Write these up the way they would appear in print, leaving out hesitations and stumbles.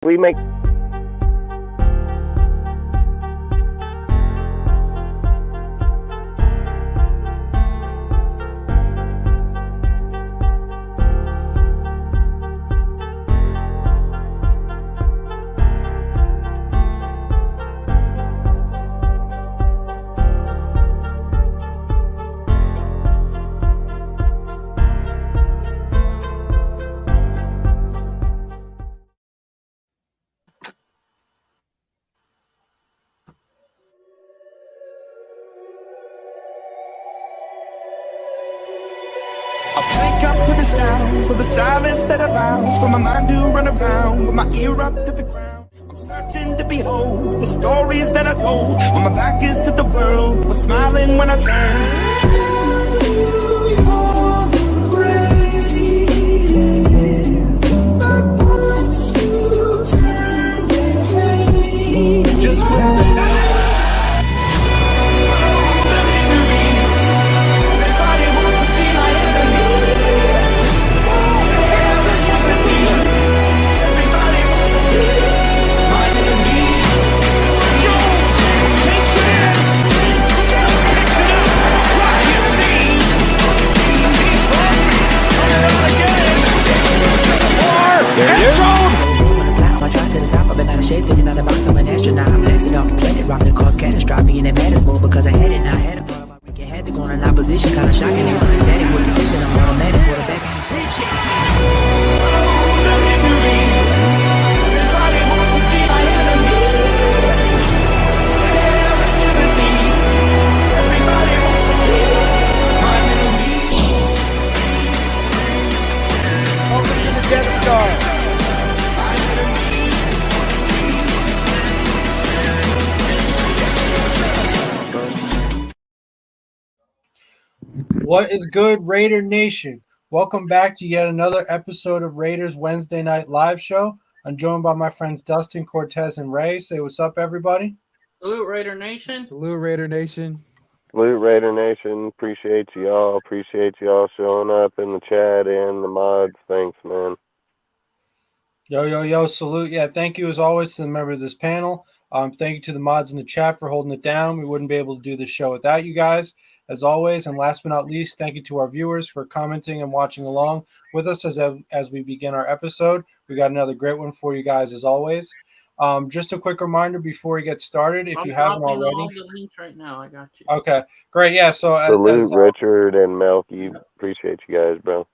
We make I wake up to the sounds of the silence that allows for my mind to run around with my ear up to the ground. I'm searching to behold the stories that I told when my back is to the world. Was smiling when I turned. Just I tried to the top, I've been out of shape, thinking out the box, I'm an astronaut. I'm blasted off the planet, rocking cause catastrophe, and it matters more because I had it now. I had a part of my freaking had to go in a position, kinda shocking, they run static with precision. I'm automatic, quarterback, and Welcome to the Death Star. What is good, Raider Nation? Welcome back to yet another episode of Raiders Wednesday Night Live Show. I'm joined by my friends Dustin, Cortez, and Ray. Say what's up, everybody. Salute, Raider Nation. Salute, Raider Nation. Salute Raider Nation. Appreciate y'all. Appreciate y'all showing up in the chat and the mods. Thanks, man. Yo, salute. Yeah, thank you as always to the members of this panel. Thank you to the mods in the chat for holding it down. We wouldn't be able to do this show without you guys, as always. And last but not least, thank you to our viewers for commenting and watching along with us as we begin our episode. We got another great one for you guys, as always. Just a quick reminder before we get started, if you haven't already. All the links right now. I got you. Okay, great. Yeah, so Salute Richard and Melky. Appreciate you guys, bro.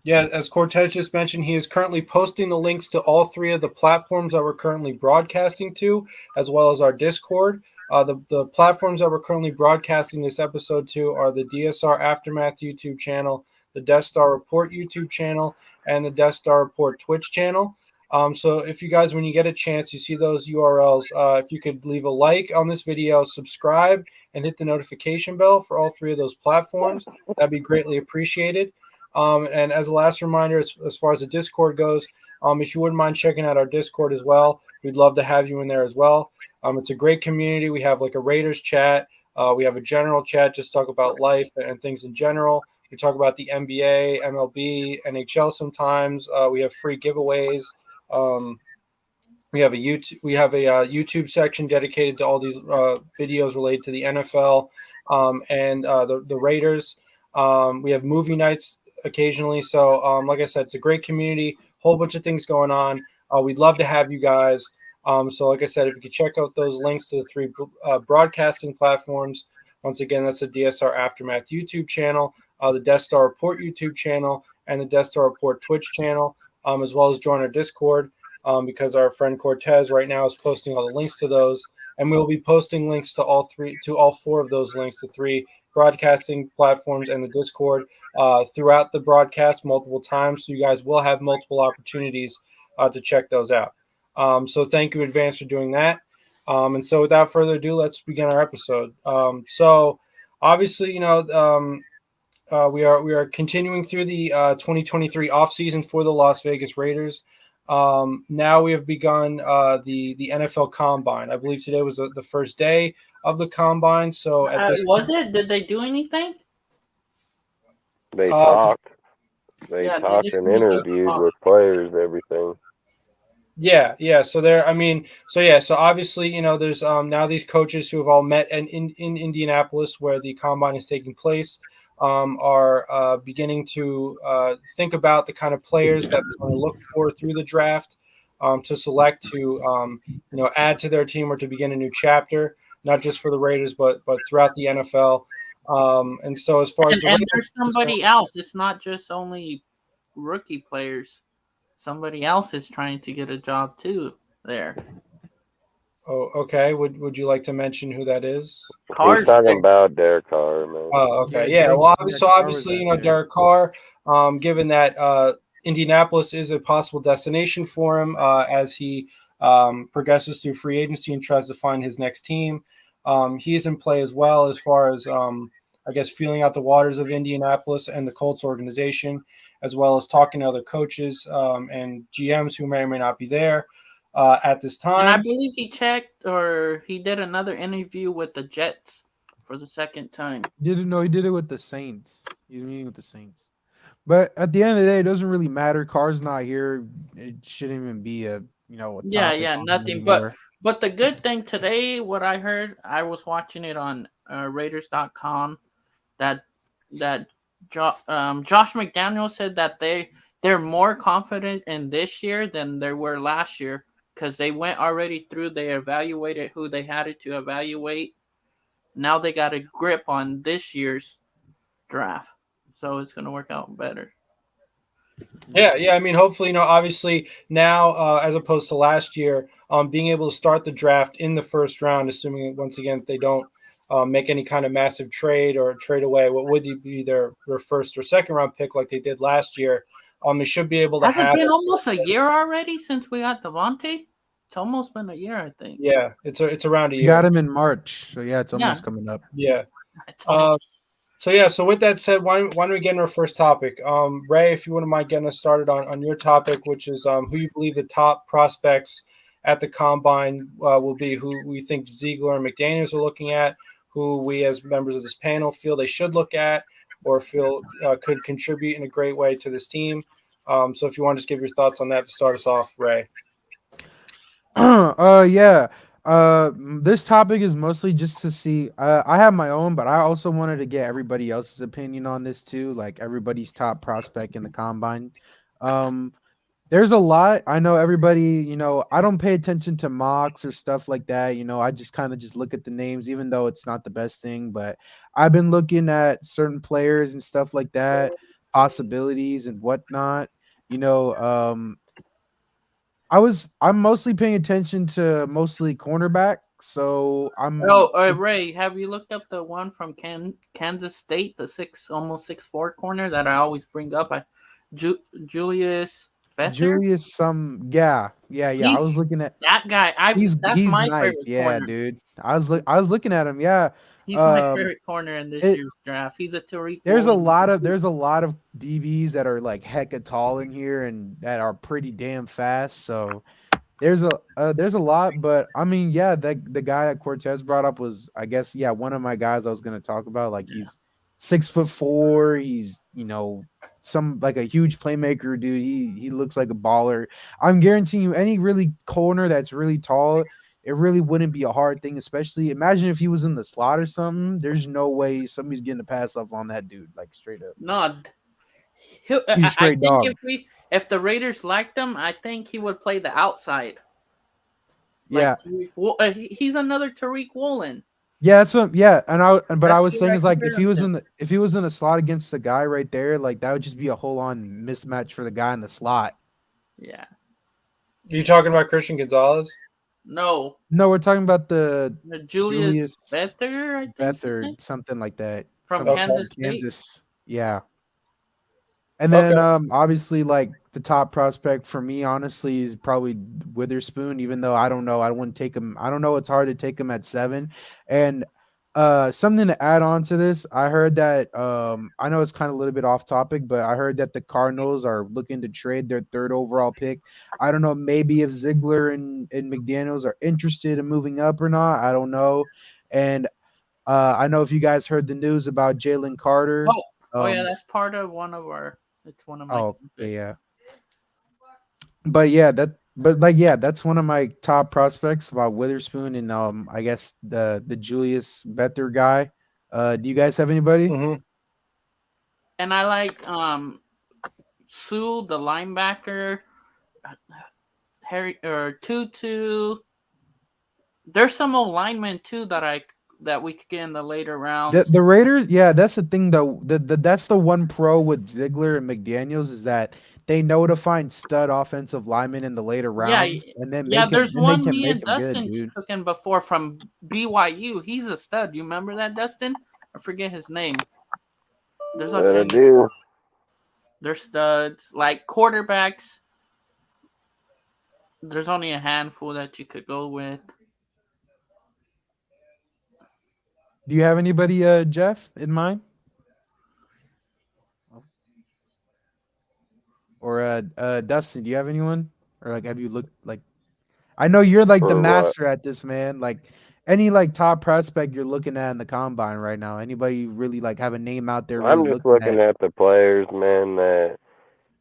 Yeah, as Cortez just mentioned, he is currently posting the links to all three of the platforms that we're currently broadcasting to, as well as our Discord. The platforms that we're currently broadcasting this episode to are the DSR Aftermath YouTube channel, the Death Star Report YouTube channel, and the Death Star Report Twitch channel. So if you guys, when you get a chance, you see those URLs, if you could leave a like on this video, subscribe, and hit the notification bell for all three of those platforms, that'd be greatly appreciated. And as a last reminder, as far as the Discord goes, if you wouldn't mind checking out our Discord as well, we'd love to have you in there as well. It's a great community. We have like a Raiders chat. We have a general chat, just talk about life and things in general. We talk about the NBA, MLB, NHL sometimes. We have free giveaways. We have a YouTube section dedicated to all these videos related to the NFL and the Raiders. We have movie nights occasionally. So like I said, it's a great community, whole bunch of things going on. We'd love to have you guys. So like I said, if you could check out those links to the three broadcasting platforms, once again, that's the DSR Aftermath YouTube channel, the Death Star Report YouTube channel, and the Death Star Report Twitch channel, as well as join our Discord, because our friend Cortez right now is posting all the links to those. And we'll be posting links to all four of those links, to three broadcasting platforms and the Discord throughout the broadcast multiple times. So you guys will have multiple opportunities to check those out. So thank you in advance for doing that. And so without further ado, let's begin our episode. So obviously, we are continuing through the 2023 offseason for the Las Vegas Raiders. Now we have begun the NFL Combine. I believe today was the first day of the Combine. So was it? Did they do anything? They talked. They yeah, talked and interviewed with players, everything. Yeah. So there, I mean, so yeah, so obviously, there's now these coaches who have all met in Indianapolis where the combine is taking place, are beginning to think about the kind of players that they're going to look for through the draft, to select to add to their team or to begin a new chapter, not just for the Raiders but throughout the NFL. And so as far as the And Raiders there's are concerned, somebody else. It's not just only rookie players. Somebody else is trying to get a job too there. oh, okay, would you like to mention who that is? He's Cars talking about Derek Carr, man. Oh, Yeah, okay. Yeah. Well, yeah, so Carr was obviously, out there. Derek Carr, given that Indianapolis is a possible destination for him as he progresses through free agency and tries to find his next team. He's in play as well as far as, I guess, feeling out the waters of Indianapolis and the Colts organization, as well as talking to other coaches and GMs who may or may not be there at this And I time. believe he checked or he did another interview with the Jets for the second time. Didn't know he did it with the Saints. He was meeting with the Saints. But at the end of the day, it doesn't really matter. Carr's not here. It shouldn't even be a topic on him Nothing. anymore. But the good thing today, what I heard, I was watching it on Raiders.com, that Josh McDaniels said that they're more confident in this year than they were last year because they went already through. They evaluated who they had to evaluate. Now they got a grip on this year's draft, so it's gonna work out better. Yeah. I mean, hopefully, obviously now, as opposed to last year, being able to start the draft in the first round, assuming once again they don't make any kind of massive trade or trade away what would be their first or second round pick like they did last year. They should be able to Has it have. been almost a year already since we got Devontae? It's almost been a year, I think. Yeah, it's around a We year. got him in March, so yeah, it's Yeah. almost coming up. Yeah. It's almost, So with that said, why don't we get into our first topic? Ray, if you wouldn't mind getting us started on your topic, which is who you believe the top prospects at the combine will be, who we think Ziegler and McDaniels are looking at, who we as members of this panel feel they should look at or feel could contribute in a great way to this team. So if you want to just give your thoughts on that to start us off, Ray. Yeah. This topic is mostly just to see. I have my own, but I also wanted to get everybody else's opinion on this too, like everybody's top prospect in the combine. There's a lot. I know everybody, I don't pay attention to mocks or stuff like that. I just kind of just look at the names, even though it's not the best thing. But I've been looking at certain players and stuff like that, possibilities and whatnot. I'm mostly paying attention to mostly cornerback. So Ray, have you looked up the one from Kansas State, the almost 6'4" corner that I always bring up? Julius Better? Julius, yeah. I was looking at that guy. That's he's my nice. favorite Yeah, corner. dude. I was looking at him. Yeah, He's my favorite corner in this year's draft. He's a Tariq. There's a lot of DBs that are like hecka tall in here and that are pretty damn fast. So there's a lot, but I mean, yeah, the guy that Cortez brought up was, I guess, yeah, one of my guys I was gonna talk about. Like he's 6'4". He's some like a huge playmaker, dude. He looks like a baller. I'm guaranteeing you, any really corner that's really tall, it really wouldn't be a hard thing. Especially imagine if he was in the slot or something. There's no way somebody's getting a pass up on that dude, like straight up. No, He's straight dog. If the Raiders liked him, I think he would play the outside. Yeah, he's another Tariq Woolen. Yeah, that's what. Yeah, but I was saying is like if he was in the slot against the guy right there, like that would just be a whole on mismatch for the guy in the slot. Yeah. Are you talking about Christian Gonzalez? No, we're talking about the Julius Better, I think. Better, something like that. From Kansas State. Kansas, yeah. And then obviously like the top prospect for me honestly is probably Witherspoon, even though I don't know, I wouldn't take him. I don't know, it's hard to take him at 7. And something to add on to this, I heard that I know it's kind of a little bit off topic, but I heard that the Cardinals are looking to trade their 3rd overall pick. I don't know, maybe if Ziegler and McDaniels are interested in moving up or not. I don't know. And I know if you guys heard the news about Jalen Carter. Yeah, that's part of one of our. It's one of my. Yeah. But yeah, But like, yeah, that's one of my top prospects about Witherspoon and I guess the Julius Better guy. Do you guys have anybody? Mm-hmm. And I like Sue, the linebacker, Harry or Tutu. There's some old linemen too that we could get in the later The rounds. the Raiders, yeah, that's the thing though. That's the one pro with Ziegler and McDaniels is that they know to find stud offensive linemen in the later Yeah, rounds and then yeah. make him There's then they one can me make and him good, Dustin dude. took in before from BYU. He's a stud. You remember that, Dustin? I forget his name. There's all That I kinds of do. they're studs. Like quarterbacks, there's only a handful that you could go with. Do you have anybody, Jeff, in mind? Or Dustin, do you have anyone? Or like have you looked like I know you're like the For what? master at this, man. Like any like top prospect you're looking at in the combine right now. Anybody you really like have a name out there really I'm just looking looking at? at the players, man, that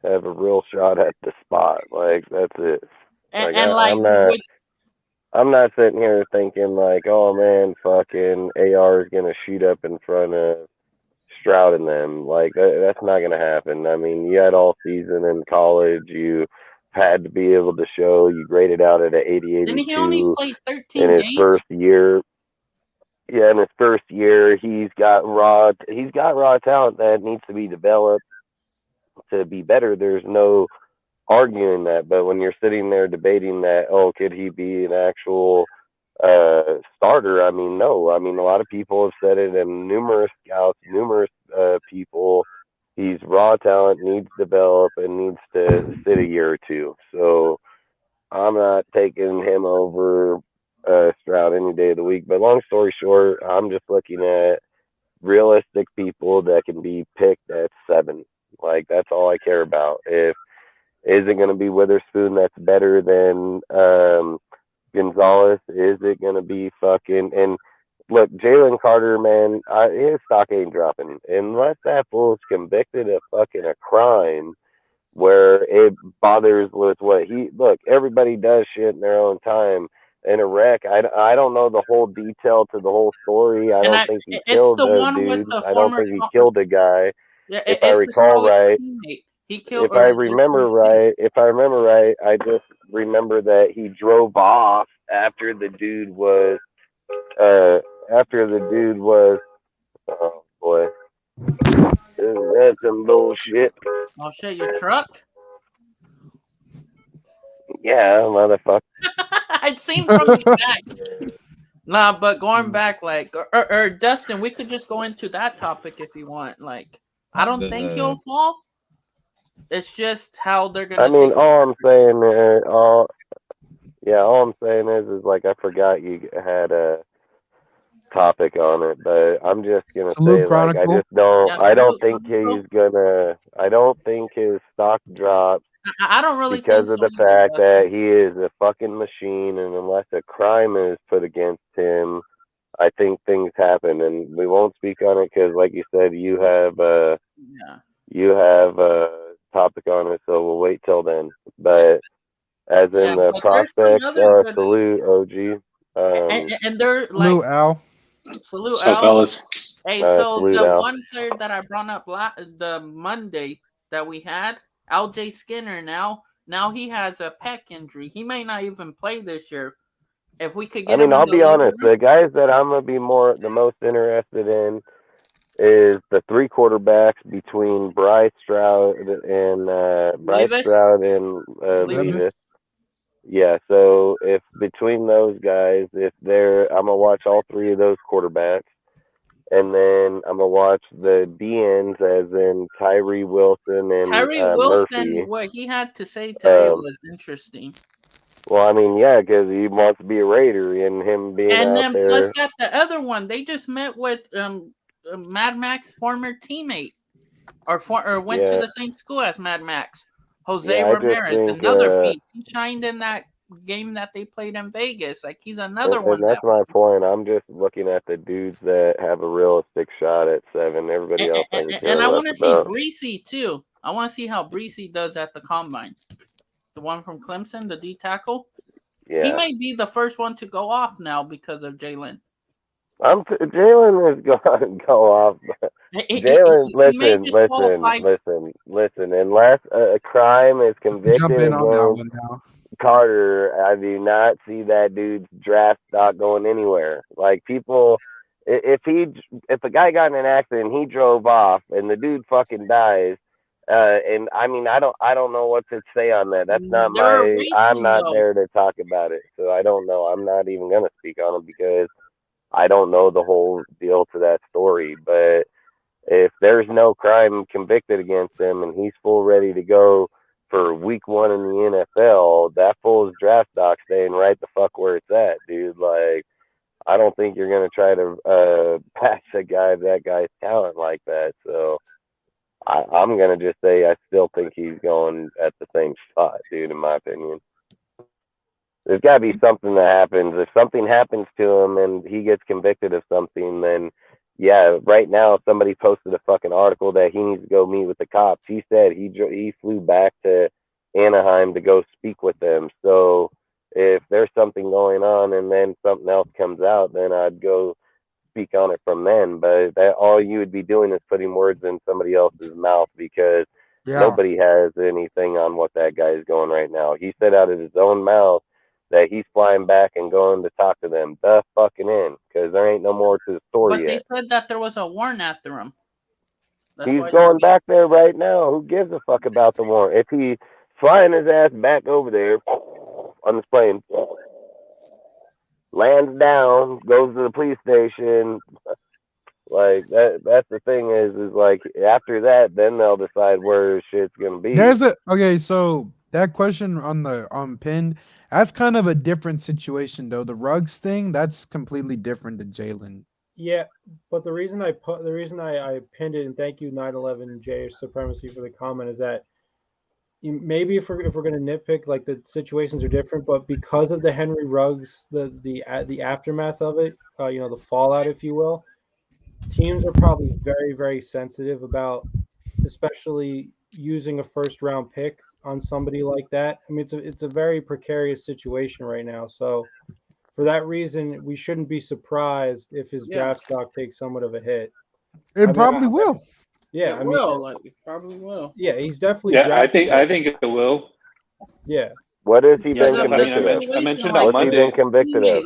have a real shot at the spot. Like that's it. And, Like and like with I'm not sitting here thinking like, oh man, fucking AR is gonna shoot up in front of Stroud and them. Like that's not gonna happen. I mean, you had all season in college. You had to be able to show you graded out at an 80, didn't he only 82 play in 13 his games? first year. Yeah, in his first year, he's got raw talent that needs to be developed to be better. There's no arguing that. But when you're sitting there debating that, oh, could he be an actual starter? I mean, no. I mean, a lot of people have said it, and numerous scouts, numerous people. He's raw talent, needs to develop, and needs to sit a year or two. So I'm not taking him over Stroud any day of the week. But long story short, I'm just looking at realistic people that can be picked at 7. Like that's all I care about. If is it going to be Witherspoon that's better than Gonzalez? Is it going to be fucking and look, Jalen Carter, man, his stock ain't dropping unless that fool's convicted of fucking a crime where it bothers with what he look. Everybody does shit in their own time. In a wreck, I don't know the whole detail to the whole story. I And don't think he it's killed the a one with dude. the I don't former. think he killed a guy. Yeah, If I it's his recall college right, teammate. He killed if I or remember right, I just remember that he drove off uh after the dude was oh boy, that's some bullshit. oh shit, your truck. Yeah, motherfucker. I'd seen from the back. Nah, but going back, like, or Dustin, we could just go into that topic if you want. Like, I don't think he'll fall. It's just how they're I gonna mean, take. all I'm saying is like I forgot you had a topic on it, but I'm just gonna Salute say like Chronicle. Yeah, I don't think his stock drops I don't really because think of so the either, fact that Dustin. he is a fucking machine, and unless a crime is put against him, I think things happen, and we won't speak on it because, like you said, Yeah, you have a topic on it, so we'll wait till then. But as yeah, in the but there's some prospects, other good, salute OG, and they're like Salute Al. salute What's up, Al. fellas? Hey, so salute the Al. one player that I brought up the Monday that we had, LJ Skinner. Now he has a pec injury. He may not even play this year. If we could I get him mean, in I'll the be later honest. round, The guys that I'm gonna be the most interested in is the 3 quarterbacks between Levis, Levis. Levis. Yeah, so if between those guys, I'm gonna watch all 3 of those quarterbacks, and then I'm gonna watch the DNs, as in Tyree Wilson and Tyree Wilson. Murphy. What he had to say today Um, was interesting. well, I mean, yeah, because he wants to be a Raider, and him being And out then plus there. that the other one, they just met with Mad Max former teammate or went to Yeah, the same school as Mad Max. Jose yeah, I just Ramirez, think, another beast. He shined in that game that they played in Vegas. Like he's another and one that's that my point. I'm just looking at the dudes that have a realistic shot at 7. Everybody and, else I and, can care and I less want to see about. Breesy too. I want to see how Breesy does at the combine. the one from Clemson, the D tackle. Yeah. He may be the first one to go off now because of Jalen. Jalen is going to go off. Jalen, listen. Unless a crime is convicted Jump in on that against one now. Carter, I do not see that dude's draft stock going anywhere. Like people, if a guy got in an accident, he drove off, and the dude fucking dies. And I mean, I don't know what to say on that. That's not They're my. I'm racing, not though. there to talk about it, so I don't know. I'm not even gonna speak on it because I don't know the whole deal to that story. But if there's no crime convicted against him and he's full ready to go for week 1 in the NFL, that fool's draft stock staying right the fuck where it's at, dude. Like, I don't think you're gonna try to patch that guy's talent like that. So I'm gonna just say I still think he's going at the same spot, dude. In my opinion, there's got to be something that happens. If something happens to him and he gets convicted of something, then yeah, right now somebody posted a fucking article that he needs to go meet with the cops. He said he flew back to Anaheim to go speak with them. So if there's something going on and then something else comes out, then I'd go speak on it from then. But that all you would be doing is putting words in somebody else's mouth because nobody has anything on what that guy is going right now. He said out of his own mouth that he's flying back and going to talk to them. The fucking in, because there ain't no more to the story But yet. they said that there was a warrant after him. He's going back there right now. Who gives a fuck about the warrant? If he's flying his ass back over there on this plane, lands down, goes to the police station, like that's the thing is like after that, then they'll decide where shit's gonna be. So that question on pinned, that's kind of a different situation though. The Ruggs thing, that's completely different to Jalen. Yeah, but the reason I pinned it, and thank you 911J Supremacy for the comment, is that maybe if we're going to nitpick, like the situations are different, but because of the Henry Ruggs, the aftermath of it, the fallout, if you will, teams are probably very, very sensitive about, especially using a first round pick on somebody like that. I mean, it's a very precarious situation right now. So for that reason, we shouldn't be surprised if his draft stock takes somewhat of a hit. It probably will. Yeah, it probably will. Yeah, he's definitely. Yeah, I think it will. Yeah. What has he been convicted of? I mentioned on Monday. What's he been convicted of?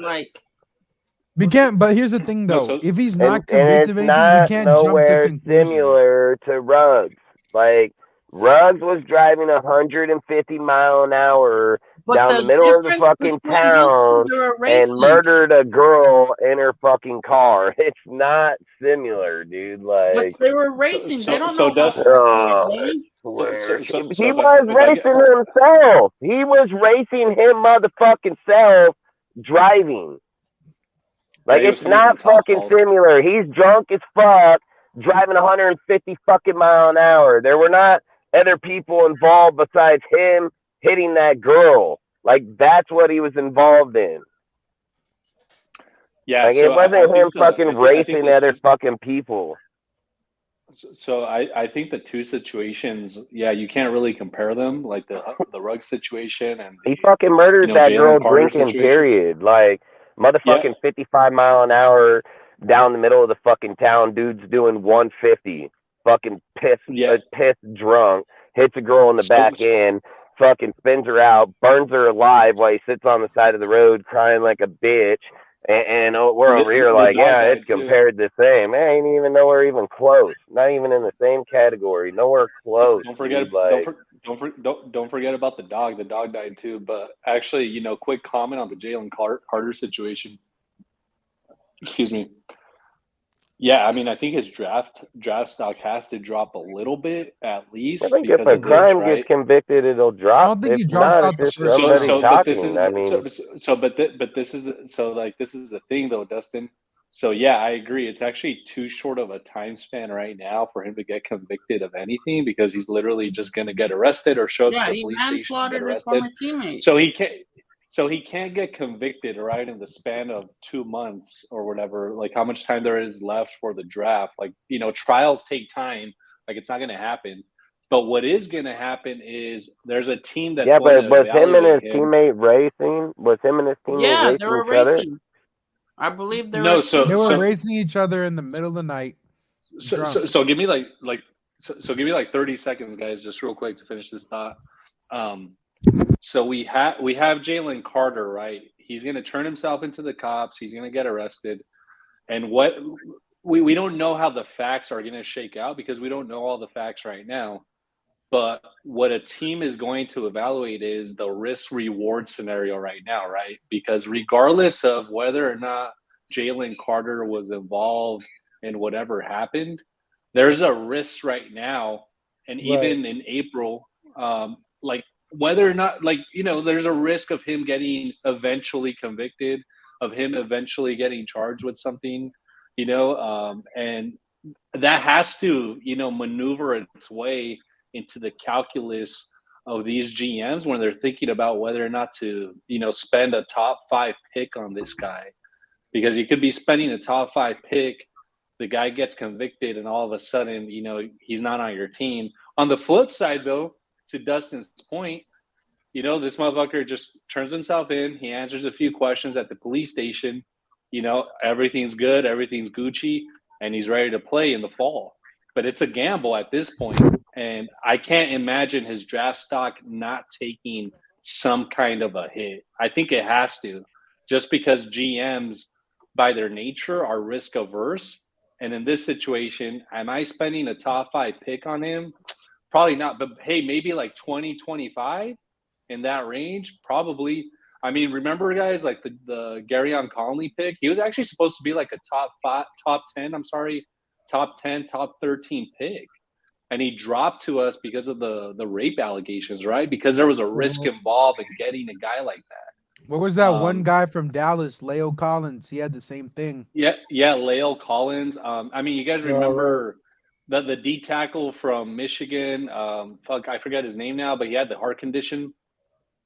We can't. But here's the thing, though. If he's not and convicted of anything, we can't jump to conclusions. Similar to Ruggs. Like Ruggs was driving 150 mile an hour down the middle of the fucking town and murdered a girl in her fucking car. It's not similar, dude. Like, but they were racing. They don't know. He was racing himself. He was racing him motherfucking self driving. Like, it's not fucking similar. He's drunk as fuck, driving 150 fucking mile an hour. There were not other people involved besides him hitting that girl. Like, that's what he was involved in. Yeah, like, so it wasn't him fucking racing other fucking people. So I think the two situations, you can't really compare them. Like the Ruggs situation and he fucking murdered that girl drinking. Situation. Period. Like motherfucking 55 mile an hour down the middle of the fucking town. Dude's doing 150. Fucking pissed drunk. Hits a girl in the back end. Fucking spins her out. Burns her alive while he sits on the side of the road crying like a bitch. And we're over here like, it's compared the same. Man, ain't even nowhere even close. Not even in the same category. Nowhere close. Don't forget, dude, don't forget about the dog. The dog died too. But actually, quick comment on the Jalen Carter situation. Excuse me. Yeah, I mean, I think his draft stock has to drop a little bit at least. I think if a crime gets convicted, it'll drop. I don't think he drops out the first round. But this is the thing though, Dustin. So yeah, I agree. It's actually too short of a time span right now for him to get convicted of anything because he's literally just going to get arrested or show up to the police station and get arrested. So he can't get convicted right in the span of 2 months or whatever, like how much time there is left for the draft. Like, trials take time. Like it's not going to happen. But what is going to happen is there's a team that's Yeah, going but to was him and evaluate his him. teammate racing? Was him and his teammate Yeah, they racing were each other? racing. I believe there No, was so They were so racing each other in the middle of the night, drunk. so give me give me like 30 seconds, guys, just real quick to finish this thought. So we have Jalen Carter, right? He's going to turn himself into the cops. He's going to get arrested. And what we don't know how the facts are going to shake out because we don't know all the facts right now. But what a team is going to evaluate is the risk reward scenario right now, right? Because regardless of whether or not Jalen Carter was involved in whatever happened, there's a risk right now. And even in April, like whether or not, like, you know, there's a risk of him getting eventually convicted, of him eventually getting charged with something, you know, and that has to, you know, maneuver its way into the calculus of these GMs when they're thinking about whether or not to, you know, spend a top 5 pick on this guy. Because you could be spending a top 5 pick, the guy gets convicted, and all of a sudden, you know, he's not on your team. On the flip side, though, to Dustin's point, you know, this motherfucker just turns himself in. He answers a few questions at the police station. You know, everything's good, everything's Gucci, and he's ready to play in the fall. But it's a gamble at this point, and I can't imagine his draft stock not taking some kind of a hit. I think it has to, just because GMs, by their nature, are risk averse. And in this situation, am I spending a top 5 pick on him? Probably not. But hey, maybe like 2025 in that range, probably. I mean, remember, guys, like the Garyon Conley pick? He was actually supposed to be like a top 10, top 10, top 13 pick. And he dropped to us because of the rape allegations, right? Because there was a risk involved in getting a guy like that. What was that one guy from Dallas, Leo Collins? He had the same thing. Yeah, Leo Collins. I mean, you guys remember the D tackle from Michigan? I forget his name now, but he had the heart condition.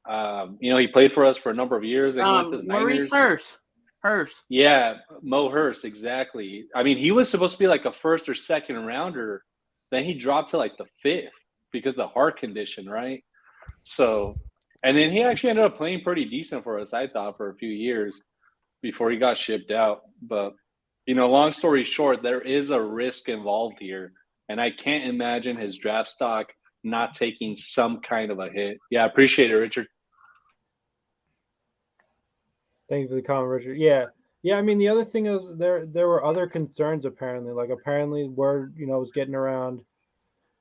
You know, he played for us for a number of years, and he went to the Maurice Niners. Hurst. Yeah, Mo Hurst, exactly. I mean, he was supposed to be like a first or second rounder. Then he dropped to like the 5th because of the heart condition, right? So, and then he actually ended up playing pretty decent for us, I thought, for a few years before he got shipped out. But, you know, long story short, there is a risk involved here. And I can't imagine his draft stock not taking some kind of a hit. Yeah, I appreciate it, Richard. Thank you for the comment, Richard. Yeah. I mean, the other thing is there were other concerns apparently. Like apparently word, you know, was getting around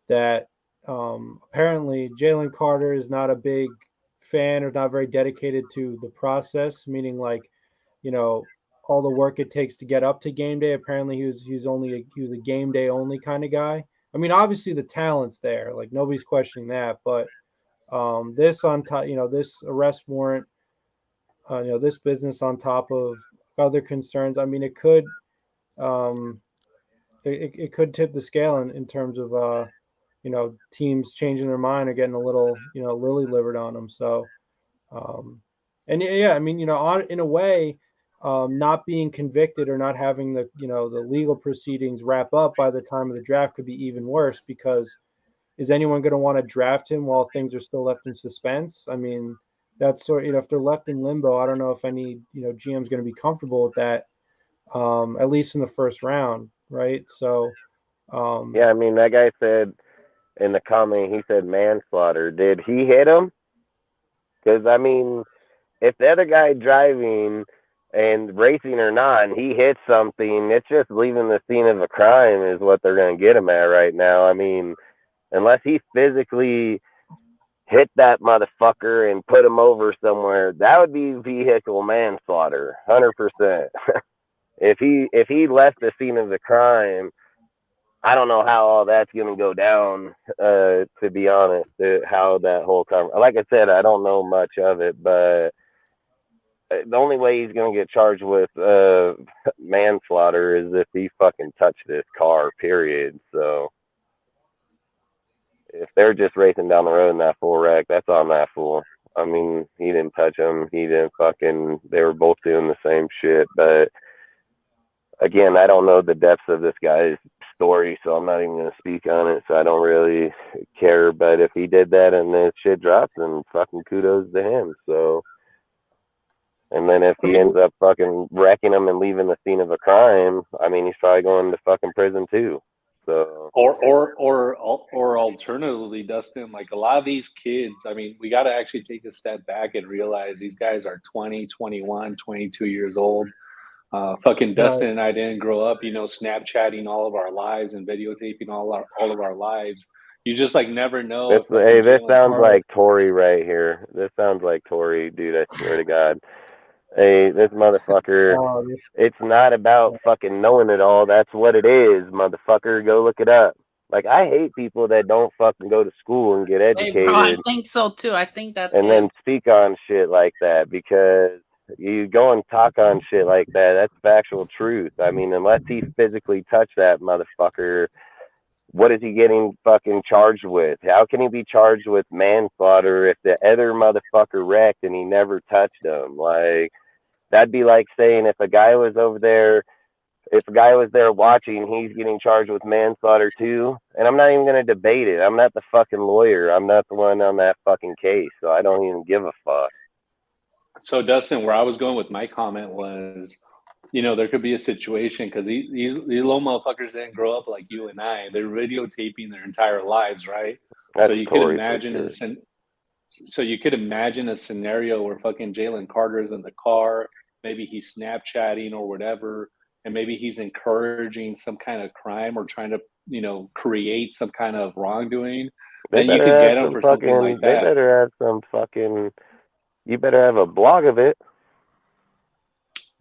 that apparently Jalen Carter is not a big fan or not very dedicated to the process, meaning like, you know, all the work it takes to get up to game day. Apparently he was a game day only kind of guy. I mean, obviously the talent's there, like nobody's questioning that, but this on top, you know, this arrest warrant, you know, this business on top of other concerns. I mean, it could it could tip the scale in terms of you know, teams changing their mind or getting a little, you know, lily livered on them. So and yeah, I mean, you know, in a way, not being convicted or not having the, you know, the legal proceedings wrap up by the time of the draft could be even worse, because is anyone going to want to draft him while things are still left in suspense? I mean, that's sort, you know, if they're left in limbo, I don't know if any, you know, GM's going to be comfortable with that, at least in the first round, right? So, yeah, I mean, that guy said in the comment, he said manslaughter. Did he hit him? Because, I mean, if the other guy driving and racing or not, and he hits something, it's just leaving the scene of a crime is what they're going to get him at right now. I mean, unless he physically hit that motherfucker and put him over somewhere, that would be vehicle manslaughter, 100%. If he left the scene of the crime, I don't know how all that's going to go down, to be honest, how that whole like I said, I don't know much of it, but the only way he's going to get charged with manslaughter is if he fucking touched this car, period. So if they're just racing down the road in that full wreck, that's on that fool. I mean, he didn't touch him. He didn't fucking, they were both doing the same shit, but again, I don't know the depths of this guy's story, so I'm not even going to speak on it. So I don't really care. But if he did that and this shit drops, then fucking kudos to him. So, and then if he ends up fucking wrecking them and leaving the scene of a crime, I mean, he's probably going to fucking prison too. So, or alternatively, Dustin, like a lot of these kids, I mean, we got to actually take a step back and realize these guys are 20, 21, 22 years old. Fucking Dustin and I didn't grow up, Snapchatting all of our lives and videotaping all of our lives. You just like never know. this sounds like Tory right here. This sounds like Tory, dude. I swear to God. Hey, this motherfucker. It's not about fucking knowing it all. That's what it is, motherfucker. Go look it up. Like, I hate people that don't fucking go to school and get educated. Hey, bro, I think so too. I think that's and then speak on shit like that, because you go and talk on shit like that. That's factual truth. I mean, unless he physically touched that motherfucker, what is he getting fucking charged with? How can he be charged with manslaughter if the other motherfucker wrecked and he never touched him? Like, that'd be like saying if a guy was there watching, he's getting charged with manslaughter too. And I'm not even going to debate it. I'm not the fucking lawyer. I'm not the one on that fucking case. So I don't even give a fuck. So, Dustin, where I was going with my comment was, there could be a situation because these little motherfuckers didn't grow up like you and I. They're videotaping their entire lives, right? That's so you could imagine So you could imagine a scenario where fucking Jalen Carter is in the car, maybe he's Snapchatting or whatever, and maybe he's encouraging some kind of crime or trying to, create some kind of wrongdoing. Then you could get him for something like that. They better have some fucking. You better have a blog of it.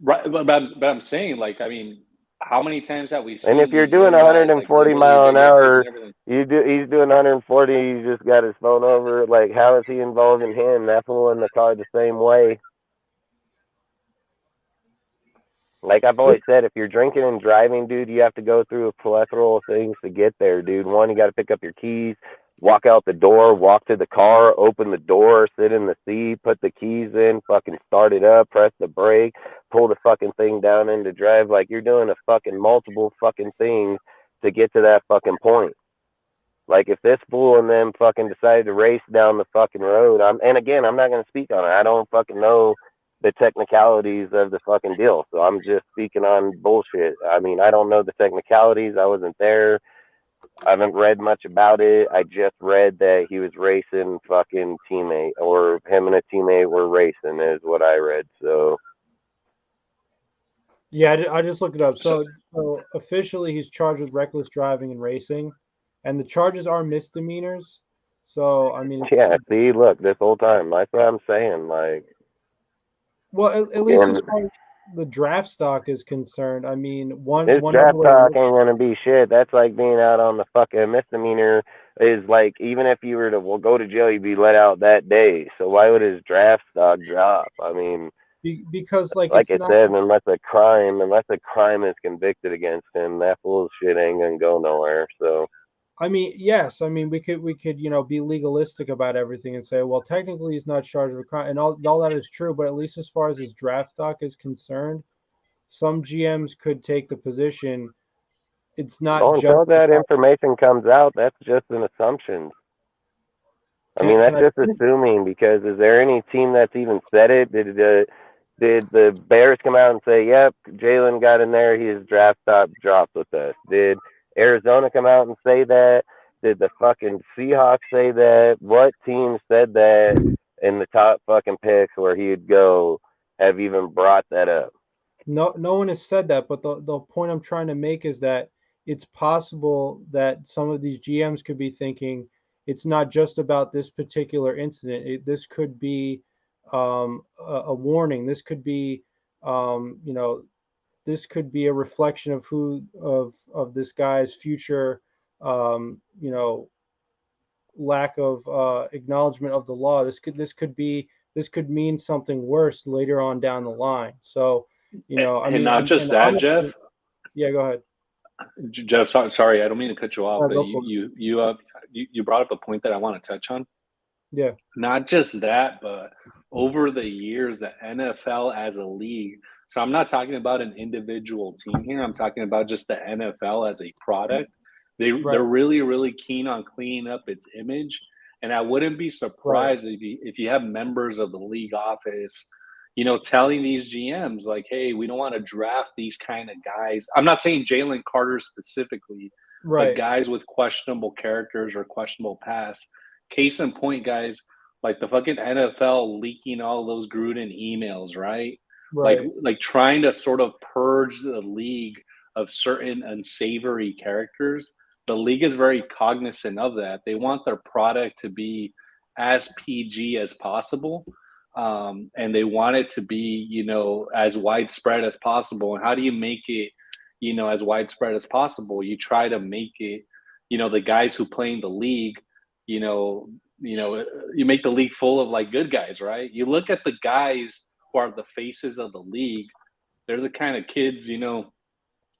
Right, but I'm saying, like, I mean, how many times have we seen? And if you're doing 140 mile an hour, he's doing 140. He just got his phone over. Like, how is he involving him? That fool in the car the same way. Like I've always said, if you're drinking and driving, dude, you have to go through a plethora of things to get there, dude. One, you got to pick up your keys, walk out the door, walk to the car, open the door, sit in the seat, put the keys in, fucking start it up, press the brake, pull the fucking thing down into drive. Like, you're doing a fucking multiple fucking things to get to that fucking point. Like, if this fool and them fucking decided to race down the fucking road, and again, I'm not going to speak on it. I don't fucking know the technicalities of the fucking deal. So I'm just speaking on bullshit. I mean, I don't know the technicalities. I wasn't there. I haven't read much about it. I just read that he was racing fucking teammate, or him and a teammate were racing is what I read. So yeah, I just looked it up. So officially he's charged with reckless driving and racing, and the charges are misdemeanors. So, I mean, yeah, see, look, this whole time, that's what I'm saying. Like, well, at least as far as the draft stock is concerned, I mean, this draft stock ain't gonna be shit. That's like being out on the fucking misdemeanor. Is like, even if you were to go to jail, you'd be let out that day. So why would his draft stock drop? I mean, because like I said, unless a crime is convicted against him, that bullshit ain't gonna go nowhere. So. I mean, yes. I mean, we could, be legalistic about everything and say, well, technically he's not charged with crime, and all that is true. But at least as far as his draft stock is concerned, some GMs could take the position. It's not. Until that information comes out, that's just an assumption. I mean, that's just assuming, because is there any team that's even said it? Did the Bears come out and say, yep, Jalen got in there, his draft stock dropped with us? Did Arizona come out and say that? Did the fucking Seahawks say that? What team said that in the top fucking picks where he'd go have even brought that up? No one has said that, but the point I'm trying to make is that it's possible that some of these GMs could be thinking it's not just about this particular incident. This could be a warning. This could be, this could be a reflection of of this guy's future, lack of acknowledgement of the law. This could mean something worse later on down the line. So, not just that, Jeff. Yeah, go ahead. Jeff, sorry, I don't mean to cut you off, but you brought up a point that I want to touch on. Yeah. Not just that, but over the years, the NFL as a league. So I'm not talking about an individual team here. I'm talking about just the NFL as a product. They're really, really keen on cleaning up its image. And I wouldn't be surprised if you have members of the league office, telling these GMs like, hey, we don't want to draft these kind of guys. I'm not saying Jalen Carter specifically, but guys with questionable characters or questionable past. Case in point, guys, like the fucking NFL leaking all those Gruden emails, right? Like trying to sort of purge the league of certain unsavory characters. The league is very cognizant of that. They want their product to be as PG as possible. And they want it to be, as widespread as possible. And how do you make it, as widespread as possible? You try to make it, the guys who play in the league, you make the league full of like good guys, right? You look at the guys who are the faces of the league. They're the kind of kids,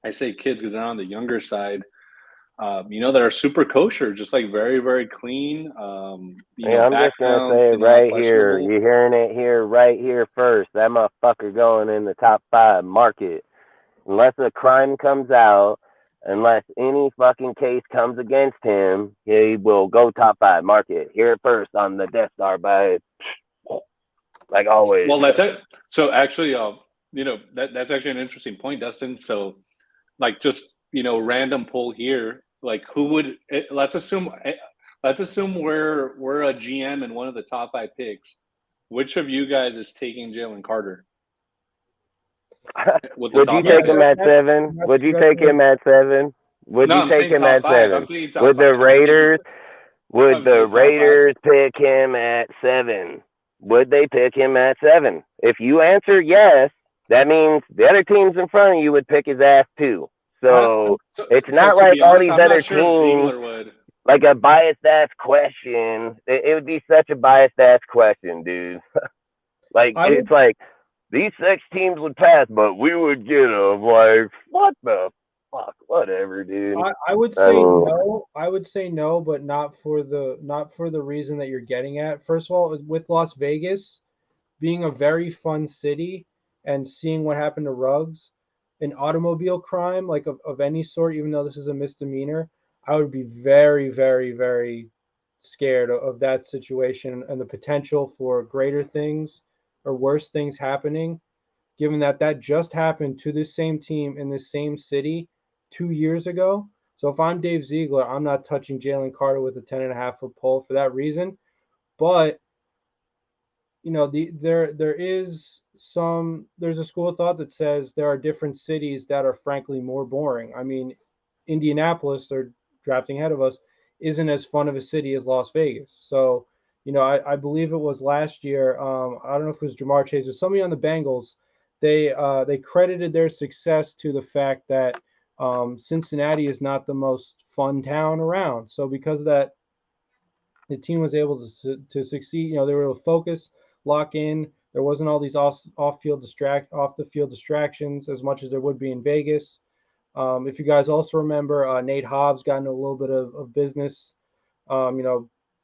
I say kids because they're on the younger side, that are super kosher, just like very, very clean. I'm just gonna say right here, you're hearing it here, right here first. That motherfucker going in the top 5. Mark it. Unless a crime comes out, unless any fucking case comes against him, he will go top 5. Mark it. Hear it first on the Death Star by, like always. Well, that's it. So actually, that's actually an interesting point, Dustin. So, like, just random poll here. Like, who would? Let's assume we're a GM and one of the top 5 picks. Which of you guys is taking Jalen Carter? Would you take him at 7? Would you take him at 7? Would you take him at 7? Would the Raiders? Would the Raiders pick him at 7? Would they pick him at 7? If you answer yes, that means the other teams in front of you would pick his ass too. So it's not like all these other teams, like a biased ass question. It would be such a biased ass question, dude. It's like these 6 teams would pass, but we would get them. Like, what the fuck? Whatever, dude. I would say no. I would say no, but not for the reason that you're getting at. First of all, with Las Vegas being a very fun city and seeing what happened to Ruggs, an automobile crime like of any sort, even though this is a misdemeanor, I would be very, very, very scared of that situation and the potential for greater things or worse things happening, given that just happened to this same team in the same city 2 years ago. So if I'm Dave Ziegler, I'm not touching Jalen Carter with a 10.5-foot pole for that reason. But there's a school of thought that says there are different cities that are frankly more boring. I mean, Indianapolis, they're drafting ahead of us, isn't as fun of a city as Las Vegas. So, I believe it was last year. I don't know if it was Jamar Chase or somebody on the Bengals. They credited their success to the fact that Cincinnati is not the most fun town around. So because of that, the team was able to succeed. They were able to focus, lock in. There wasn't all these off the field distractions as much as there would be in Vegas. If you guys also remember, Nate Hobbs got into a little bit of business,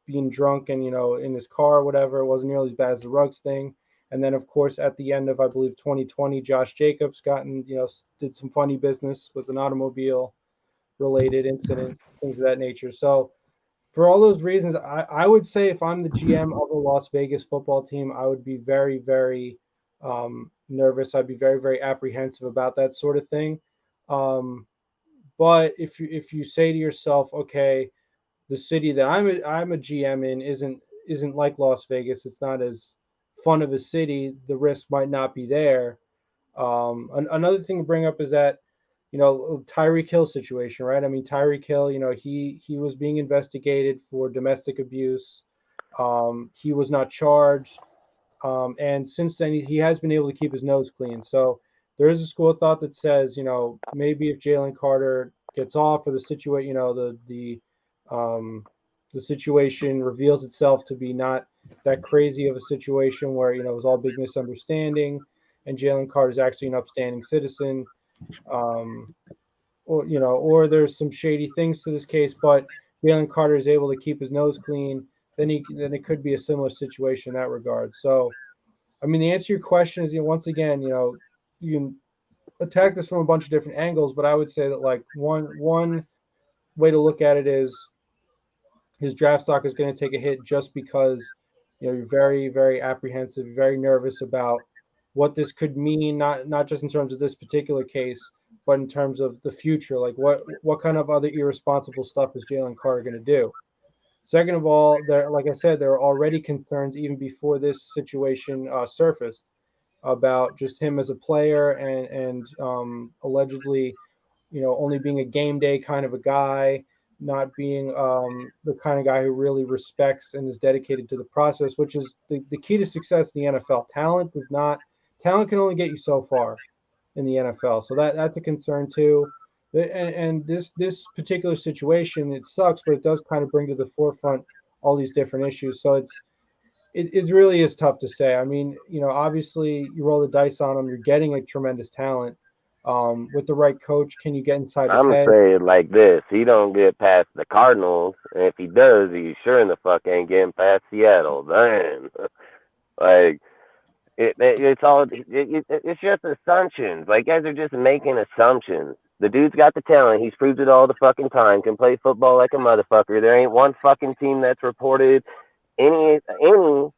being drunk and in his car or whatever. It wasn't nearly as bad as the Ruggs thing. And then, of course, at the end of, I believe, 2020, Josh Jacobs did some funny business with an automobile-related incident, things of that nature. So for all those reasons, I would say if I'm the GM of a Las Vegas football team, I would be very, very nervous. I'd be very, very apprehensive about that sort of thing. But if you say to yourself, okay, the city that I'm a GM in isn't like Las Vegas. It's not as fun of a city. The risk might not be there. Another thing to bring up is that Tyreek Hill situation, right? I mean, Tyreek Hill, he was being investigated for domestic abuse. He was not charged. And since then, he has been able to keep his nose clean. So there is a school of thought that says, maybe if Jalen Carter gets off or the situation, the situation reveals itself to be not that crazy of a situation where, it was all big misunderstanding and Jalen Carter is actually an upstanding citizen. Or there's some shady things to this case, but Jalen Carter is able to keep his nose clean, then it could be a similar situation in that regard. So, I mean, the answer to your question is, once again, can attack this from a bunch of different angles, but I would say that like one way to look at it is his draft stock is going to take a hit just because you're very, very apprehensive, very nervous about what this could mean, not just in terms of this particular case, but in terms of the future. Like what kind of other irresponsible stuff is Jalen Carter going to do? Second of all, like I said, there are already concerns even before this situation surfaced about just him as a player and allegedly, only being a game day kind of a guy, not being the kind of guy who really respects and is dedicated to the process, which is the key to success in the NFL. Talent can only get you so far in the NFL. So that's a concern too. And this particular situation, it sucks, but it does kind of bring to the forefront all these different issues. So it really is tough to say. I mean, obviously you roll the dice on him, you're getting a tremendous talent. With the right coach, can you get inside his I'm head? saying like this: he don't get past the Cardinals, and if he does, he sure in the fuck ain't getting past Seattle. Damn, like it's just assumptions. Like guys are just making assumptions. The dude's got the talent. He's proved it all the fucking time. Can play football like a motherfucker. There ain't one fucking team that's reported any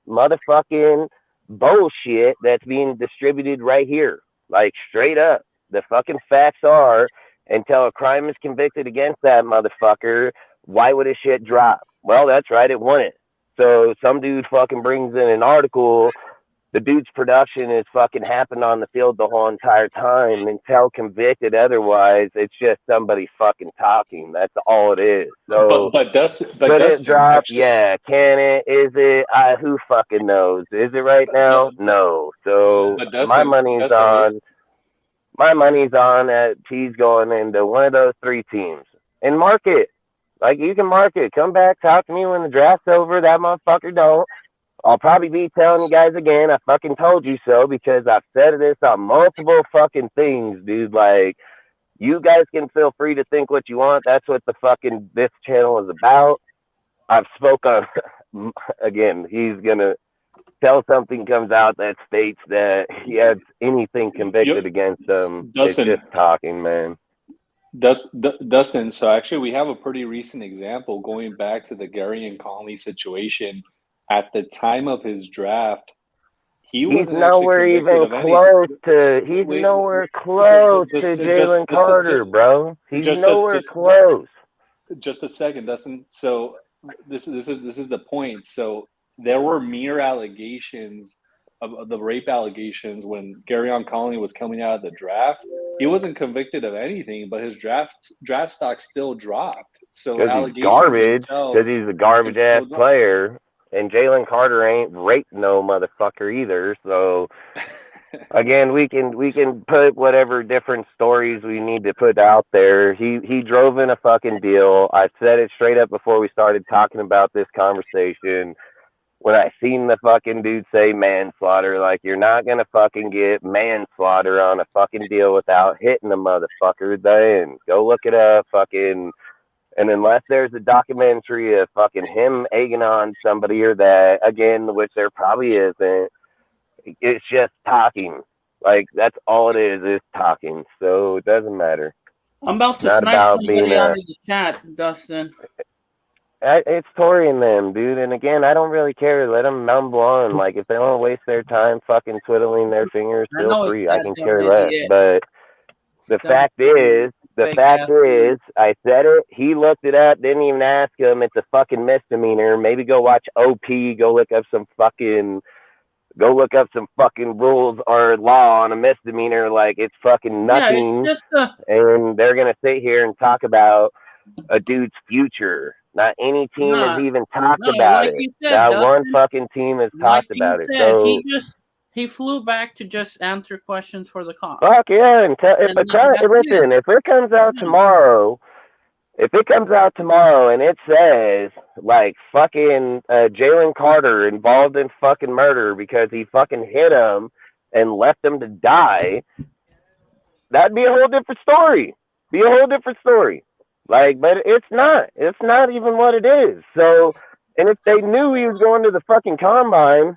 motherfucking bullshit that's being distributed right here. Like straight up. The fucking facts are, until a crime is convicted against that motherfucker, why would his shit drop? Well, that's right, it wouldn't. So some dude fucking brings in an article. The dude's production is fucking happened on the field the whole entire time. Until convicted otherwise, it's just somebody fucking talking. That's all it is. So but could it drop? Actually, yeah. Can it? Is it? Who fucking knows? Is it right now? No. So my money's on that he's going into one of those three teams. And mark it. Like, you can mark it. Come back, talk to me when the draft's over. That motherfucker don't. I'll probably be telling you guys again, I fucking told you so, because I've said this on multiple fucking things, dude. Like, you guys can feel free to think what you want. That's what this channel is about. I've spoke on, again, he's going to tell something comes out that states that he has anything convicted against him. Dustin, it's just talking, man. Dustin, so actually we have a pretty recent example going back to the Gary and Conley situation. At the time of his draft, he's nowhere even close to. He's nowhere close to Jalen Carter, bro. He's nowhere close. Just a second, Dustin. So this is the point. So there were mere allegations of the rape allegations when Garyon Conley was coming out of the draft. He wasn't convicted of anything, but his draft stock still dropped. So allegations he's garbage, because he's a garbage ass player. And Jalen Carter ain't raped no motherfucker either. So again, we can put whatever different stories we need to put out there. He drove in a fucking deal. I said it straight up before we started talking about this conversation. When I seen the fucking dude say manslaughter, like, you're not gonna fucking get manslaughter on a fucking deal without hitting the motherfucker. Then go look it up, fucking. And unless there's a documentary of fucking him egging on somebody or that, again, which there probably isn't, it's just talking. Like, that's all it is talking. So it doesn't matter. I'm about to snipe somebody out of the chat, Dustin. It's Tori and them, dude. And again, I don't really care. Let them mumble on. Like, if they don't waste their time fucking twiddling their fingers, feel free. I can care less. But the fact is, I said it. He looked it up. Didn't even ask him. It's a fucking misdemeanor. Maybe go watch OP. Go look up some fucking rules or law on a misdemeanor. Like, it's fucking nothing. Yeah, and they're gonna sit here and talk about a dude's future. Not any team has even talked about it. Not one fucking team has talked about it. So he flew back to just answer questions for the cops. Fuck yeah! And listen, if it comes out tomorrow, and it says like fucking Jalen Carter involved in fucking murder because he fucking hit him and left him to die, that'd be a whole different story. Like, but it's not. It's not even what it is. So, and if they knew he was going to the fucking combine.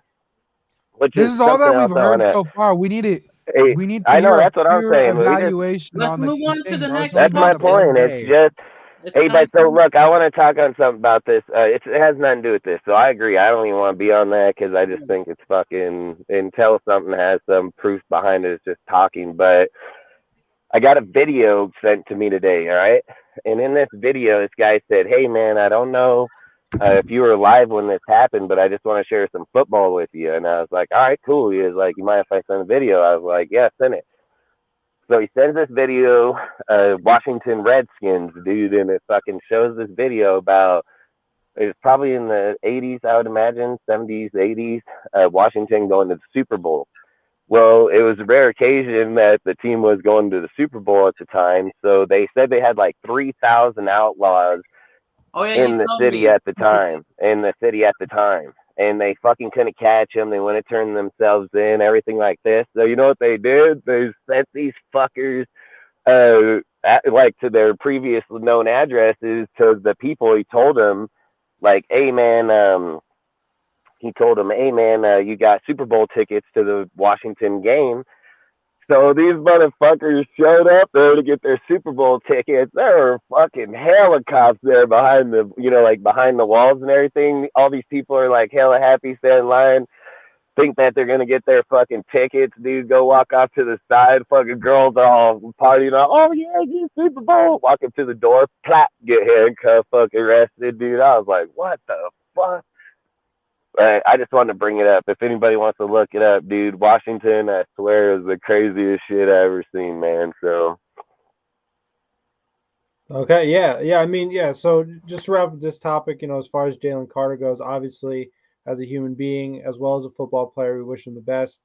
This is all that we've heard so far. We need it. Hey, We need to I know hear a that's what I'm fair saying. evaluation Let's on the move key on to thing, the bro. It's next only That's been my the topic. one point. It's day. just, It's hey, but time. so look, I want to talk on something about this. It has nothing to do with this. So I agree. I don't even want to be on that because I just think it's fucking until something has some proof behind it. It's just talking. But I got a video sent to me today. All right, and in this video, this guy said, "Hey man, I don't know if you were alive when this happened, but I just want to share some football with you." And I was like, "All right, cool." He was like, "You mind if I send a video?" I was like, "Yeah, send it." So he sends this video, Washington Redskins, dude, and it fucking shows this video about it's probably in the 80s, I would imagine, 70s, 80s, Washington going to the Super Bowl. Well, it was a rare occasion that the team was going to the Super Bowl at the time, so they said they had like 3,000 outlaws Oh yeah, you in the told city me. at the time. And they fucking couldn't catch him. They wouldn't turn themselves in, everything like this. So you know what they did? They sent these fuckers like to their previous known addresses to the people. He told them, like, hey man, you got Super Bowl tickets to the Washington game. So these motherfuckers showed up there to get their Super Bowl tickets. There were fucking helicopters there behind the, like behind the walls and everything. All these people are like hella happy, stand in line, think that they're gonna get their fucking tickets, dude. Go walk off to the side. Fucking girls all partying. Oh yeah, get Super Bowl. Walk up to the door, plap, get handcuffed, fucking arrested, dude. I was like, what the fuck? I just wanted to bring it up. If anybody wants to look it up, dude, Washington, I swear, is the craziest shit I ever seen, man. So Okay, yeah. I mean, yeah. So just to wrap up this topic, as far as Jalen Carter goes, obviously, as a human being as well as a football player, we wish him the best.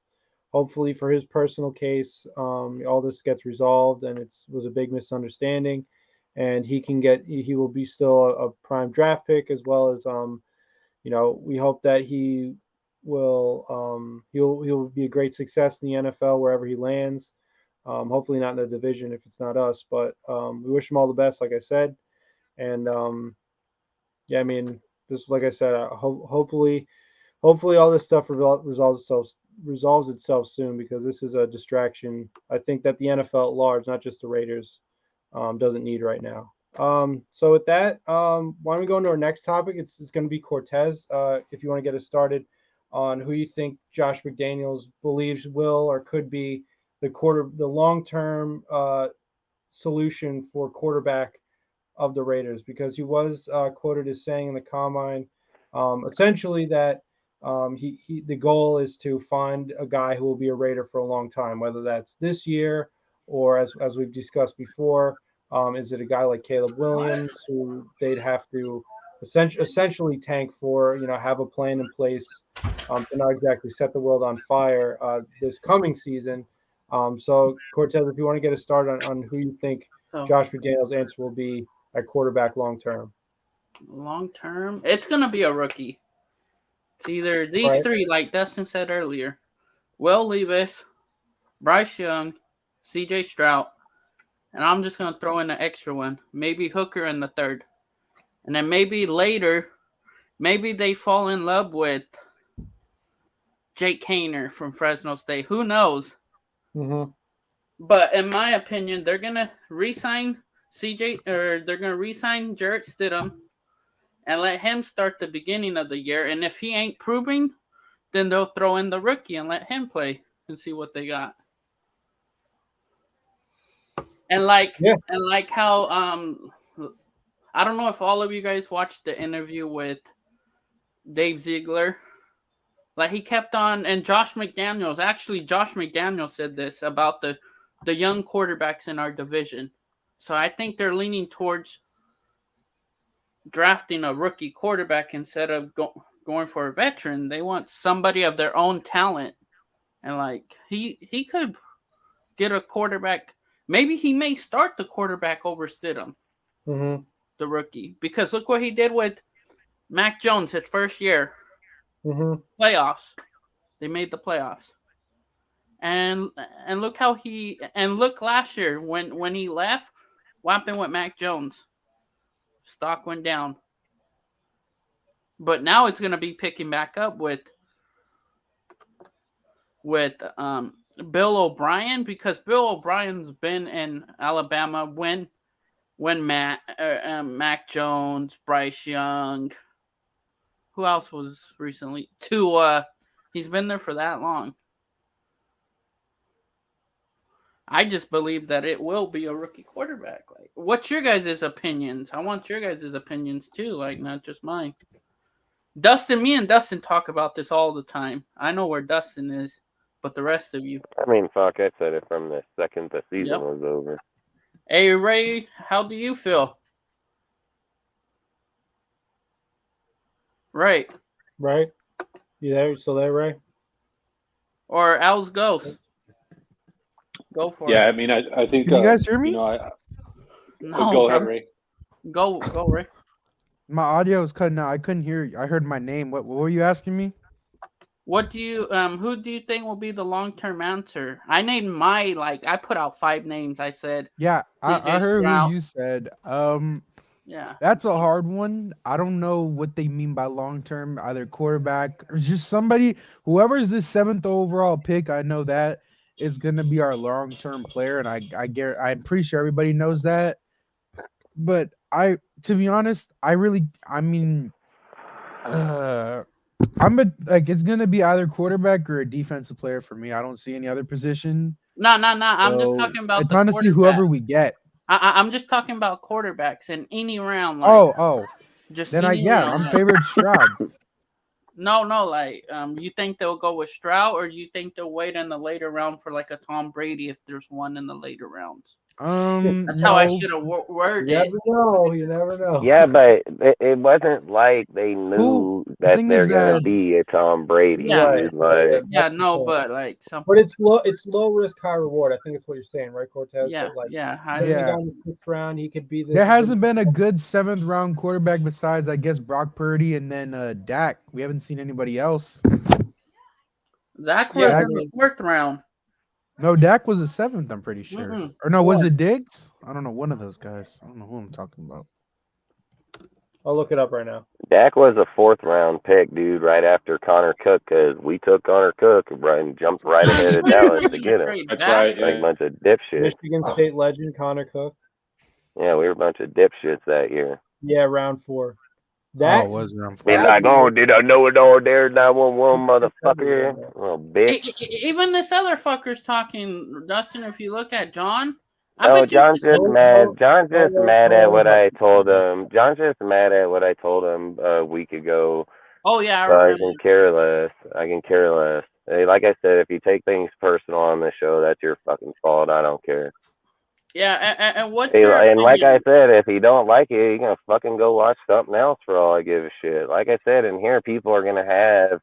Hopefully, for his personal case, all this gets resolved, and it was a big misunderstanding, and he will be still a prime draft pick as well as we hope that he'll be a great success in the NFL wherever he lands. Hopefully not in the division if it's not us, but we wish him all the best, like I said. And yeah, I mean, just like I said, hopefully all this stuff resolves itself soon because this is a distraction. I think that the NFL at large, not just the Raiders, doesn't need right now. So with that, why don't we go into our next topic? It's going to be Cortez. If you want to get us started on who you think Josh McDaniels believes will or could be the long-term solution for quarterback of the Raiders, because he was quoted as saying in the combine, essentially that the goal is to find a guy who will be a Raider for a long time, whether that's this year or as we've discussed before. Is it a guy like Caleb Williams who they'd have to essentially tank for, have a plan in place to not exactly set the world on fire this coming season? So, Cortez, if you want to get us started on who you think So Josh McDaniels' answer will be at quarterback long term. long term, it's gonna be a rookie. It's either these Right. three, like Dustin said earlier: Will Levis, Bryce Young, C.J. Stroud, and I'm just gonna throw in an extra one, maybe Hooker in the third, and then maybe later, maybe they fall in love with Jake Hayner from Fresno State. Who knows? Mm-hmm. But in my opinion, they're gonna re-sign CJ, or they're gonna re-sign Jarrett Stidham and let him start the beginning of the year. And if he ain't proving, then they'll throw in the rookie and let him play and see what they got. And like Yeah. and like how I don't know if all of you guys watched the interview with Dave Ziegler. Like he kept on, and Josh McDaniels said this about the young quarterbacks in our division. So I think they're leaning towards drafting a rookie quarterback instead of going for a veteran. They want somebody of their own talent, and like he could get a quarterback. Maybe he may start the quarterback over Stidham, Mm-hmm. the rookie, because look what he did with Mac Jones his first year, Mm-hmm. playoffs. They made the playoffs, and look how look last year when he left. What happened with Mac Jones? Stock went down. But now it's going to be picking back up with Bill O'Brien, because Bill O'Brien's been in Alabama when Mac Jones, Bryce Young, who else was recently? He's been there for that long. I just believe that it will be a rookie quarterback. Like, what's your guys' opinions? I want your guys' opinions too, like not just mine. Me and Dustin talk about this all the time. I know where Dustin is, but the rest of you. I mean, fuck, I said it from the second the season Yep. was over. Hey Ray, how do you feel? Right. You there? You still there, Ray? Or Al's Ghost? Go for it. Yeah, I mean, I think. Can you guys hear me? No, go ahead, Ray. Go, Ray. My audio was cutting out. I couldn't hear you. I heard my name. What were you asking me? What do you who do you think will be the long-term answer? I named I put out 5 names. I said Yeah, I heard Stroud. who you said. Yeah. That's a hard one. I don't know what they mean by long term, either quarterback or just somebody, whoever's the 7th overall pick. I know that is going to be our long term player, and I'm pretty sure everybody knows that. But to be honest, it's going to be either quarterback or a defensive player for me. I don't see any other position. No. I'm just talking about it's honestly whoever we get. I'm just talking about quarterbacks in any round. Just then I'm favored Stroud. No, you think they'll go with Stroud, or you think they'll wait in the later round for like a Tom Brady if there's one in the later rounds? That's how I should have worded it. You never know. Yeah, but it wasn't like they knew that they're gonna be a Tom Brady. Yeah, but it's low risk, high reward. I think it's what you're saying, right, Cortez? Yeah, in the 6th round, he could be. There hasn't been a good 7th round quarterback besides, I guess, Brock Purdy and then Dak. We haven't seen anybody else. Dak was in the 4th round. No, Dak was the 7th, I'm pretty sure. Mm-mm. Or no, was it Diggs? I don't know, one of those guys. I don't know who I'm talking about. I'll look it up right now. Dak was a 4th round pick, dude, right after Connor Cook, because we took Connor Cook and jumped right ahead of Dallas to get him. That's right. Like a bunch of dipshits. Michigan State legend Connor Cook. Yeah, we were a bunch of dipshits that year. Yeah, round 4. That was round 4. Be like, oh, did I know it all there? 911, motherfucker. Oh, bitch. Even this other fucker's talking, Dustin. If you look at John. John's just mad. John's just mad at what I told him. John's just mad at what I told him a week ago. Oh, yeah. I can care less. Hey, like I said, if you take things personal on the show, that's your fucking fault. I don't care. Yeah, and what? And like I said, if you don't like it, you're gonna fucking go watch something else for all I give a shit. Like I said, in here, people are gonna have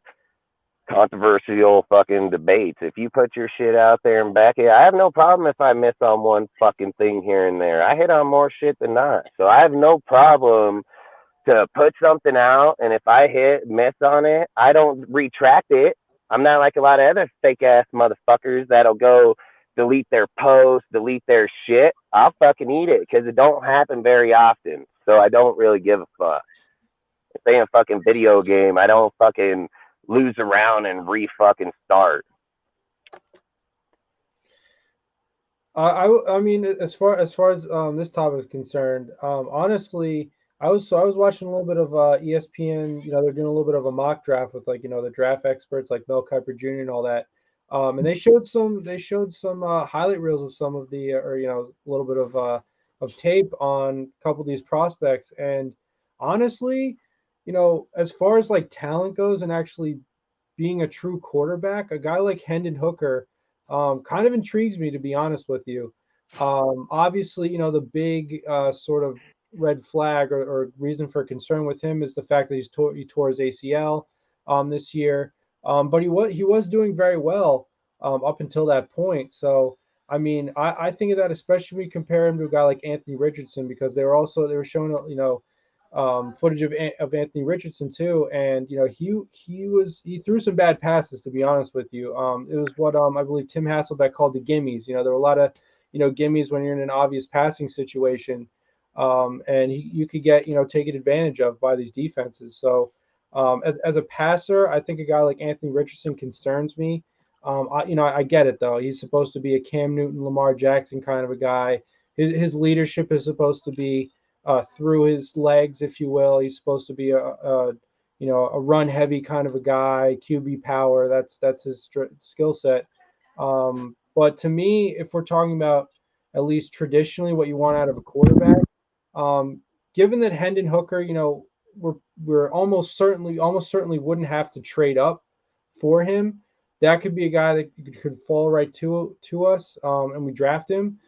controversial fucking debates. If you put your shit out there and back it, I have no problem if I miss on one fucking thing here and there. I hit on more shit than not, so I have no problem to put something out. And if I miss on it, I don't retract it. I'm not like a lot of other fake ass motherfuckers that'll go delete their post, delete their shit. I'll fucking eat it because it don't happen very often. So I don't really give a fuck. If they in a fucking video game, I don't fucking lose around and re-fucking start. I mean, as far as this topic is concerned, honestly, I was watching a little bit of ESPN. You know, they're doing a little bit of a mock draft with the draft experts like Mel Kiper Jr. and all that. And they showed some highlight reels of some of the a little bit of tape on a couple of these prospects. And honestly, as far as like talent goes and actually being a true quarterback, a guy like Hendon Hooker kind of intrigues me, to be honest with you. Obviously, the big sort of red flag or reason for concern with him is the fact that he tore his ACL this year. But he was doing very well up until that point. So, I mean, I think of that, especially when you compare him to a guy like Anthony Richardson, because they were showing, footage of Anthony Richardson too. And, he threw some bad passes, to be honest with you. It was what I believe Tim Hasselbeck called the gimmies. There were a lot of, gimmies when you're in an obvious passing situation. And you could get, taken advantage of by these defenses. So, as a passer, I think a guy like Anthony Richardson concerns me. I get it though. He's supposed to be a Cam Newton, Lamar Jackson kind of a guy. His leadership is supposed to be through his legs, if you will. He's supposed to be a run heavy kind of a guy, QB power. That's his skill set. But to me, if we're talking about at least traditionally what you want out of a quarterback, given that Hendon Hooker, we're almost certainly wouldn't have to trade up for him. That could be a guy that could fall right to us, and we draft him.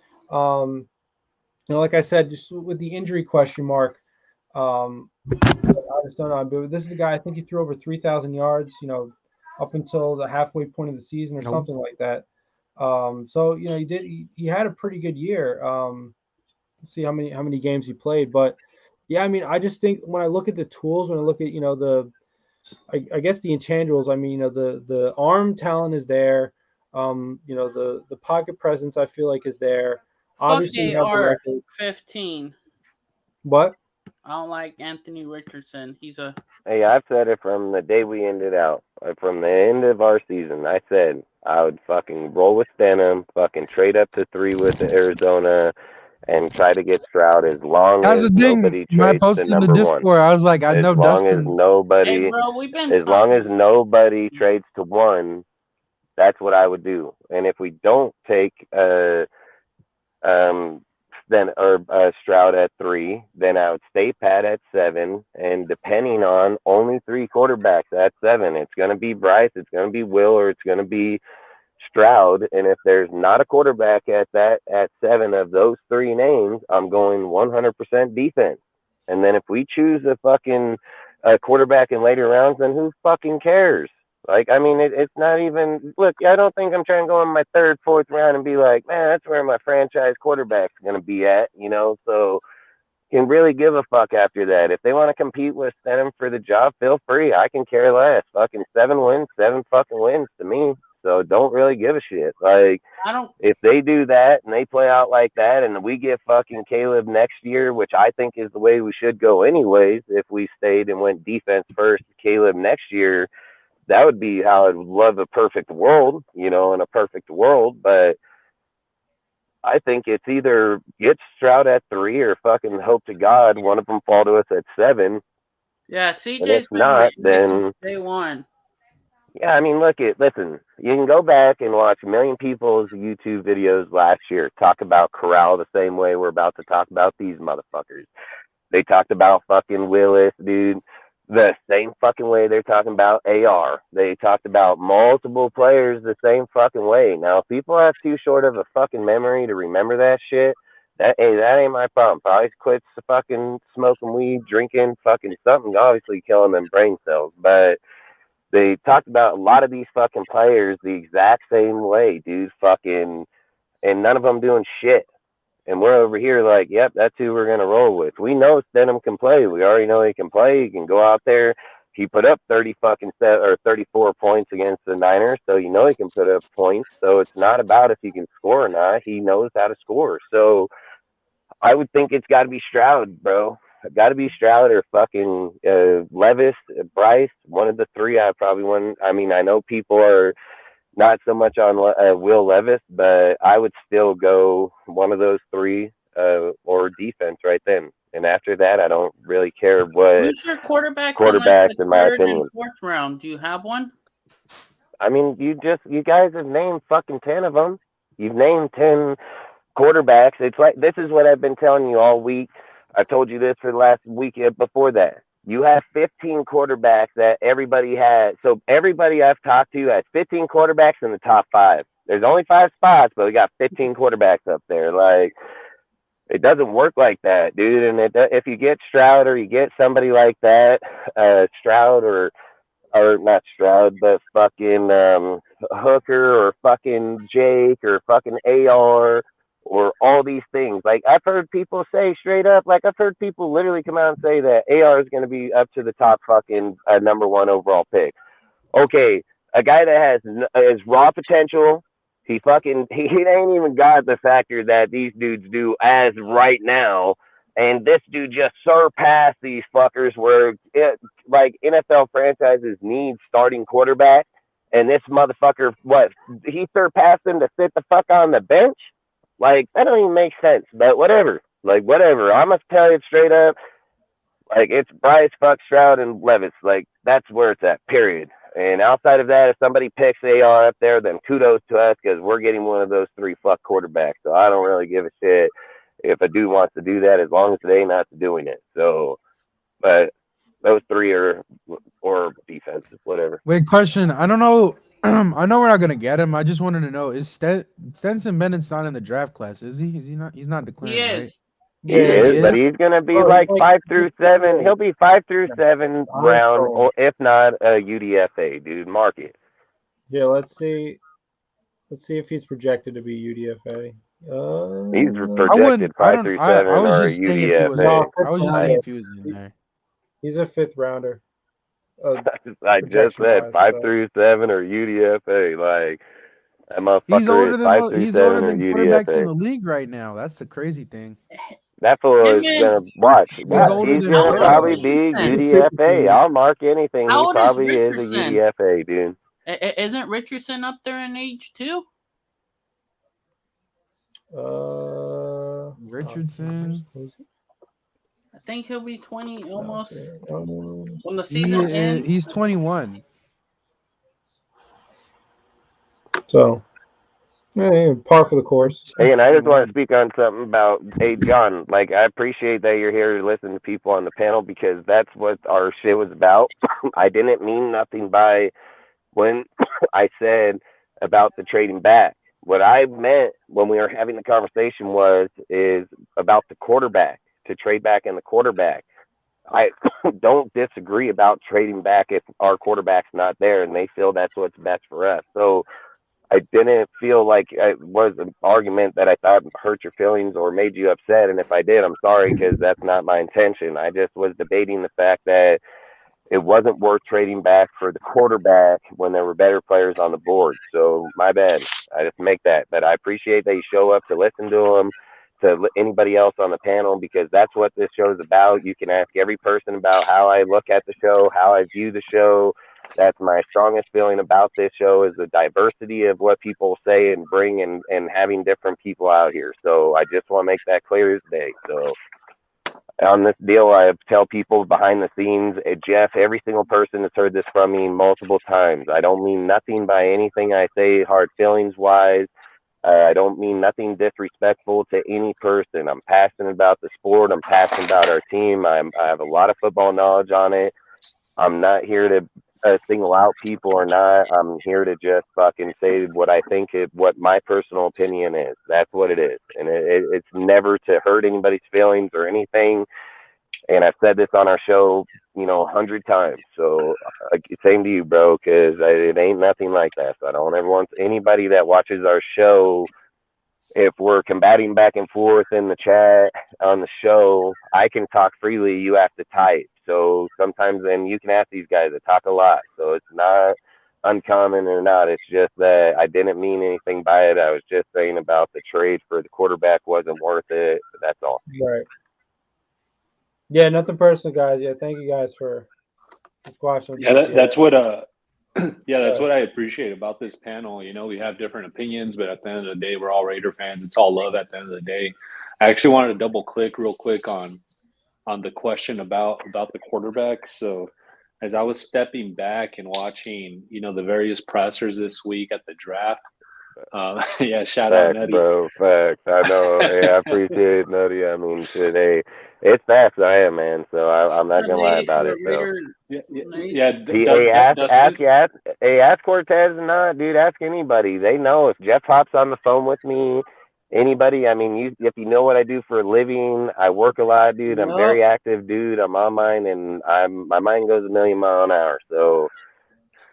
Like I said, just with the injury question mark, I just don't know. But this is the guy. I think he threw over 3,000 yards. Up until the halfway point of the season or something like that. So he had a pretty good year. Let's see how many games he played, but yeah, I mean, I just think when I look at the tools, when I look at I guess the intangibles. I mean, the arm talent is there. The pocket presence I feel like is there. Obviously, you have the record. 15. What? I don't like Anthony Richardson. Hey, I've said it from the day we ended out. From the end of our season, I said I would fucking roll with Stenham, fucking trade up to 3 with Arizona, and try to get Stroud as long That's as the thing. nobody When I trades to posted in the number 1. Discord, I was like, I know Dustin. Hey, bro, we've been as long as nobody trades to 1, that's what I would do. And if we don't take Stroud at 3, then I would stay pat at 7, and depending on only 3 quarterbacks at 7, it's going to be Bryce, it's going to be Will, or it's going to be Stroud. And if there's not a quarterback at 7 of those 3 names, I'm going 100% defense. And then if we choose a fucking quarterback in later rounds, then who fucking cares? Like, I mean, it's not even, look, I don't think I'm trying to go in my 3rd, 4th round and be like, man, that's where my franchise quarterback's going to be at, so can really give a fuck after that. If they want to compete with Stenham for the job, feel free. I can care less. Fucking 7 wins, 7 fucking wins to me. So don't really give a shit. Like, if they do that and they play out like that and we get fucking Caleb next year, which I think is the way we should go anyways, if we stayed and went defense first, Caleb next year, that would be how I'd love a perfect world, in a perfect world. But I think it's either get Stroud at 3 or fucking hope to God one of them fall to us at 7. Yeah, CJ's and if not, then day 1. Yeah, I mean, listen, you can go back and watch a million people's YouTube videos last year talk about Corral the same way we're about to talk about these motherfuckers. They talked about fucking Willis, dude, the same fucking way they're talking about AR. They talked about multiple players the same fucking way. Now, if people have too short of a fucking memory to remember that shit, that ain't my problem. Probably quit fucking smoking weed, drinking, fucking something, obviously killing them brain cells. But they talked about a lot of these fucking players the exact same way, dude, fucking, and none of them doing shit. And we're over here like, yep, that's who we're going to roll with. We know Stenham can play. We already know he can play. He can go out there. He put up 34 points against the Niners, so he can put up points. So it's not about if he can score or not. He knows how to score. So I would think it's got to be Stroud, bro. Got to be Stroud or fucking Levis, Bryce. One of the 3. I probably want. I mean, I know people are not so much on Will Levis, but I would still go one of those 3 or defense right then. And after that, I don't really care what. Who's your quarterbacks in my opinion? And 4th round? Do you have one? I mean, you guys have named fucking 10 of them. You've named 10 quarterbacks. It's like, this is what I've been telling you all week. I told you this for the last week before that. You have 15 quarterbacks that everybody has. So everybody I've talked to has 15 quarterbacks in the top 5. There's only 5 spots, but we got 15 quarterbacks up there. Like, it doesn't work like that, dude. And if you get Stroud or you get somebody like that, Stroud or not Stroud, but fucking Hooker or fucking Jake or fucking AR or all these things. Like, I've heard people say straight up, like, I've heard people literally come out and say that AR is going to be up to the top fucking number 1 overall pick. Okay, a guy that has raw potential. He ain't even got the factor that these dudes do as right now. And this dude just surpassed these fuckers where like NFL franchises need starting quarterbacks. and this motherfucker, what, he surpassed him to sit the fuck on the bench? Like, that don't even make sense, but whatever. Like, whatever. I'm going to tell you straight up, like, it's Bryce, fuck Stroud, and Levis. Like, that's where it's at, period. And outside of that, if somebody picks AR up there, then kudos to us because we're getting one of those 3 fuck quarterbacks. So I don't really give a shit if a dude wants to do that as long as they not doing it. So, but those 3 are, or defense, whatever. Wait, question. I don't know. I know we're not gonna get him. I just wanted to know: is Stenson Bennett's not in the draft class? Is he? Is he not? He's not declaring, He right? is. He is, but he's gonna be like 5 through 7. He'll be 5 through 7 round, or if not a UDFA, dude. Mark it. Yeah, let's see. Let's see if he's projected to be UDFA. He's projected 5 through 7 I was or just saying if he was. UDFA. I was just saying if he was in there. He's a 5th rounder. I just said 5 through 7 or UDFA. Like, that motherfucker is 5 through 7 or quarterbacks in the UDFA. league right now. That's the crazy thing. That fool is gonna watch. He's gonna probably be UDFA. I'll mark anything. He probably is a UDFA, dude. Isn't Richardson up there in age too? Richardson. I think he'll be 20 almost when the season ends. He's 21. So, par for the course. Hey, and I just want to speak on something about, hey, John, like, I appreciate that you're here to listen to people on the panel because that's what our shit was about. I didn't mean nothing by when I said about the trading back. What I meant when we were having the conversation is about the quarterback, to trade back in the quarterback. I don't disagree about trading back if our quarterback's not there and they feel that's what's best for us. So I didn't feel like it was an argument that I thought hurt your feelings or made you upset. And if I did, I'm sorry, because that's not my intention. I just was debating the fact that it wasn't worth trading back for the quarterback when there were better players on the board. So my bad. I just make that. But I appreciate that you show up to listen to them, to anybody else on the panel, because that's what this show is about. You can ask every person about how I look at the show, how I view the show. That's my strongest feeling about this show, is the diversity of what people say and bring, and having different people out here. So I just want to make that clear today. So on this deal, I tell people behind the scenes, Jeff, every single person has heard this from me multiple times. I don't mean nothing by anything I say hard feelings wise. I don't mean nothing disrespectful to any person. I'm passionate about the sport. I'm passionate about our team. I have a lot of football knowledge on it. I'm not here to single out people or not. I'm here to just fucking say what I think what my personal opinion is. That's what it is. And it's never to hurt anybody's feelings or anything. And I've said this on our show, 100 times. So same to you, bro, because it ain't nothing like that. So I don't ever want anybody that watches our show, if we're combating back and forth in the chat on the show, I can talk freely. You have to type. So sometimes then you can ask these guys to talk a lot. So it's not uncommon or not. It's just that I didn't mean anything by it. I was just saying about the trade for the quarterback wasn't worth it. That's all. Right. Yeah, nothing personal, guys. Yeah, thank you guys for squashing. Yeah, that's what that's what I appreciate about this panel. We have different opinions, but at the end of the day, we're all Raider fans. It's all love at the end of the day. I actually wanted to double click real quick on the question about the quarterbacks. So as I was stepping back and watching, the various pressers this week at the draft, shout out Nutty. Bro, facts. I know. I appreciate Nutty. I mean, today it's facts. I am, man. So I'm not gonna lie about it. So ask Cortez and not, dude. Ask anybody. They know. If Jeff hops on the phone with me, anybody. I mean, if you know what I do for a living, I work a lot, dude. I'm very active, dude. I'm on mine, and my mind goes a million miles an hour. So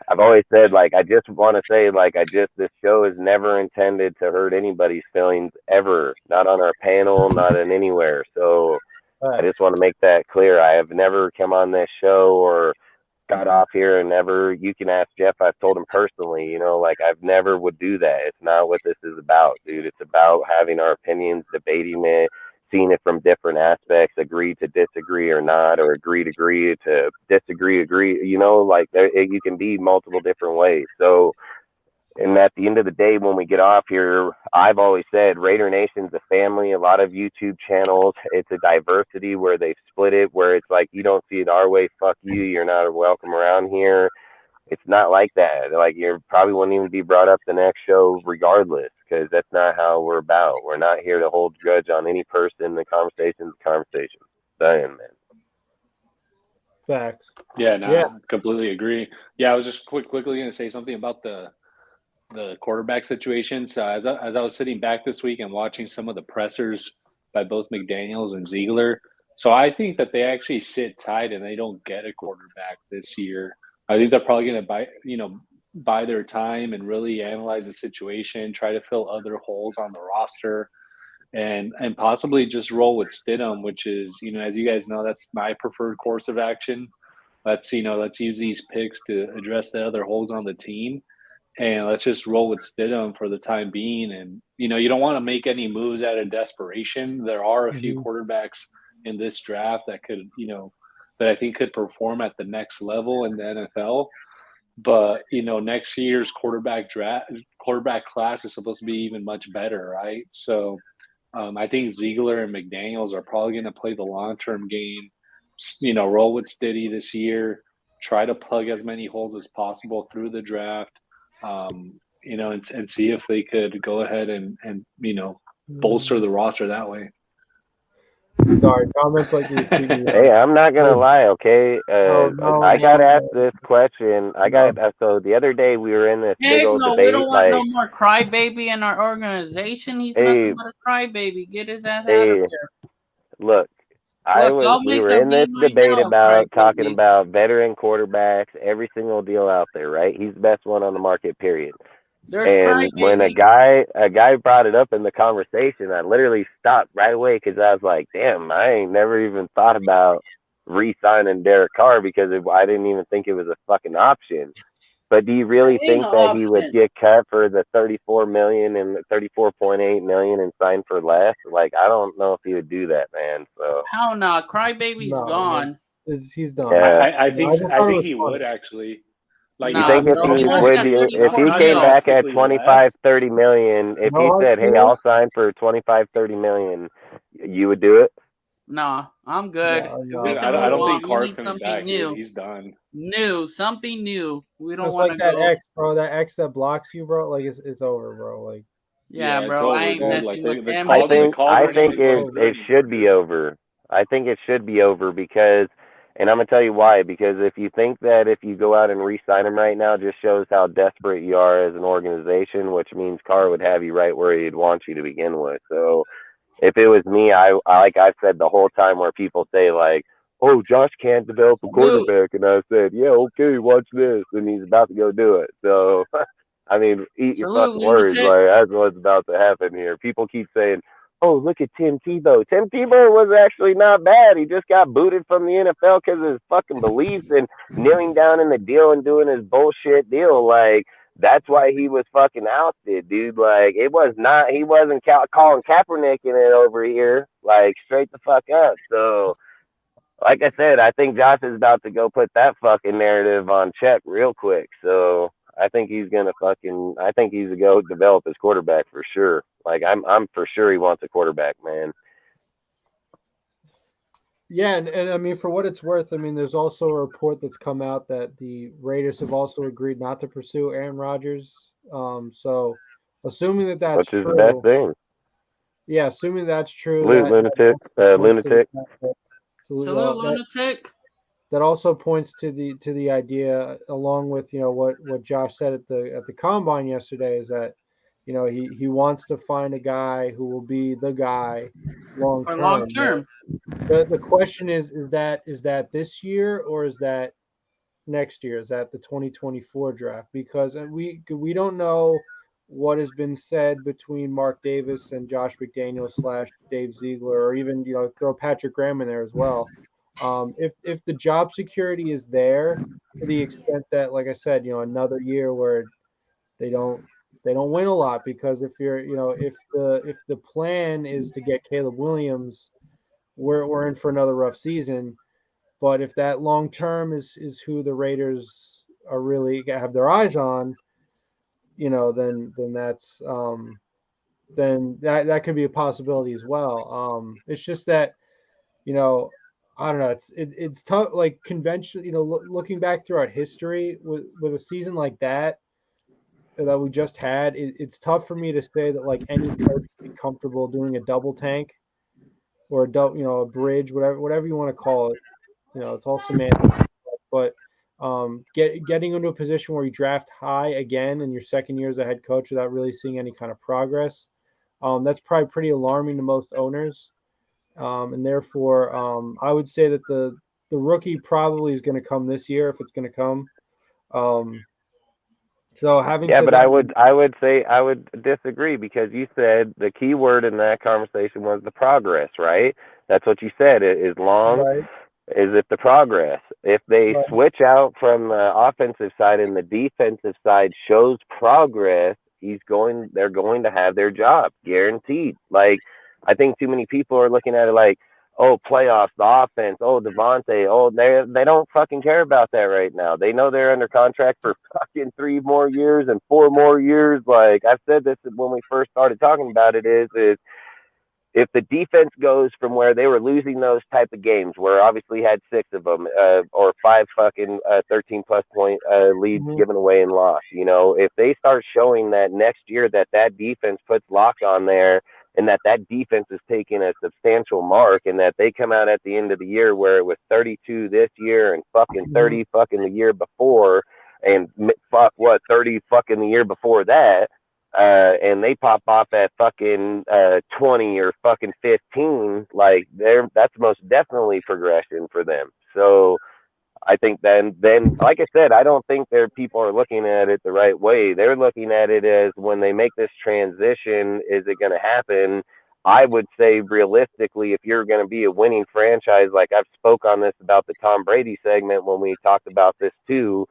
I've always said, like, I just want to say, like, this show is never intended to hurt anybody's feelings ever. Not on our panel, not in anywhere. So I just want to make that clear. I have never come on this show or got off here and never, you can ask Jeff, I've told him personally, like, I've never would do that. It's not what this is about, dude. It's about having our opinions, debating it, seen it from different aspects, agree to disagree or not, or agree to disagree, agree. Like you can be multiple different ways. So, and at the end of the day, when we get off here, I've always said Raider Nation's a family. A lot of YouTube channels, it's a diversity where they've split it, where it's like you don't see it our way, fuck you, you're not welcome around here. It's not like that. Like you probably wouldn't even be brought up the next show regardless, because that's not how we're about. We're not here to hold grudge on any person. The conversation's conversation. Saying, man. Facts. Yeah, no, I completely agree. Yeah, I was just quickly going to say something about the quarterback situation. So as I was sitting back this week and watching some of the pressers by both McDaniels and Ziegler, so I think that they actually sit tight and they don't get a quarterback this year. I think they're probably going to buy their time and really analyze the situation, try to fill other holes on the roster, and possibly just roll with Stidham, which is, as you guys know, that's my preferred course of action. Let's use these picks to address the other holes on the team, and let's just roll with Stidham for the time being. And you don't want to make any moves out of desperation. There are a few quarterbacks in this draft that could, that I think could perform at the next level in the NFL. But next year's quarterback class is supposed to be even much better, right? So I think Ziegler and McDaniels are probably going to play the long-term game. Roll with Stiddy this year. Try to plug as many holes as possible through the draft. And see if they could go ahead and bolster the roster that way. Sorry, comments like you. Hey, I'm not gonna lie, okay? I got asked this question. So the other day we were in this big old debate. We don't want no more crybaby in our organization. He's nothing but a crybaby. Get his ass out of here. Look, we were in this debate about talking about veteran quarterbacks, every single deal out there, right? He's the best one on the market, period. And when a guy brought it up in the conversation, I literally stopped right away because I was like, damn, I ain't never even thought about re-signing Derek Carr because I didn't even think it was a fucking option. But do you really think that he would get cut for the $34 million and $34.8 million and sign for less? Like, I don't know if he would do that, man. So hell no, Crybaby's gone. He's done. Yeah. I think he would actually. Like, you think if he came back at 25-30 million, if he said, "Hey, I'll sign for 25-30 million," you would do it? No, I'm good. I don't think Carr's coming back. New. He's done. Something new. We don't want to that go. X, bro. That X that blocks you, bro. Like it's over, bro. Like bro. I ain't messing with them. I think it should be over. I think it should be over because. And I'm going to tell you why, because if you think that if you go out and re-sign him right now, it just shows how desperate you are as an organization, which means Carr would have you right where he'd want you to begin with. So if it was me, like I've said the whole time where people say like, oh, Josh can't develop a quarterback. And I said, yeah, okay, watch this. And he's about to go do it. So, I mean, eat your fucking words. Like, that's what's about to happen here. People keep saying, oh, look at Tim Tebow. Tim Tebow was actually not bad. He just got booted from the NFL because of his fucking beliefs and kneeling down in the deal and doing his bullshit deal. Like, that's why he was fucking ousted, dude. Like, he wasn't calling Kaepernick in it over here. Like, straight the fuck up. So, like I said, I think Josh is about to go put that fucking narrative on check real quick. So, I think he's gonna go develop his quarterback for sure. Like I'm for sure he wants a quarterback, man. Yeah, and I mean, for what it's worth, I mean, there's also a report that's come out that the Raiders have also agreed not to pursue Aaron Rodgers. So, assuming that that's which is true, the best thing. Yeah, assuming that's true. Lunatic. Salute, lunatic. That also points to the idea, along with what Josh said at the combine yesterday, is that he wants to find a guy who will be the guy long term. The question is that this year or is that next year? Is that the 2024 draft? Because we don't know what has been said between Mark Davis and Josh McDaniels / Dave Ziegler, or even throw Patrick Graham in there as well. If the job security is there to the extent that, like I said, another year where they don't They don't win a lot because if the plan is to get Caleb Williams, we're in for another rough season. But if that long term is who the Raiders are really have their eyes on, then that's then that could be a possibility as well. It's just that, I don't know. It's tough. Like convention, looking back throughout history with a season like that we just had, it's tough for me to say that like any coach would be comfortable doing a double tank or a bridge, whatever you want to call it. It's all semantic, but getting into a position where you draft high again in your second year as a head coach without really seeing any kind of progress, that's probably pretty alarming to most owners. And therefore, I would say that the rookie probably is going to come this year if it's going to come. So having yeah, said but that, I would say I would disagree because you said the key word in that conversation was the progress, right? That's what you said. As long right, as if the progress, if they right, switch out from the offensive side and the defensive side shows progress, they're going to have their job guaranteed. Like I think too many people are looking at it like, oh, playoffs, the offense, oh, Devontae, oh, they don't fucking care about that right now. They know they're under contract for fucking 3 more years and 4 more years. Like I've said this when we first started talking about it is if the defense goes from where they were losing those type of games, where obviously had 6 of them, or 5 fucking 13 plus point leads mm-hmm. given away and lost, if they start showing that next year that defense puts lock on there and that defense is taking a substantial mark and that they come out at the end of the year where it was 32 this year and fucking 30 fucking the year before and 30 fucking the year before that, and they pop off at fucking 20 or fucking 15, like that's most definitely progression for them. So I think then like I said, I don't think people are looking at it the right way. They're looking at it as when they make this transition, is it going to happen? I would say realistically, if you're going to be a winning franchise, like I've spoke on this about the Tom Brady segment when we talked about this too,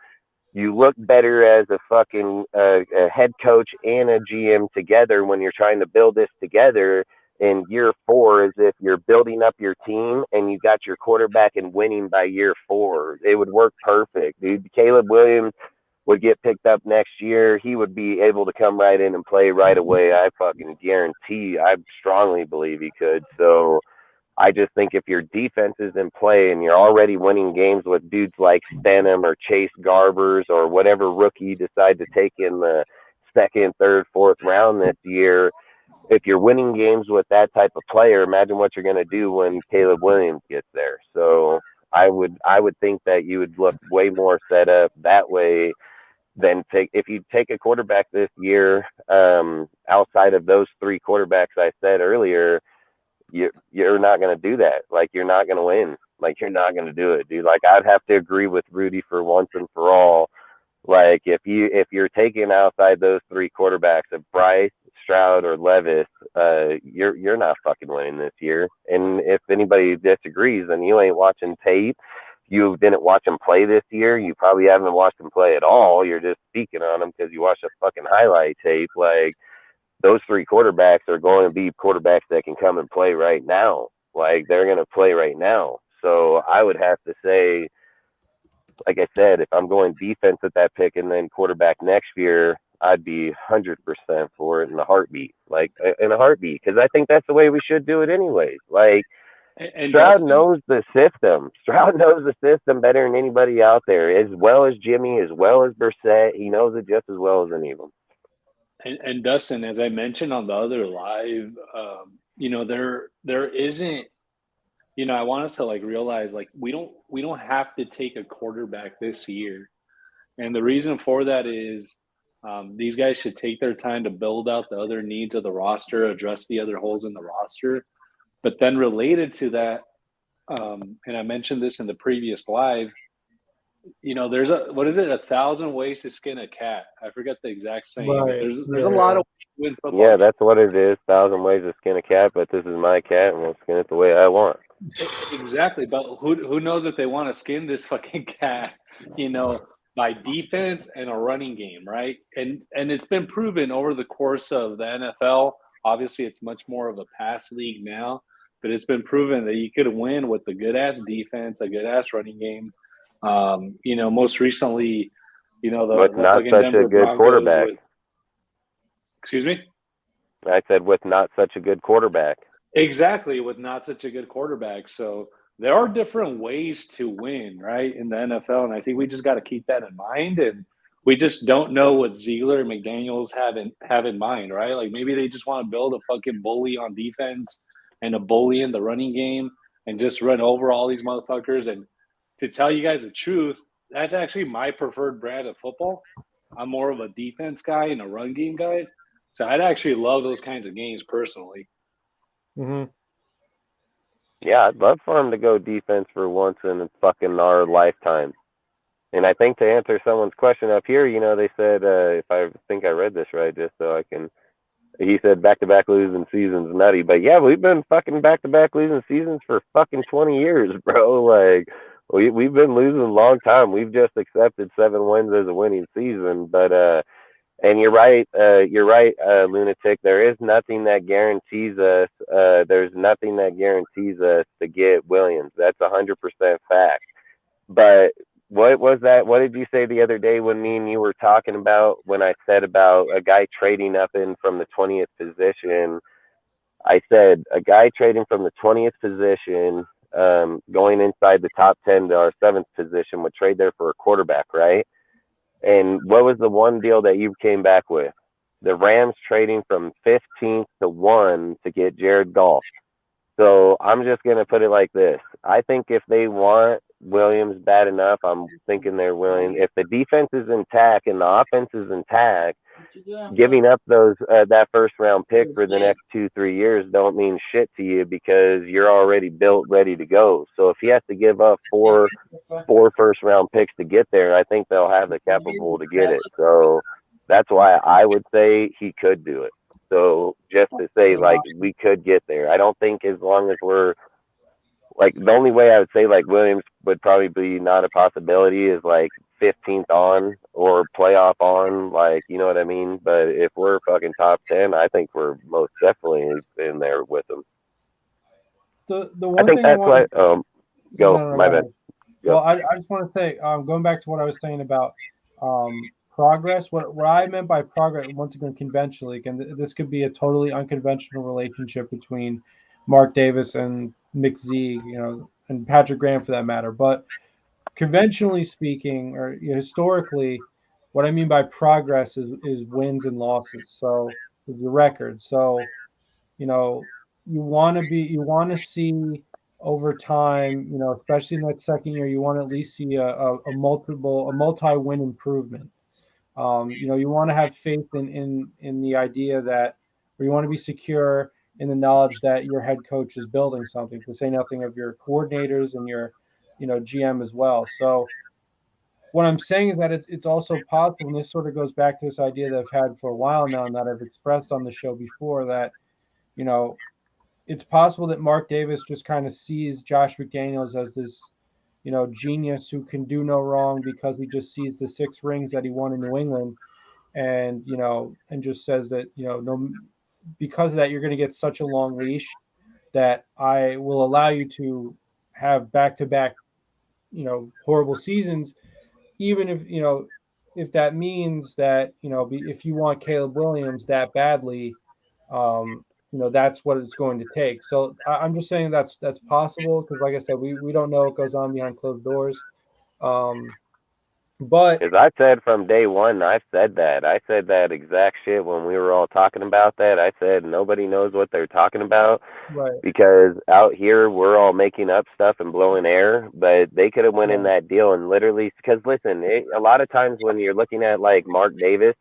you look better as a fucking a head coach and a GM together when you're trying to build this together. In year 4 is if you're building up your team and you got your quarterback and winning by year 4. It would work perfect, dude. Caleb Williams would get picked up next year. He would be able to come right in and play right away. I fucking guarantee. I strongly believe he could. So I just think if your defense is in play and you're already winning games with dudes like Stenham or Chase Garbers or whatever rookie you decide to take in the 2nd, 3rd, 4th round this year, if you're winning games with that type of player, imagine what you're going to do when Caleb Williams gets there. So I would think that you would look way more set up that way than if you take a quarterback this year, outside of those 3 quarterbacks I said earlier, you're not going to do that. Like you're not going to win. Like you're not going to do it, dude. Like I'd have to agree with Rudy for once and for all. Like if you're taking outside those 3 quarterbacks of Bryce, Stroud, or Levis, you're not fucking winning this year. And if anybody disagrees, then you ain't watching tape. You didn't watch him play this year. You probably haven't watched him play at all. You're just speaking on him because you watched a fucking highlight tape. Like those 3 quarterbacks are going to be quarterbacks that can come and play right now. Like they're going to play right now. So I would have to say, like I said, if I'm going defense at that pick and then quarterback next year, I'd be 100% for it in a heartbeat. Like in a heartbeat, because I think that's the way we should do it anyways. Like and Stroud Dustin, knows the system. Stroud knows the system better than anybody out there, as well as Jimmy, as well as Brissett. He knows it just as well as any of them. and Dustin, as I mentioned on the other live, there isn't. I want us to like realize like we don't have to take a quarterback this year, and the reason for that is these guys should take their time to build out the other needs of the roster, address the other holes in the roster. But then related to that, and I mentioned this in the previous live, there's 1,000 ways to skin a cat. I forget the exact saying. Right. There's a lot of ways to win football. Yeah, that's what it is. 1,000 ways to skin a cat, but this is my cat, and we'll skin it the way I want. Exactly, but who knows if they want to skin this fucking cat, by defense and a running game, right? And it's been proven over the course of the NFL. Obviously, it's much more of a pass league now, but it's been proven that you could win with a good ass defense, a good ass running game. Most recently, with the not fucking such a Denver good Broncos quarterback. with. Excuse me. I said with not such a good quarterback. Exactly, with not such a good quarterback. So there are different ways to win, right, in the NFL, and I think we just got to keep that in mind. And we just don't know what Ziegler and McDaniels have in mind, right? Like maybe they just want to build a fucking bully on defense and a bully in the running game and just run over all these motherfuckers. And to tell you guys the truth, that's actually my preferred brand of football. I'm more of a defense guy and a run game guy. So I'd actually love those kinds of games personally. Mm-hmm. Yeah, I'd love for him to go defense for once in fucking our lifetime. And I think to answer someone's question up here, they said, if I think I read this right, just so I can, he said back-to-back losing seasons nutty. But yeah, we've been fucking back-to-back losing seasons for fucking 20 years, bro. Like, we've been losing a long time. We've just accepted 7 wins as a winning season. But, and you're right, lunatic. There is nothing that guarantees us. There's nothing that guarantees us to get Williams. That's 100% fact. But what was that? What did you say the other day when me and you were talking about when I said about a guy trading up in from the 20th position? I said a guy trading from the 20th position, going inside the top 10 to our 7th position would trade there for a quarterback, right? And what was the one deal that you came back with? The Rams trading from 15th to 1 to get Jared Goff. So I'm just going to put it like this. I think if they want Williams bad enough, I'm thinking they're willing. If the defense is intact and the offense is intact, giving up those that first round pick for the next 2-3 years don't mean shit to you because you're already built, ready to go. So if he has to give up four first round picks to get there, I think they'll have the capital to get it. So that's why I would say he could do it. So just to say, like, we could get there. I don't think as long as we're like, the only way I would say like Williams would probably be not a possibility is like 15th on or playoff on, like, you know what I mean? But if we're fucking top 10, I think we're most definitely in there with them. The I one think thing that's I want. why. No, My bad. Go. Well, I just want to say, going back to what I was saying about progress, what I meant by progress, once again, conventionally, and this could be a totally unconventional relationship between Mark Davis and Mick Zieg, and Patrick Graham for that matter. But conventionally speaking, or historically, what I mean by progress is wins and losses. So the record. So, you want to see over time, especially in that second year, you want to at least see a multi-win improvement. You want to have faith in the idea that, or you want to be secure in the knowledge that your head coach is building something, to say nothing of your coordinators and your, GM as well. So what I'm saying is that it's also possible, and this sort of goes back to this idea that I've had for a while now and that I've expressed on the show before, that, it's possible that Mark Davis just kind of sees Josh McDaniels as this, genius who can do no wrong because he just sees the 6 rings that he won in New England, and and just says that, no, because of that you're going to get such a long leash that I will allow you to have back-to-back, horrible seasons, even if that means that, if you want Caleb Williams that badly, that's what it's going to take. So I'm just saying that's possible because, like I said, we don't know what goes on behind closed doors. But as I said from day one, I said that exact shit when we were all talking about that. I said nobody knows what they're talking about, right, because out here we're all making up stuff and blowing air, but they could have went in that deal and literally, because listen, a lot of times when you're looking at like Mark Davis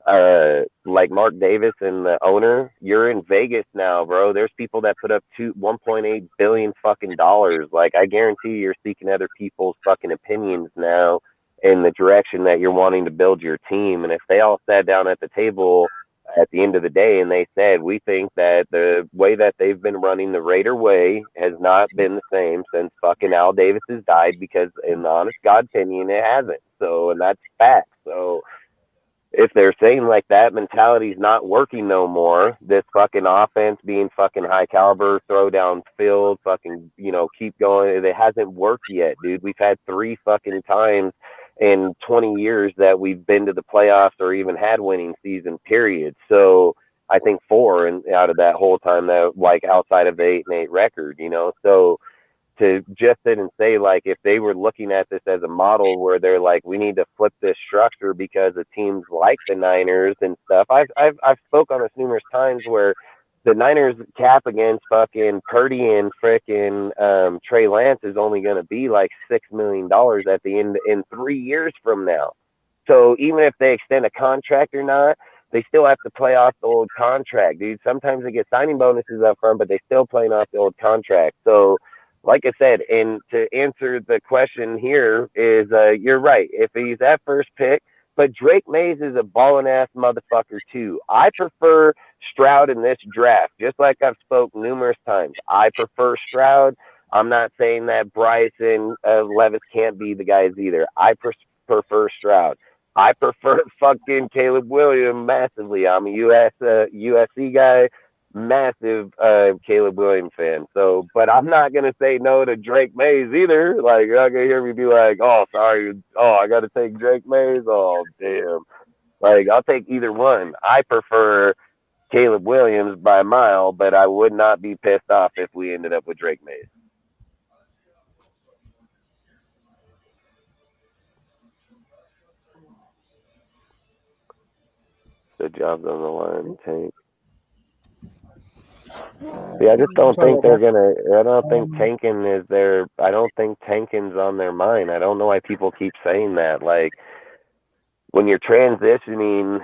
and the owner, you're in Vegas now, bro. There's people that put up $1.8 billion fucking dollars. Like, I guarantee you're seeking other people's fucking opinions now in the direction that you're wanting to build your team. And if they all sat down at the table at the end of the day, and they said, we think that the way that they've been running the Raider way has not been the same since fucking Al Davis has died, because in the honest God opinion, it hasn't. So, and that's fact. So if they're saying like that mentality's not working no more, this fucking offense being fucking high caliber, throw down field, fucking, keep going, it hasn't worked yet, dude. We've had 3 fucking times in 20 years that we've been to the playoffs or even had winning season, period. So I think 4 and out of that whole time, that like outside of the 8-8 record, so to just sit and say, like, if they were looking at this as a model where they're like, we need to flip this structure because of teams like the Niners and stuff. I've spoke on this numerous times where the Niners cap against fucking Purdy and frickin' Trey Lance is only going to be like $6 million at the end in 3 years from now. So even if they extend a contract or not, they still have to play off the old contract, dude. Sometimes they get signing bonuses up front, but they still playing off the old contract. So like I said, and to answer the question here is, you're right. If he's at first pick, but Drake Mays is a ballin' ass motherfucker too. I prefer Stroud in this draft, just like I've spoke numerous times. I prefer Stroud. I'm not saying that Bryce and Levis can't be the guys either. I prefer Stroud. I prefer fucking Caleb Williams massively. I'm a USC guy. Massive Caleb Williams fan. So, but I'm not gonna say no to Drake Mays either. Like, you're not gonna hear me be like, "Oh, sorry, I got to take Drake Mays." Oh, damn. Like, I'll take either one. I prefer Caleb Williams by a mile, but I would not be pissed off if we ended up with Drake Mays. The job's on the line, Tank. Yeah, I just don't think they're gonna. I don't think tanking is their. I don't think tanking's on their mind. I don't know why people keep saying that. Like, when you're transitioning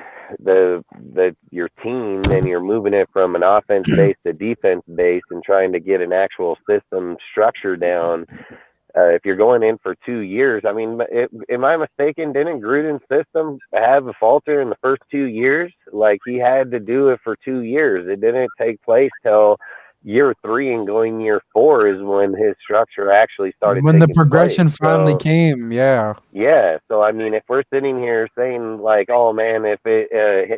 your team and you're moving it from an offense base to defense base and trying to get an actual system structure down. If you're going in for 2 years, I mean, am I mistaken? Didn't Gruden's system have a falter in the first 2 years? Like, he had to do it for 2 years. It didn't take place till year 3 and going year 4 is when his structure actually started. When the progression finally came, yeah. Yeah. So, I mean, if we're sitting here saying like, oh man, if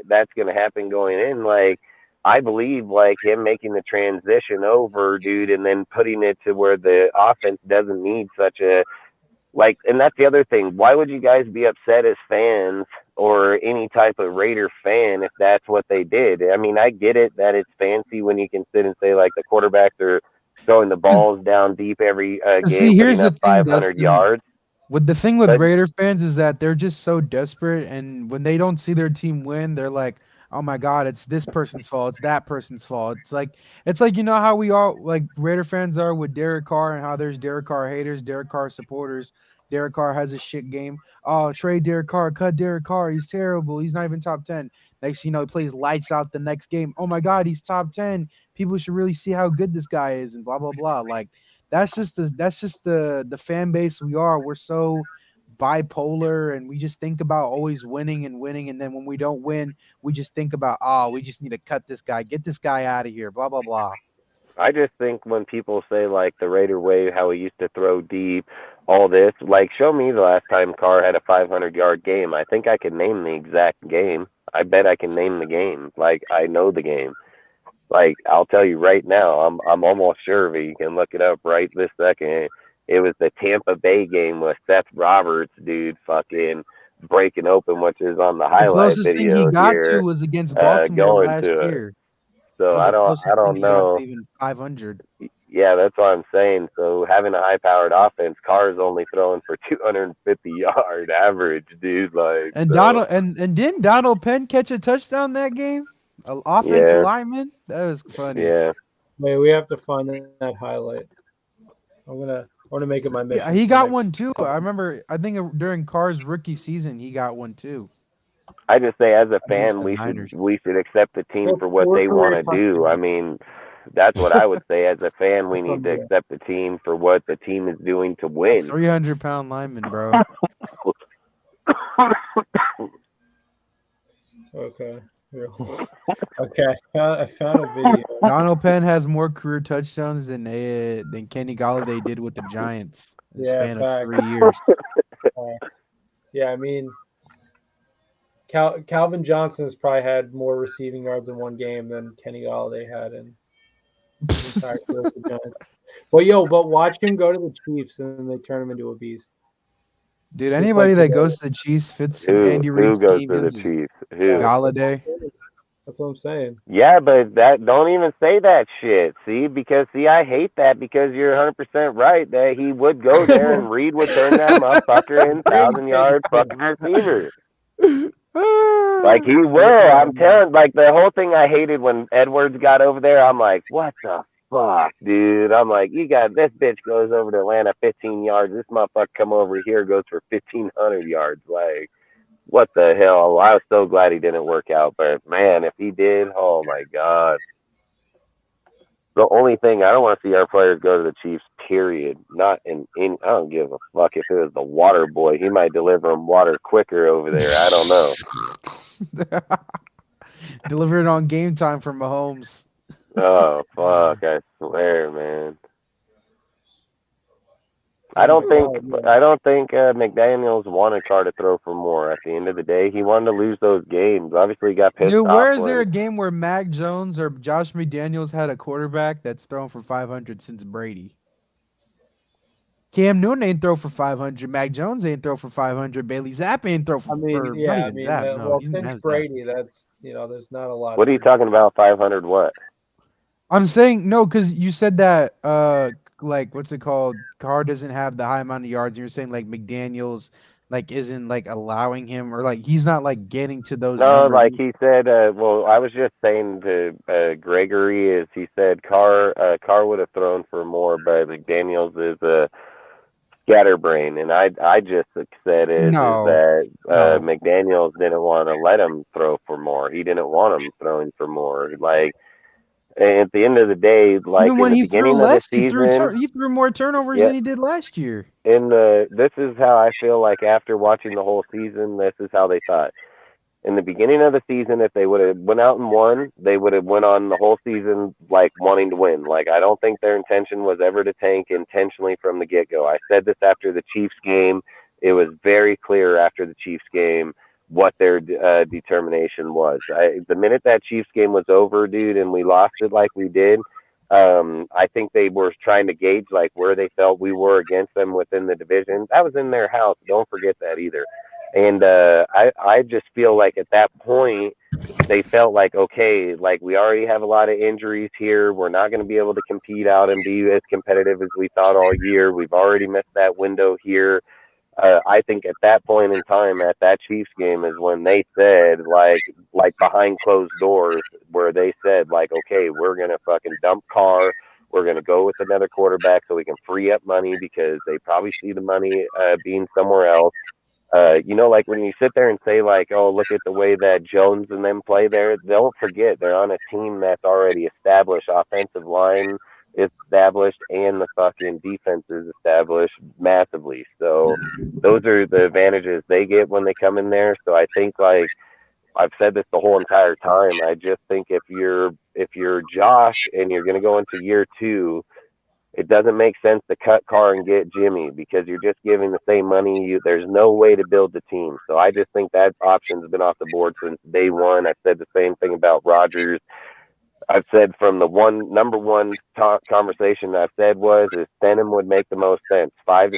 that's going to happen going in, like, I believe like him making the transition over, dude, and then putting it to where the offense doesn't need such a, like, and that's the other thing. Why would you guys be upset as fans or any type of Raider fan if that's what they did? I mean, I get it that it's fancy when you can sit and say like the quarterbacks are throwing the balls down deep every game, See, here's putting up 500 yards. With the thing with Raider fans is that they're just so desperate, and when they don't see their team win, they're like, "Oh my God, it's this person's fault, it's that person's fault." It's like, you know how we all like Raider fans are with Derek Carr, and how there's Derek Carr haters, Derek Carr supporters. Derek Carr has a shit game. Oh, trade Derek Carr, cut Derek Carr. He's terrible. He's not even top 10. Next, he plays lights out the next game. Oh my God, he's top 10. People should really see how good this guy is, and blah blah blah. Like, that's just the fan base we are. We're so bipolar, and we just think about always winning, and then when we don't win, we just think about, we just need to cut this guy, get this guy out of here, blah blah blah. I just think when people say like the Raider way, how he used to throw deep, all this, like, show me the last time Carr had a 500-yard game. I think I can name the exact game. I bet I can name the game. Like, I know the game. Like, I'll tell you right now, I'm almost sure of it. You can look it up right this second. It was the Tampa Bay game with Seth Roberts, dude, fucking breaking open, which is on the highlight video. The closest thing he got to was against Baltimore last year. So I don't know. Even 500. Yeah, that's what I'm saying. So having a high-powered offense, Carr's only throwing for 250-yard average, dude. Like, and Donald and didn't Donald Penn catch a touchdown that game? An offensive lineman? That was funny. Yeah. Wait, we have to find that highlight. I want to make it my mission. Yeah, he got one too. I remember. I think during Carr's rookie season, he got one too. I just say, as a fan, we should accept the team for what they want to do. I mean, that's what I would say. As a fan, we need to accept the team for what the team is doing to win. 300-pound lineman, bro. Okay. Okay, I found a video. Donald Penn has more career touchdowns than Kenny Galladay did with the Giants in the Yeah, span of fact. 3 years. Yeah, I mean, Calvin Johnson's probably had more receiving yards in one game than Kenny Galladay had in his entire career with the Giants. But watch him go to the Chiefs and then they turn him into a beast. Dude, Just anybody like that goes to the Chiefs fits in Who Andy Reid's goes team. to He'll the just Chiefs? Who? Galladay. That's what I'm saying. Yeah, but that don't even say that shit. See, I hate that because you're 100% right that he would go there and Reed would turn that motherfucker in 1,000-yard fucking receiver. Like he will. I'm telling. Like the whole thing I hated when Edwards got over there. I'm like, what the fuck, dude? I'm like, you got this bitch goes over to Atlanta 15 yards. This motherfucker come over here goes for 1,500 yards. Like, what the hell? I was so glad he didn't work out. But man, if he did, oh my god. The only thing I don't want to see our players go to the Chiefs. Period. Not in. I don't give a fuck if it was the water boy. He might deliver them water quicker over there. I don't know. Deliver it on game time for Mahomes. Oh fuck! I swear, man. I don't think McDaniels wanted Carr to throw for more. At the end of the day, he wanted to lose those games. Obviously, he got pissed Dude, off. where is there a game where Mac Jones or Josh McDaniels had a quarterback that's thrown for 500 since Brady? Cam Newton ain't throw for 500. Mac Jones ain't throw for 500. Bailey Zapp ain't throw for. Since Brady, that's there's not a lot. What are you talking about? 500 what? I'm saying no, because you said that like what's it called? Carr doesn't have the high amount of yards. And you're saying like McDaniels like isn't like allowing him or like he's not like getting to those numbers. No, like he said. Well, I was just saying to Gregory is he said Carr would have thrown for more, but McDaniels is a scatterbrain, and I just said is that McDaniels didn't want to let him throw for more. He didn't want him throwing for more. Like at the end of the day, like even when in the he threw beginning less, of the season, he threw more turnovers than he did last year. This is how I feel like after watching the whole season. This is how they thought. In the beginning of the season, if they would have went out and won, they would have went on the whole season like wanting to win. Like I don't think their intention was ever to tank intentionally from the get-go. I said this after the Chiefs game. It was very clear after the Chiefs game what their determination was. The minute that Chiefs game was over, dude, and we lost it like we did, I think they were trying to gauge like where they felt we were against them within the division. That was in their house. Don't forget that either. And I just feel like at that point, they felt like, okay, like we already have a lot of injuries here. We're not going to be able to compete out and be as competitive as we thought all year. We've already missed that window here. I think at that point in time, at that Chiefs game, is when they said, like behind closed doors, where they said, like, okay, we're going to fucking dump Carr. We're going to go with another quarterback so we can free up money because they probably see the money being somewhere else. Like when you sit there and say like, oh, look at the way that Jones and them play there, don't forget they're on a team that's already established. Offensive line is established and the fucking defense is established massively. So those are the advantages they get when they come in there. So I think like I've said this the whole entire time. I just think if you're Josh and you're going to go into year 2, it doesn't make sense to cut Carr and get Jimmy because you're just giving the same money. There's no way to build the team. So I just think that option's been off the board since day one. I've said the same thing about Rodgers. I've said from the number one conversation I've said is Stenham would make the most sense. $5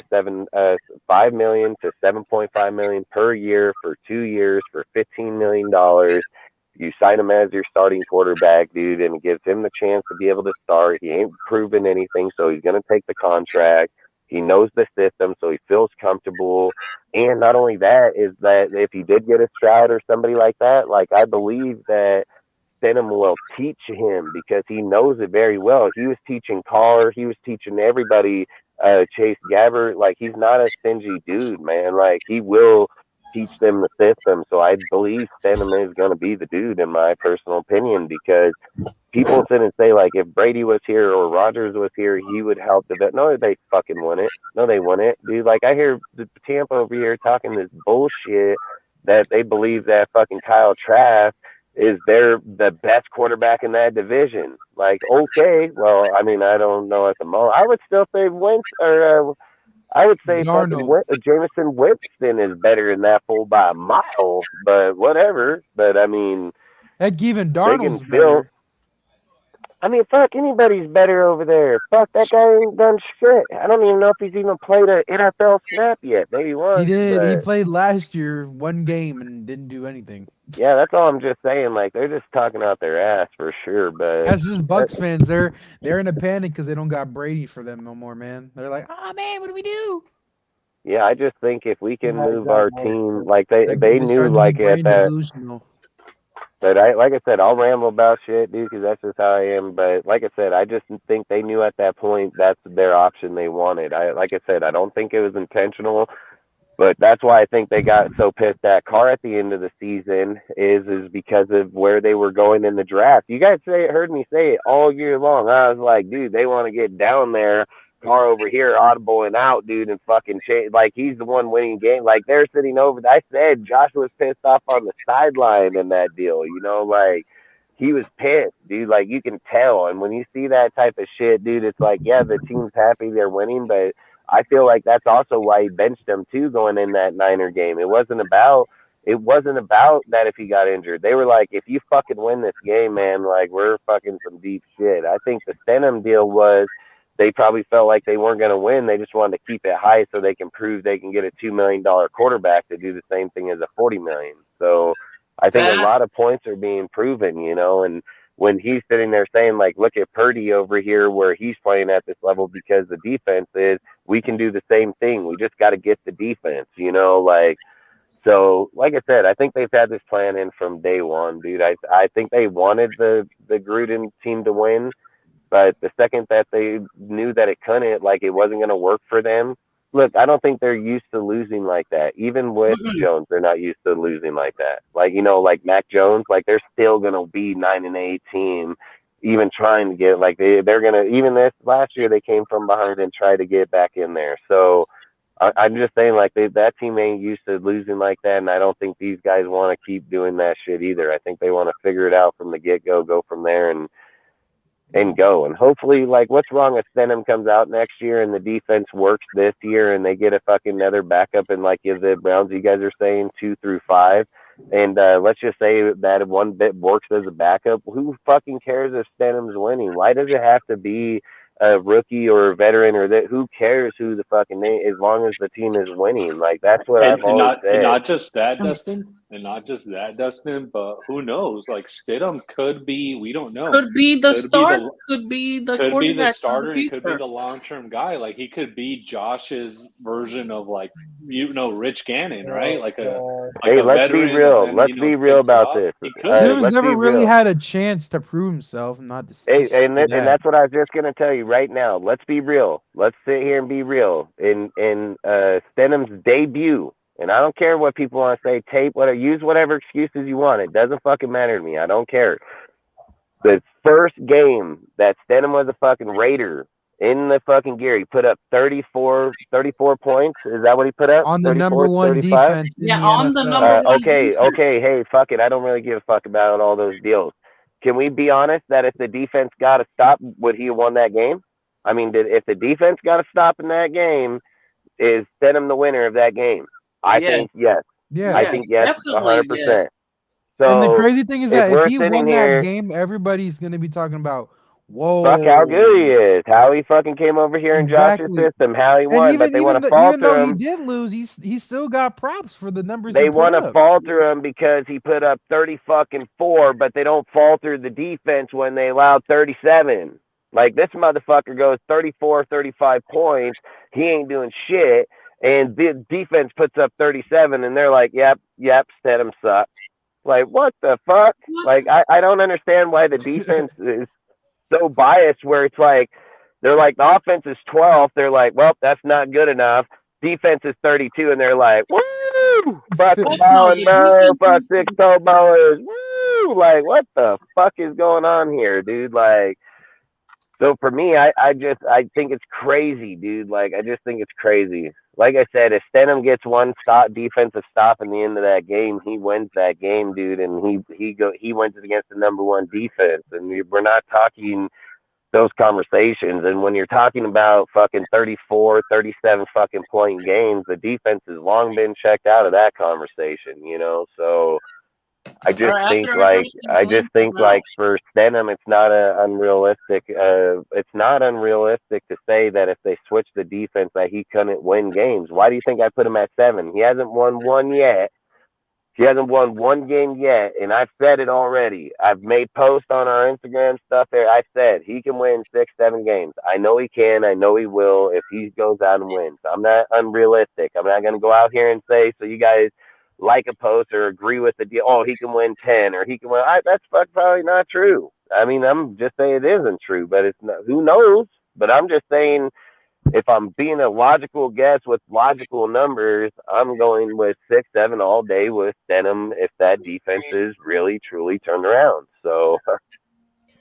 million to $7.5 million per year for 2 years for $15 million. You sign him as your starting quarterback, dude, and it gives him the chance to be able to start. He ain't proven anything, so he's going to take the contract. He knows the system, so he feels comfortable. And not only that, is that if he did get a Stroud or somebody like that, like I believe that Stenham will teach him because he knows it very well. He was teaching Carr. He was teaching everybody, Chase Gabbert. Like, he's not a stingy dude, man. Like, he will teach them the system. So I believe Stenham is going to be the dude, in my personal opinion, because people sit and say, like, if Brady was here or Rodgers was here, he would help the vet. No, they fucking wouldn't. No, they wouldn't. Dude, like, I hear the Tampa over here talking this bullshit that they believe that fucking Kyle Trask is they're the best quarterback in that division. Like, okay, well, I mean, I don't know at the moment. I would still say Wentz, or I would say fucking Darnold. Jameson Winston is better than that fool by a mile. But whatever. But I mean, Heck, even they can Darnold's still. better. I mean, fuck, anybody's better over there. Fuck, that guy ain't done shit. I don't even know if he's even played an NFL snap yet. Maybe once. He did. He But played last year, one game, and didn't do anything. yeah, that's all I'm just saying. Like, they're just talking out their ass for sure. But That's just Bucks fans. They're in a panic because they don't got Brady for them no more, man. They're like, oh man, what do we do? yeah, I just think if we can Yeah, move our exactly. team, like they knew, started to like be at brain that. delusional. But like I said, I'll ramble about shit, dude, because that's just how I am. But like I said, I just think they knew at that point that's their option they wanted. Like I said, I don't think it was intentional, but that's why I think they got so pissed at Carr at the end of the season is because of where they were going in the draft. You guys heard me say it all year long. I was like, dude, they want to get down there. Carr over here audibling out, dude, and fucking change. Like, he's the one winning game. Like, they're sitting over. I said Josh was pissed off on the sideline in that deal. You know, like, he was pissed, dude. Like, you can tell. And when you see that type of shit, dude, it's like, yeah, the team's happy they're winning, but I feel like that's also why he benched him too going in that Niner game. It wasn't about that if he got injured. They were like, if you fucking win this game, man, like, we're fucking some deep shit. I think the Stenham deal was they probably felt like they weren't going to win. They just wanted to keep it high so they can prove they can get a $2 million quarterback to do the same thing as a $40 million. So I think a lot of points are being proven, you know, and when he's sitting there saying, like, look at Purdy over here where he's playing at this level because the defense is, we can do the same thing. We just got to get the defense, you know, like, so like I said, I think they've had this plan in from day one, dude. I think they wanted the Gruden team to win. But the second that they knew that it couldn't, like it wasn't going to work for them, look, I don't think they're used to losing like that. Even with Jones, they're not used to losing like that. Like, you know, like Mac Jones, like they're still going to be 9-8 team, even trying to get, like they're going to, even this last year, they came from behind and tried to get back in there. So I'm just saying, like, that team ain't used to losing like that. And I don't think these guys want to keep doing that shit either. I think they want to figure it out from the get-go, go from there, and go. And hopefully, like, what's wrong if Stenham comes out next year and the defense works this year and they get a fucking another backup and, like, the Browns, you guys are saying 2 through 5. And let's just say that one bit works as a backup. Who fucking cares if Stenham's winning? Why does it have to be a rookie or a veteran or that? Who cares who the fucking name, as long as the team is winning? Like, that's what I've always said. And not just that, Dustin, but who knows? Like, Stidham could be, we don't know. Could be the starter, could be the starter, and could be the long-term guy. Like, he could be Josh's version of, like, you know, Rich Gannon, right? Like hey, let's be real. Let's be real about this. Stidham's never really had a chance to prove himself. Not to say, and that's what I was just gonna tell you right now. Let's be real. Let's sit here and be real. In Stidham's debut, and I don't care what people want to say, tape, whatever, use whatever excuses you want. It doesn't fucking matter to me. I don't care. The first game that Stidham was a fucking Raider in the fucking gear, he put up 34 points. Is that what he put up? On the number one 35? defense. Yeah, on the number one defense. Okay. Hey, fuck it. I don't really give a fuck about all those deals. Can we be honest that if the defense got to stop, would he have won that game? I mean, if the defense got to stop in that game, is Stidham the winner of that game? I think yes. Yeah, I think yes, 100%. Yes. So, and the crazy thing is that if he won that game, everybody's gonna be talking about, whoa, fuck how good he is, how he fucking came over here in Josh's system, how he won. But they want to falter him. Even though he did lose, he still got props for the numbers. They want to falter him because he put up 34, but they don't falter the defense when they allow 37. Like, this motherfucker goes 34, 35 points. He ain't doing shit. And the defense puts up 37, and they're like, yep, Stidham sucks. Like, what the fuck? Like, I don't understand why the defense is so biased where it's like, they're like, the offense is 12. They're like, well, that's not good enough. Defense is 32, and they're like, woo! Fuck ballin', bro. Fuck 6-toe ballers. Woo! Like, what the fuck is going on here, dude? Like, So for me, I think it's crazy, dude. Like I just think it's crazy. Like I said, if Stenham gets one stop defensive stop in the end of that game, he wins that game, dude. And he wins it against the number one defense. And we're not talking those conversations. And when you're talking about fucking 34, 37 fucking point games, the defense has long been checked out of that conversation, you know? So I Or just think after like everything's linked as well. for Stenham, it's not unrealistic. It's not unrealistic to say that if they switch the defense, that he couldn't win games. Why do you think I put him at 7? He hasn't won one yet. He hasn't won one game yet, and I've said it already. I've made posts on our Instagram stuff there. I said he can win 6, 7 games. I know he can. I know he will if he goes out and wins. I'm not unrealistic. I'm not going to go out here and say so you guys like a post or agree with the deal. Oh, he can win 10 or he can win. That's probably not true. I mean, I'm just saying it isn't true, but it's not. Who knows? But I'm just saying if I'm being a logical guess with logical numbers, I'm going with 6, 7 all day with Stenham if that defense is really truly turned around. So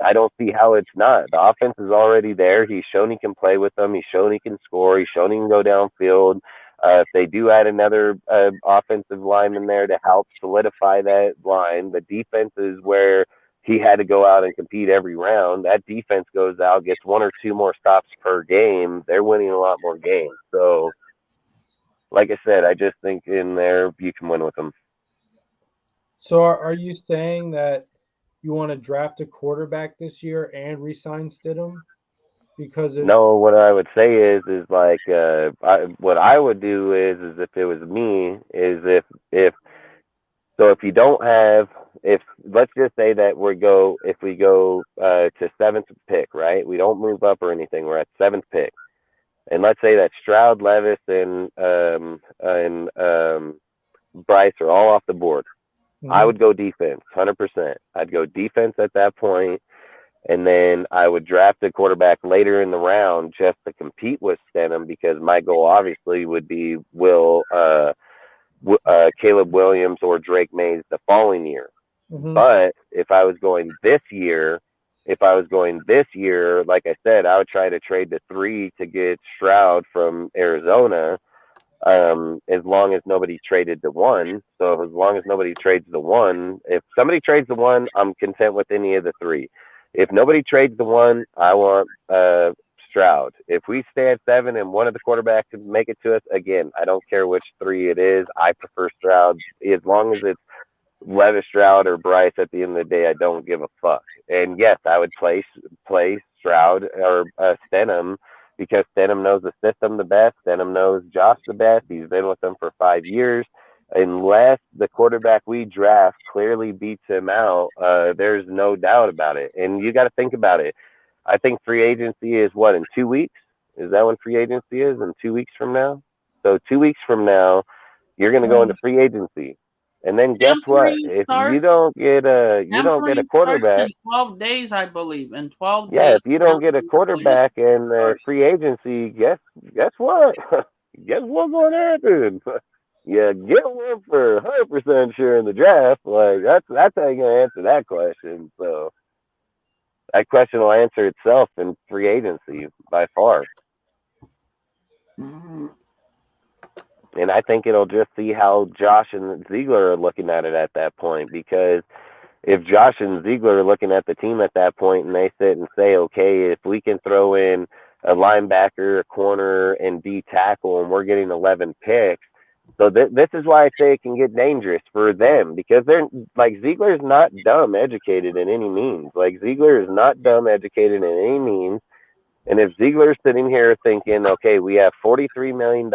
I don't see how it's not. The offense is already there. He's shown he can play with them. He's shown he can score. He's shown he can go downfield. If they do add another offensive lineman there to help solidify that line, the defense is where he had to go out and compete every round. That defense goes out, gets 1 or 2 more stops per game. They're winning a lot more games. So, like I said, I just think in there you can win with them. So are you saying that you want to draft a quarterback this year and re-sign Stidham? Because no, what I would say is like what I would do is if it was me is if you don't have if let's just say that we go to 7th pick, right? We don't move up or anything. We're at 7th pick, and let's say that Stroud, Levis, and Bryce are all off the board. I would go defense, 100%. I'd go defense at that point. And then I would draft a quarterback later in the round just to compete with Stenham because my goal obviously would be Caleb Williams or Drake Mays the following year. But if I was going this year, like I said, I would try to trade the 3 to get Stroud from Arizona. As long as nobody traded the 1. So as long as nobody trades the 1, if somebody trades the 1, I'm content with any of the 3. If nobody trades the 1, I want Stroud. If we stay at 7 and one of the quarterbacks can make it to us, again, I don't care which 3 it is. I prefer Stroud. As long as it's Levis, Stroud, or Bryce at the end of the day, I don't give a fuck. And yes, I would play Stroud or Stenham because Stenham knows the system the best. Stenham knows Josh the best. He's been with them for 5 years. Unless the quarterback we draft clearly beats him out, there's no doubt about it. And you got to think about it. I think free agency is what, in 2 weeks? Is that when free agency is? In 2 weeks from now? So 2 weeks from now, you're going to go into free agency. And then guess what? If you don't get a quarterback in 12 days, I believe. In 12 days. Yeah, if you don't get a quarterback in free agency, guess what? Guess what's going to happen? You get one for 100% sure in the draft. Like that's how you're gonna answer that question. So that question will answer itself in free agency by far. And I think it'll just see how Josh and Ziegler are looking at it at that point. Because if Josh and Ziegler are looking at the team at that point and they sit and say, okay, if we can throw in a linebacker, a corner, and D tackle, and we're getting 11 picks. So this is why I say it can get dangerous for them because they're like Ziegler's not dumb educated in any means. Like Ziegler is not dumb educated in any means. And if Ziegler's sitting here thinking, okay, we have $43 million.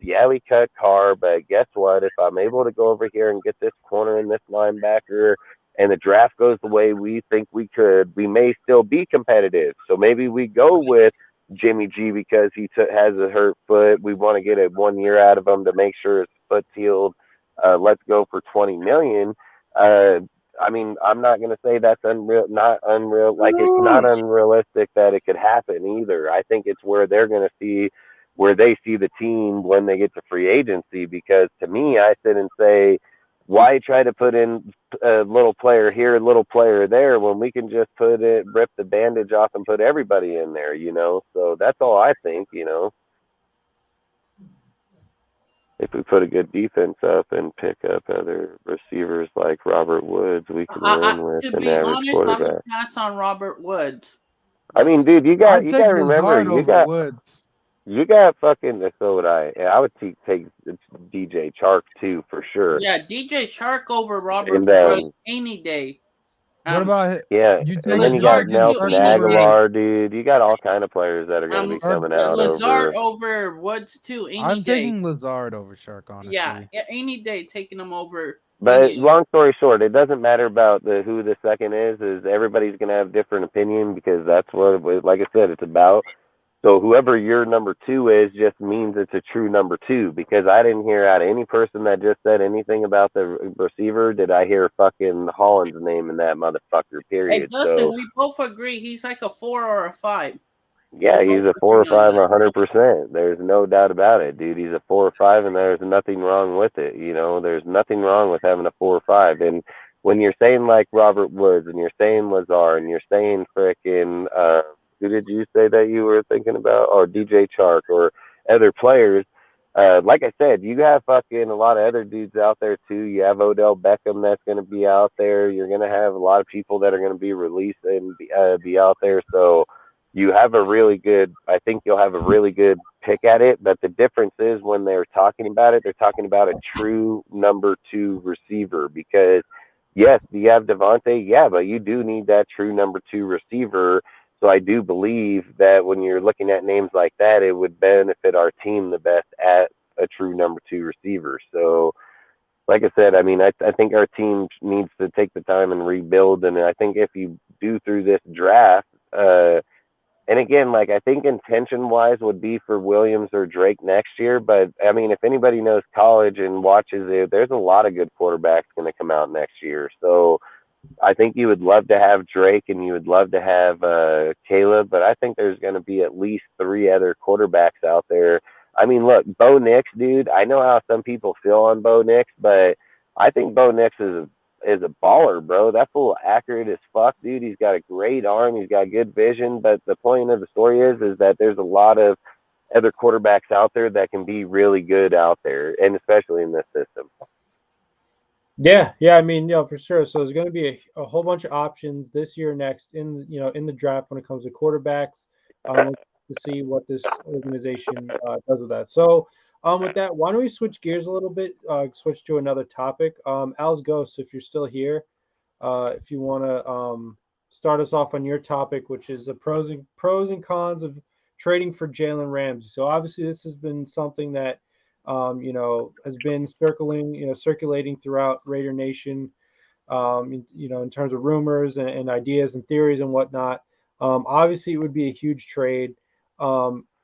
Yeah, we cut Carr, but guess what? If I'm able to go over here and get this corner and this linebacker and the draft goes the way we think we could, we may still be competitive. So maybe we go with Jimmy G because he has a hurt foot. We want to get a 1 year out of him to make sure his foot's healed. Let's go for $20 million. I mean, I'm not going to say that's not unreal. Like it's not unrealistic that it could happen either. I think it's where they're going to see where they see the team when they get to free agency. Because to me, I sit and say, why try to put in a little player here, a little player there, when we can just rip the bandage off and put everybody in there, you know? So that's all I think, you know. If we put a good defense up and pick up other receivers like Robert Woods, we can win with To an be average honest, I would quarterback. pass on Robert Woods. I mean, dude, you I'd got take to remember, Lazard over Woods. you got fucking, so would I. Yeah, I would take DJ Chark too for sure. Yeah, DJ Shark over Robert And Woods any day. What about yeah, you and take then you got Lazard DJ too Nelson Chark any over? day. Aguilar, dude. You got all kind of players that are going to be coming out Lazard over. over Woods too any I'm day. taking Lazard over Shark, honestly. Yeah, any day taking him over. But long story short, it doesn't matter about who the second is everybody's going to have different opinion because that's what, like I said, it's about. So whoever your number 2 is just means it's a true number 2 because I didn't hear out of any person that just said anything about the receiver did I hear fucking Holland's name in that motherfucker, period. Hey, Dustin, we both agree he's like a 4 or a 5. Yeah, he's a 4 or 5, 100%. There's no doubt about it, dude. He's a 4 or 5, and there's nothing wrong with it. You know, there's nothing wrong with having a 4 or 5. And when you're saying like Robert Woods, and you're saying Lazard, and you're saying frickin' who did you say that you were thinking about? Or DJ Chark, or other players. Like I said, you have fucking a lot of other dudes out there too. You have Odell Beckham that's going to be out there. You're going to have a lot of people that are going to be released and be out there. So you have I think you'll have a really good pick at it. But the difference is when they're talking about it, they're talking about a true number 2 receiver because, yes, you have Devontae, yeah, but you do need that true number 2 receiver. So I do believe that when you're looking at names like that, it would benefit our team the best at a true number 2 receiver. So, like I said, I mean, I think our team needs to take the time and rebuild. And I think if you do through this draft, and again, like I think intention wise would be for Williams or Drake next year. But I mean, if anybody knows college and watches it, there's a lot of good quarterbacks going to come out next year. So I think you would love to have Drake and you would love to have Caleb, but I think there's going to be at least 3 other quarterbacks out there. I mean, look, Bo Nix, dude. I know how some people feel on Bo Nix, but I think Bo Nix is a baller, bro. That fool accurate as fuck, dude. He's got a great arm. He's got good vision. But the point of the story is that there's a lot of other quarterbacks out there that can be really good out there, and especially in this system. Yeah, I mean, for sure. So there's going to be a whole bunch of options this year, next in the draft when it comes to quarterbacks. To see what this organization does with that. So with that, why don't we switch gears a little bit? Switch to another topic. Al's Ghost, if you're still here, if you want to start us off on your topic, which is the pros and cons of trading for Jalen Ramsey. So obviously, this has been something that has been circulating throughout Raider Nation, in terms of rumors and ideas and theories and whatnot. Obviously, it would be a huge trade.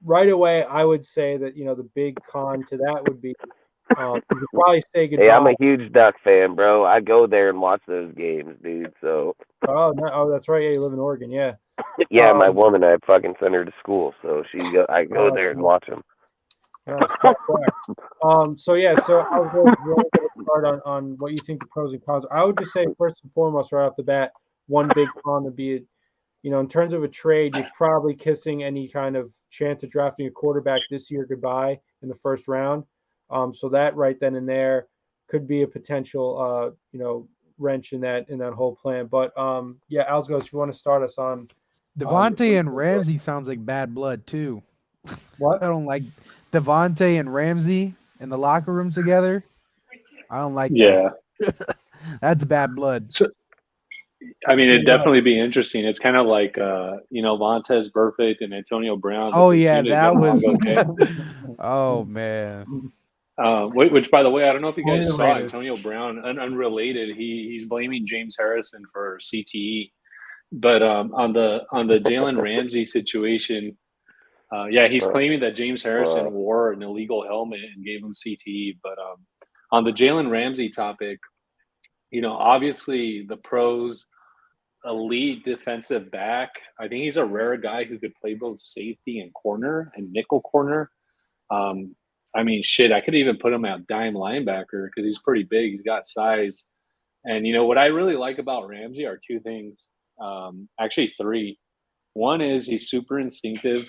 Right away, I would say that, the big con to that would be you could probably say goodbye. Hey, I'm a huge Duck fan, bro. I go there and watch those games, dude. So. Oh, that's right. Yeah, you live in Oregon, yeah. Yeah, my woman, I fucking send her to school, so I go there and watch them. So I was going to start on what you think the pros and cons are. I would just say first and foremost, right off the bat, one big con would be, in terms of a trade, you're probably kissing any kind of chance of drafting a quarterback this year goodbye in the first round. So that right then and there could be a potential, wrench in that whole plan. But Alsgos, if you want to start us on Devontae and Ramsey sounds like bad blood too. What? I don't like Devontae and Ramsey in the locker room together. I don't like that. That's bad blood. So, I mean, it'd definitely be interesting. It's kind of like, Montez Burfict and Antonio Brown. Oh, yeah, that was – oh, man. Which, by the way, I don't know if you guys saw Antonio Brown, unrelated. He's blaming James Harrison for CTE. But on the Jalen Ramsey situation, he's claiming that James Harrison wore an illegal helmet and gave him CTE. But on the Jalen Ramsey topic, obviously the pros, elite defensive back. I think he's a rare guy who could play both safety and corner and nickel corner. I mean, shit, I could even put him at dime linebacker because he's pretty big. He's got size. And, what I really like about Ramsey are two things. Actually, three. One is he's super instinctive.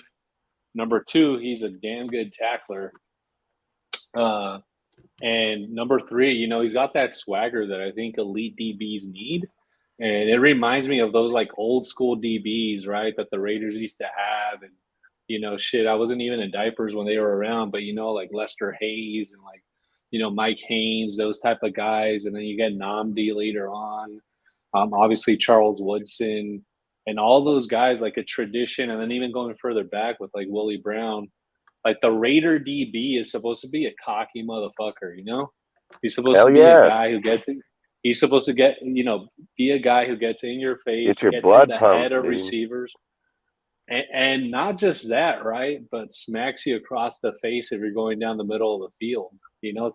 Number two, he's a damn good tackler. And number three, he's got that swagger that I think elite DBs need. And it reminds me of those like old school DBs, right? That the Raiders used to have. And, shit, I wasn't even in diapers when they were around, but, like Lester Hayes and like, Mike Haynes, those type of guys. And then you get Namdi later on. Obviously Charles Woodson and all those guys, like a tradition. And then even going further back with like Willie Brown. Like the Raider DB is supposed to be a cocky motherfucker, He's supposed to be a guy who gets it. He's supposed to be a guy who gets in your face, your gets blood in the pumped, head of dude. receivers. And not just that, right? But smacks you across the face if you're going down the middle of the field.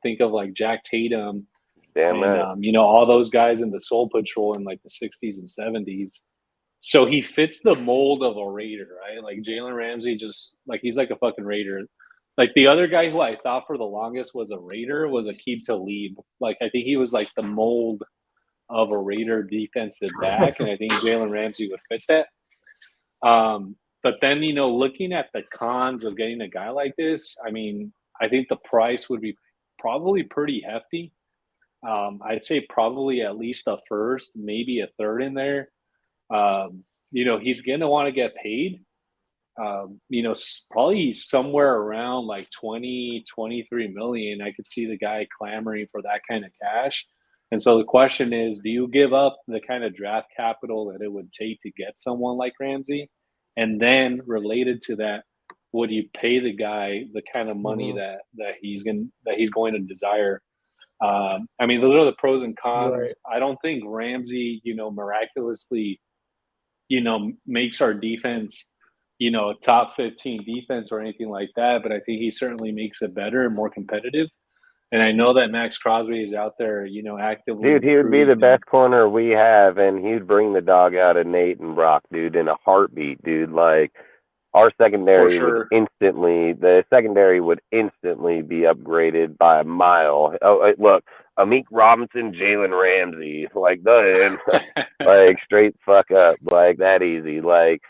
Think of like Jack Tatum Damn and, right. all those guys in the Soul Patrol in like the 60s and 70s. So he fits the mold of a Raider, right? Like Jalen Ramsey, just like he's like a fucking Raider. Like the other guy who I thought for the longest was a Raider was Aqib Talib. Like I think he was like the mold of a Raider defensive back, and I think Jalen Ramsey would fit that. But then looking at the cons of getting a guy like this, I mean, I think the price would be probably pretty hefty. I'd say probably at least a first, maybe a third in there. He's going to want to get paid, probably somewhere around like 20, 23 million. I could see the guy clamoring for that kind of cash. And so the question is, do you give up the kind of draft capital that it would take to get someone like Ramsey? And then related to that, would you pay the guy the kind of money that he's going to desire? I mean, those are the pros and cons. Right. I don't think Ramsey, miraculously makes our defense, a top 15 defense or anything like that. But I think he certainly makes it better and more competitive. And I know that Max Crosby is out there, actively. Dude, he would be the best corner we have, and he'd bring the dog out of Nate and Brock, dude, in a heartbeat, dude. Like, our secondary would instantly be upgraded by a mile. Oh, look, Amik Robinson, Jalen Ramsey, like like straight fuck up, like that easy. Like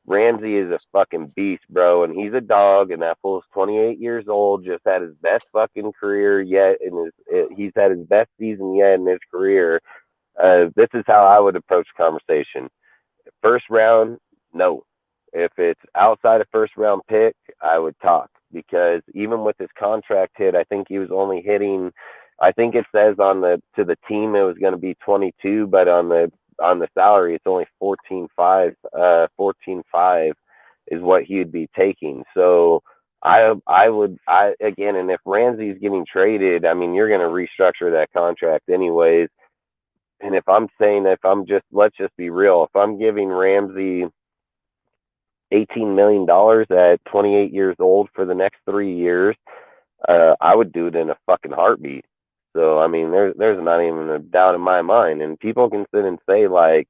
Ramsey is a fucking beast, bro, and he's a dog, and that fool's 28 years old, just had his best fucking career yet, he's had his best season yet in his career. This is how I would approach the conversation. First round, no. If it's outside a first round pick, I would talk, because even with his contract hit, I think he was only hitting, I think it says to the team it was going to be 22, but on the salary it's only 14.5. 14.5 is what he would be taking. So I again, and if Ramsey's getting traded, I mean, you're going to restructure that contract anyways. And let's just be real, if I'm giving Ramsey $18 million at 28 years old for the next 3 years, I would do it in a fucking heartbeat. So, I mean, there's not even a doubt in my mind. And people can sit and say like,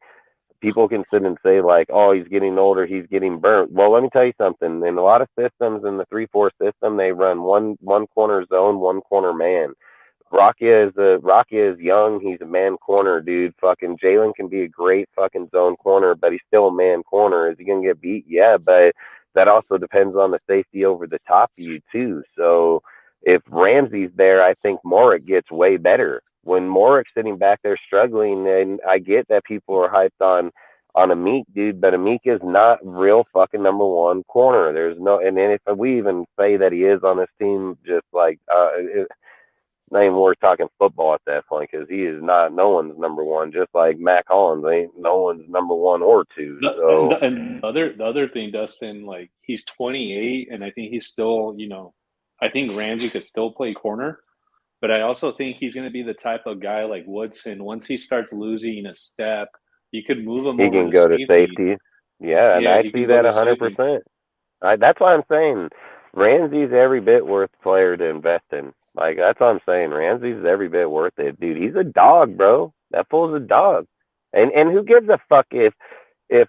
oh, he's getting older, he's getting burnt. Well, let me tell you something. In a lot of systems, in the 3-4 system, they run one corner zone, one corner man. Rakia is young. He's a man corner, dude. Fucking Jalen can be a great fucking zone corner, but he's still a man corner. Is he gonna get beat? Yeah, but that also depends on the safety over the top of you too. So if Ramsey's there, I think Morik gets way better. When Morik's sitting back there struggling, and I get that people are hyped on Amik, dude, but Amik is not real fucking number one corner. There's no, and then if we even say that he is on this team, just like not even worth talking football at that point, because he is not no one's number one, just like Mac Hollins ain't no one's number one or two. So and the other thing, Dustin, like he's 28, and I think he's still, I think Ramsey could still play corner, but I also think he's going to be the type of guy like Woodson. Once he starts losing a step, you could move him. He can go to safety. Yeah, and I see that 100%. That's why I'm saying Ramsey's every bit worth a player to invest in. Like, that's what I'm saying. Ramsey's every bit worth it, dude. He's a dog, bro. That fool's a dog. And who gives a fuck if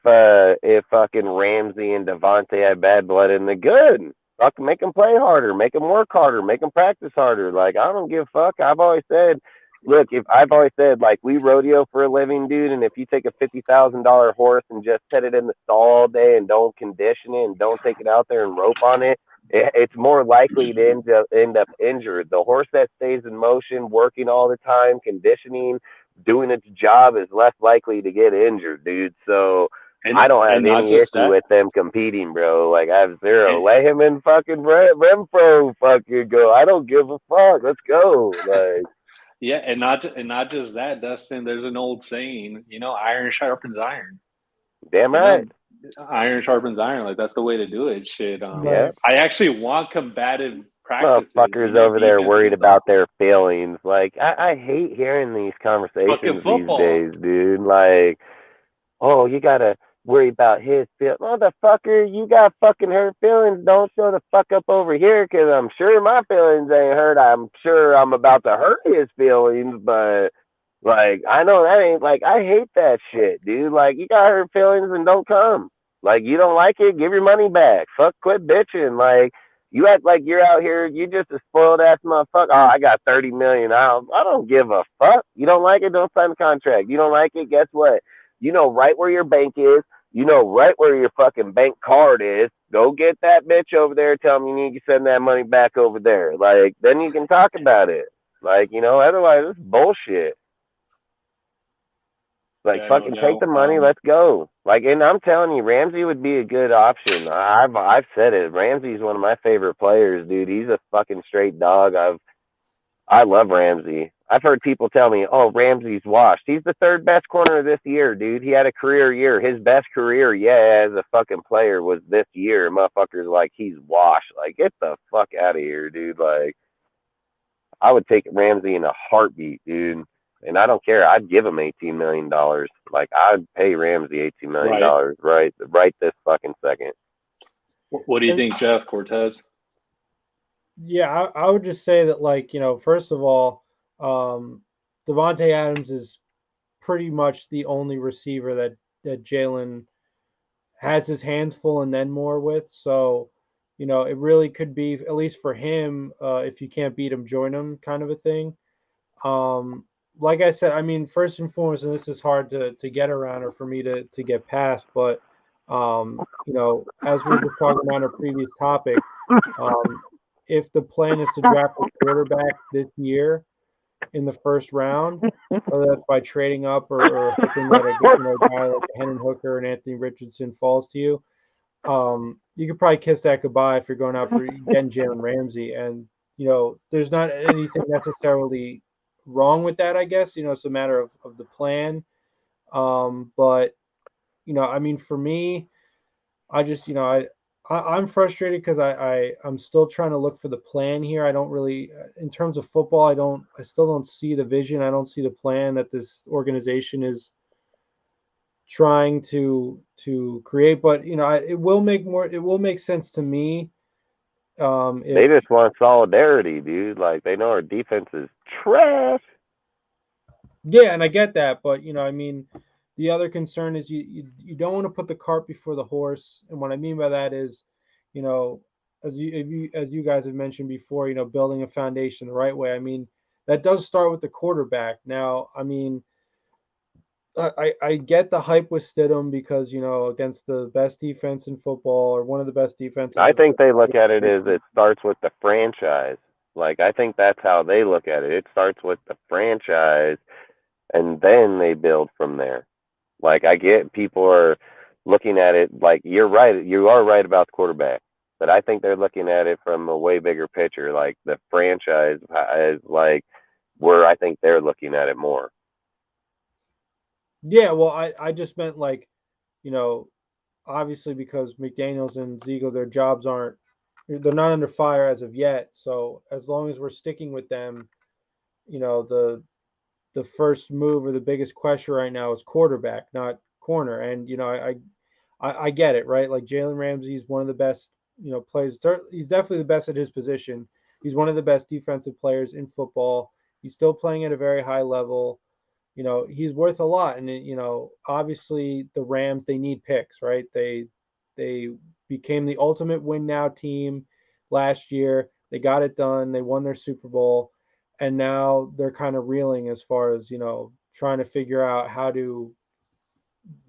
fucking Ramsey and Devontae had bad blood in the good? Fuck, make them play harder, make them work harder, make them practice harder. Like, I don't give a fuck. I've always said, look, if I've always said, like, we rodeo for a living, dude, and if you take a $50,000 horse and just set it in the stall all day and don't condition it and don't take it out there and rope on it, it's more likely to end up injured. The horse that stays in motion, working all the time, conditioning, doing its job is less likely to get injured, dude. So I don't have any issue with them competing, bro. Like, I have zero. Let him in fucking Renfro fucking go. I don't give a fuck. Let's go. Like, yeah, and not just that, Dustin. There's an old saying, iron sharpens iron. Damn right. Iron sharpens iron. Like, that's the way to do it. Shit. Yeah. I actually want combative practices. Motherfuckers over there worried about their feelings. Like, I hate hearing these conversations these days, dude. Like, oh, you gotta worry about his feelings. Motherfucker, you got fucking hurt feelings. Don't show the fuck up over here, because I'm sure my feelings ain't hurt. I'm sure I'm about to hurt his feelings, but, like, I know that ain't, like, I hate that shit, dude. Like, you got hurt feelings and don't come. Like, you don't like it, give your money back. Fuck, quit bitching. Like, you act like you're out here, you just a spoiled ass motherfucker. Oh, I got 30 million. I don't give a fuck. You don't like it, don't sign the contract. You don't like it, guess what? You know right where your bank is. You know right where your fucking bank card is. Go get that bitch over there. Tell them you need to send that money back over there. Like, then you can talk about it. Like, otherwise it's bullshit. Like, fucking take the money, let's go. Like, and I'm telling you, Ramsey would be a good option. I've said it. Ramsey's one of my favorite players, dude. He's a fucking straight dog. I love Ramsey. I've heard people tell me, oh, Ramsey's washed. He's the third best corner this year, dude. He had a career year. His best career, as a fucking player was this year. Motherfuckers like, he's washed. Like, get the fuck out of here, dude. Like, I would take Ramsey in a heartbeat, dude. And I don't care. I'd give him $18 million. Like, I'd pay Ramsey $18 million right this fucking second. What do you think, Jeff Cortez? Yeah, I would just say that, like, first of all, Davante Adams is pretty much the only receiver that Jalen has his hands full and then more with. So, it really could be, at least for him, if you can't beat him, join him kind of a thing. Like I said, I mean, first and foremost, and this is hard to get around or for me to get past, but, as we were just talking about our previous topic, if the plan is to draft a quarterback this year in the first round, whether that's by trading up or hoping that a guy like Hendon Hooker and Anthony Richardson falls to you, you could probably kiss that goodbye if you're going out for getting Jalen Ramsey. And, there's not anything necessarily wrong with that, I guess. It's a matter of the plan. But, I mean, for me, I just, I'm frustrated because I'm still trying to look for the plan here. I don't really, in terms of football, I still don't see the vision. I don't see the plan that this organization is trying to create. But it will make sense to me. They just want solidarity, dude. Like, they know our defense is trash. Yeah, and I get that, but I mean, the other concern is you don't want to put the cart before the horse, and what I mean by that is, as you guys have mentioned before, building a foundation the right way. I mean, that does start with the quarterback. Now, I mean, I get the hype with Stidham because against the best defense in football or one of the best defenses. I think they look at it as it starts with the franchise. Like, I think that's how they look at it. It starts with the franchise, and then they build from there. Like, I get people are looking at it like, you're right. You are right about the quarterback, but I think they're looking at it from a way bigger picture. Like, the franchise is like where I think they're looking at it more. Yeah, well, I just meant, like, obviously because McDaniels and Ziegler, their jobs they're not under fire as of yet. So as long as we're sticking with them, the first move or the biggest question right now is quarterback, not corner. And, I get it, right? Like, Jalen Ramsey is one of the best, players. He's definitely the best at his position. He's one of the best defensive players in football. He's still playing at a very high level. He's worth a lot. And, obviously the Rams, they need picks, right? They became the ultimate win now team. last year. They got it done. They won their Super Bowl, and now they're kind of reeling as far as trying to figure out how to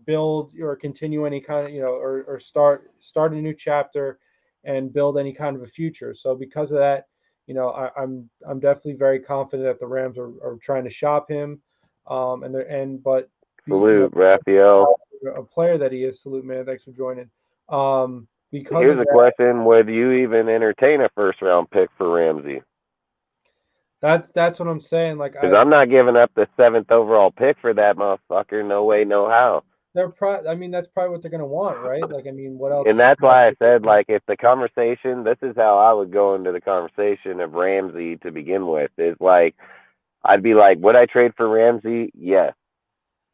build or continue any kind of or start a new chapter and build any kind of a future. So because of that, I'm definitely very confident that the Rams are trying to shop him, but Salute, Raphael. a player that he is. Salute, man. Thanks for joining. Because Here's of a that, question: would you even entertain a first round pick for Ramsey? that's what I'm saying. Like Because I'm not giving up the 7th overall pick for that motherfucker. No way, no how. I mean, that's probably what they're gonna want, right? Like, I mean, what else? And that's why I said, like, if the conversation, this is how I would go into the conversation of Ramsey to begin with, is like, I'd be like, would I trade for Ramsey? Yes.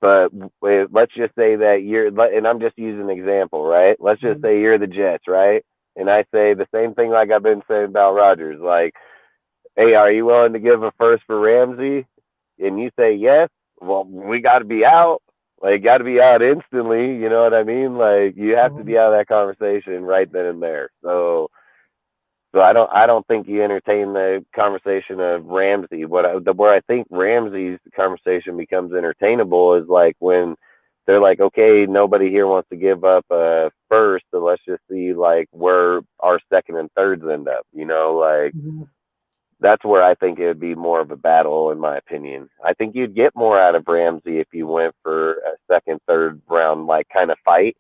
But let's just say that and I'm just using an example, right? Let's just say you're the Jets, right? And I say the same thing like I've been saying about Rodgers. Like, hey, are you willing to give a first for Ramsey? And you say yes. Well, we got to be out. Like, got to be out instantly. You know what I mean? Like, you have to be out of that conversation right then and there. So I don't think you entertain the conversation of Ramsey. Where I think Ramsey's conversation becomes entertainable is like when they're like, okay, nobody here wants to give up a first, so let's just see like where our second and thirds end up. Like that's where I think it would be more of a battle, in my opinion. I think you'd get more out of Ramsey if you went for a second, third round like kind of fight.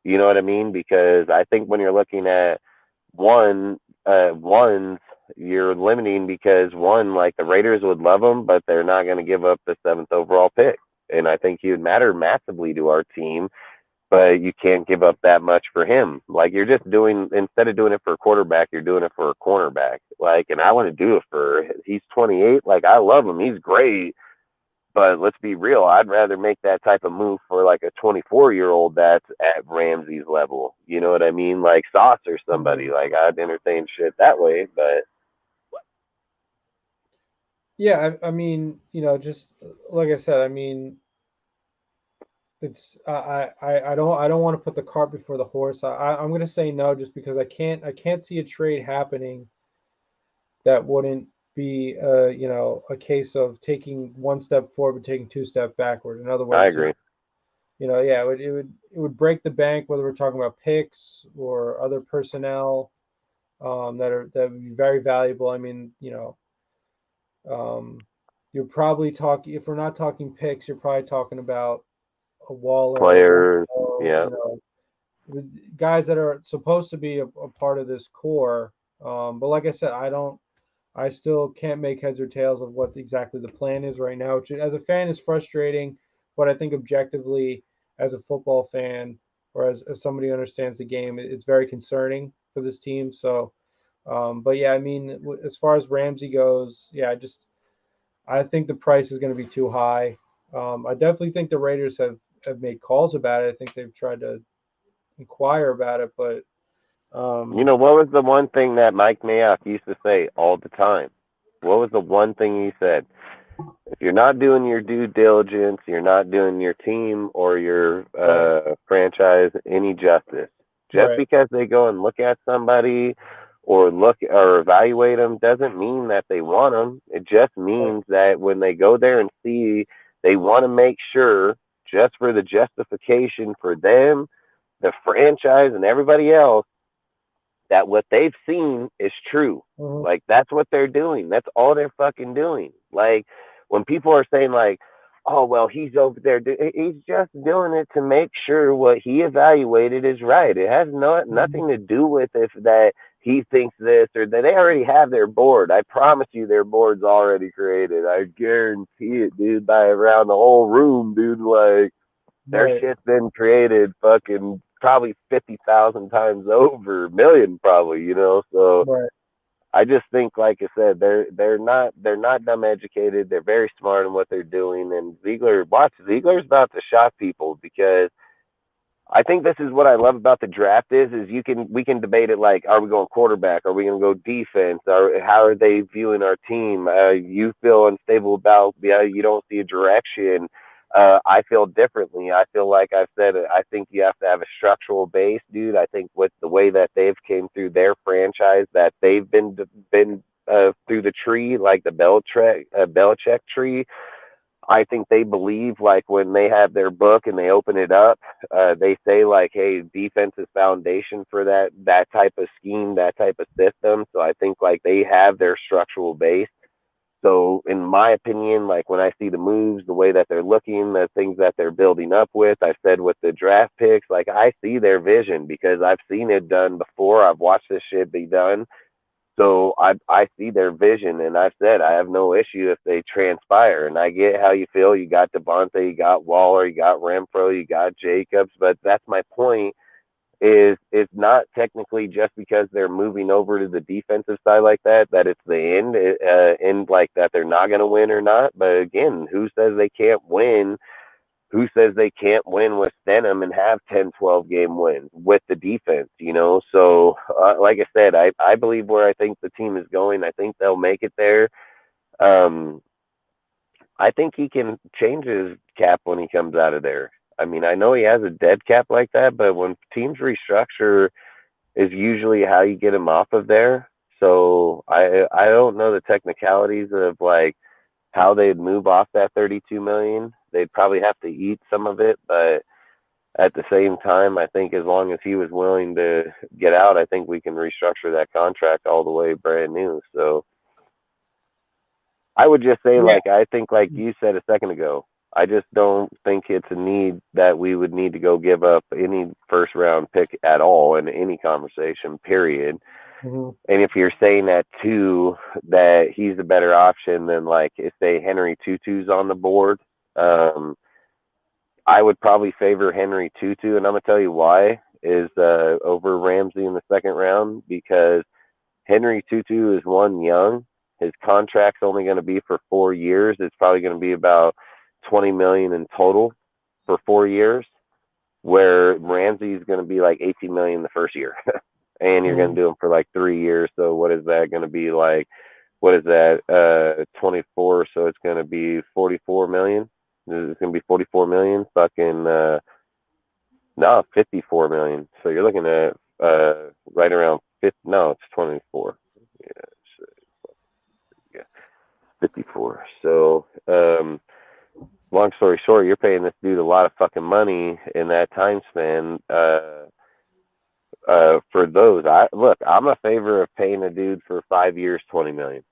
You know what I mean? Because I think when you're looking at ones, you're limiting because like the Raiders would love him, but they're not going to give up the 7th overall pick. And I think he would matter massively to our team, but you can't give up that much for him. Like you're just instead of doing it for a quarterback, you're doing it for a cornerback. Like, and I want to do it he's 28. Like I love him. He's great. But let's be real, I'd rather make that type of move for like a 24-year-old that's at Ramsey's level. You know what I mean? Like Sauce or somebody. Like I'd entertain shit that way, but yeah, I mean, just like I said, I mean, it's I don't want to put the cart before the horse. I'm gonna say no just because I can't see a trade happening that wouldn't be a case of taking one step forward but taking two steps backward. In other words, I agree. Yeah, it would break the bank whether we're talking about picks or other personnel that would be very valuable. I mean, you're probably talking if we're not talking picks, you're probably talking about a Waller, Players, yeah. Guys that are supposed to be a part of this core. But like I said, I still can't make heads or tails of what exactly the plan is right now, which as a fan is frustrating, but I think objectively, as a football fan or as somebody who understands the game, it's very concerning for this team. So, but yeah, I mean, as far as Ramsey goes, yeah, I think the price is going to be too high. I definitely think the Raiders have made calls about it. I think they've tried to inquire about it, but what was the one thing that Mike Mayock used to say all the time? What was the one thing he said? If you're not doing your due diligence, you're not doing your team or your franchise any justice. Just because they go and look at somebody or evaluate them doesn't mean that they want them. It just means that when they go there and see, they want to make sure, just for the justification for them, the franchise, and everybody else, that what they've seen is true. Like that's what they're doing. That's all they're fucking doing. Like when people are saying like, oh well, he's over there, he's just doing it to make sure what he evaluated is right. It has nothing to do with if that he thinks this or that. They already have their board. I promise you, their board's already created. I guarantee it, dude. By around the whole room, dude. Like their shit's been created fucking probably 50,000 times over, million probably, So I just think, like I said, they're not dumb educated. They're very smart in what they're doing. And Ziegler's about to shock people because I think this is what I love about the draft is we can debate it like, are we going quarterback? Are we going to go defense? Or how are they viewing our team? You feel unstable about, you don't see a direction. I feel differently. I feel like I've said it. I think you have to have a structural base, dude. I think with the way that they've came through their franchise, that that they've been through the tree, like the Belichick tree. I think they believe, like, when they have their book and they open it up, they say, like, hey, defense is foundation for that type of scheme, that type of system. So I think, like, they have their structural base. So in my opinion, like, when I see the moves, the way that they're looking, the things that they're building up with, I said with the draft picks, like, I see their vision because I've seen it done before. I've watched this shit be done. So I see their vision, and I've said I have no issue if they transpire. And I get how you feel. You got Devontae, you got Waller, you got Renfro, you got Jacobs, but that's my point. Is it's not technically just because they're moving over to the defensive side like that it's the end like that they're not going to win or not. But again, who says they can't win? Who says they can't win with Stenham and have 10, 12 game wins with the defense, you know? So, like I said, I believe where I think the team is going. I think they'll make it there. I think he can change his cap when he comes out of there. I mean, I know he has a dead cap like that, but when teams restructure is usually how you get him off of there. So I don't know the technicalities of, like, how they'd move off that 32 million. They'd probably have to eat some of it, but at the same time, I think as long as he was willing to get out, I think we can restructure that contract all the way brand new. So I would just say, like, I think, like you said a second ago, I just don't think it's a need that we would need to go give up any first round pick at all in any conversation, period. Mm-hmm. And if you're saying that too, that he's a better option than, like, if say Henry Tutu's on the board, I would probably favor Henry Tutu, and I'm gonna tell you why, is over Ramsey in the second round, because Henry Tutu is young. His contract's only going to be for 4 years. It's probably going to be about $20 million in total for 4 years, where Ramsey is going to be like $18 million the first year. And you're going to do him for like 3 years. So what is that going to be like? What is that? 24. So it's going to be 44 million. It's going to be 44 million. Fucking, no, 54 million. So you're looking at right around 50. No, it's 24. Yeah, 54. So, long story short, you're paying this dude a lot of fucking money in that time span. For those, I'm a favor of paying a dude for 5 years, 20 million.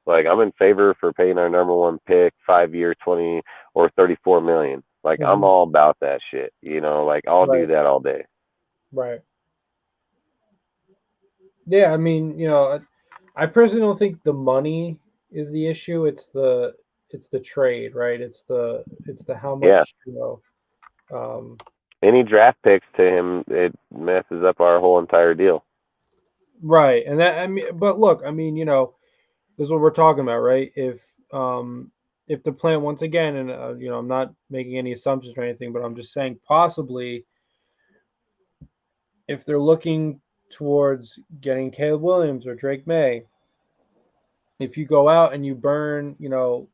Like, I'm in favor for paying our number one pick 5 year, 20 or 34 million. Like, I'm all about that shit. You know, like, I'll do that all day. Right. Yeah, I mean, you know, I personally don't think the money is the issue. It's the trade, right? It's the how much, you know. Any draft picks to him, it messes up our whole entire deal. Right, and that, I mean, but look, I mean, you know, this is what we're talking about, right? If the plan, once again, and you know, I'm not making any assumptions or anything, but I'm just saying possibly if they're looking towards getting Caleb Williams or Drake May, if you go out and you burn, you know,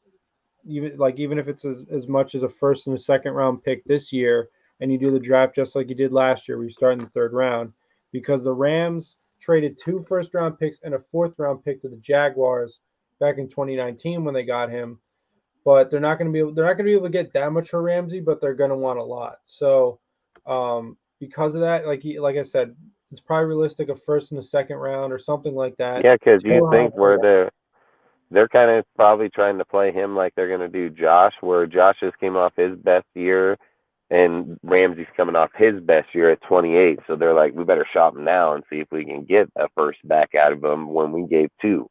even if it's as much as a first and a second round pick this year, and you do the draft just like you did last year, where you start in the third round, because the Rams traded 2 first round picks and a 4th round pick to the Jaguars back in 2019 when they got him, but they're not going to be able to get that much for Ramsey, but they're going to want a lot. So because of that, like I said, it's probably realistic a first and a second round or something like that. Yeah, because you think where they're kind of probably trying to play him like they're going to do Josh, where Josh just came off his best year and Ramsey's coming off his best year at 28. So they're like, we better shop him now and see if we can get a first back out of him when we gave 2.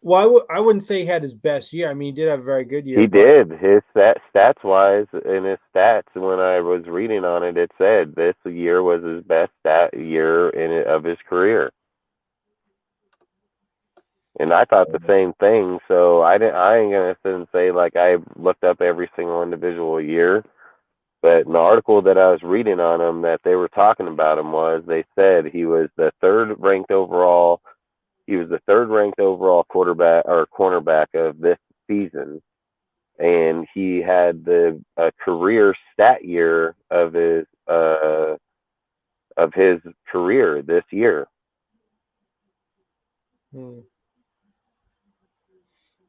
Well, I wouldn't say he had his best year. I mean, he did have a very good year. He did. His stats-wise, in his stats, when I was reading on it, it said this year was his best stat year of his career. And I thought the same thing. So I ain't gonna sit and say like I looked up every single individual year. But in the article that I was reading on him, that they were talking about him, was they said he was the third ranked overall. He was the third ranked overall quarterback or cornerback of this season, and he had the career stat year of his career this year. Hmm.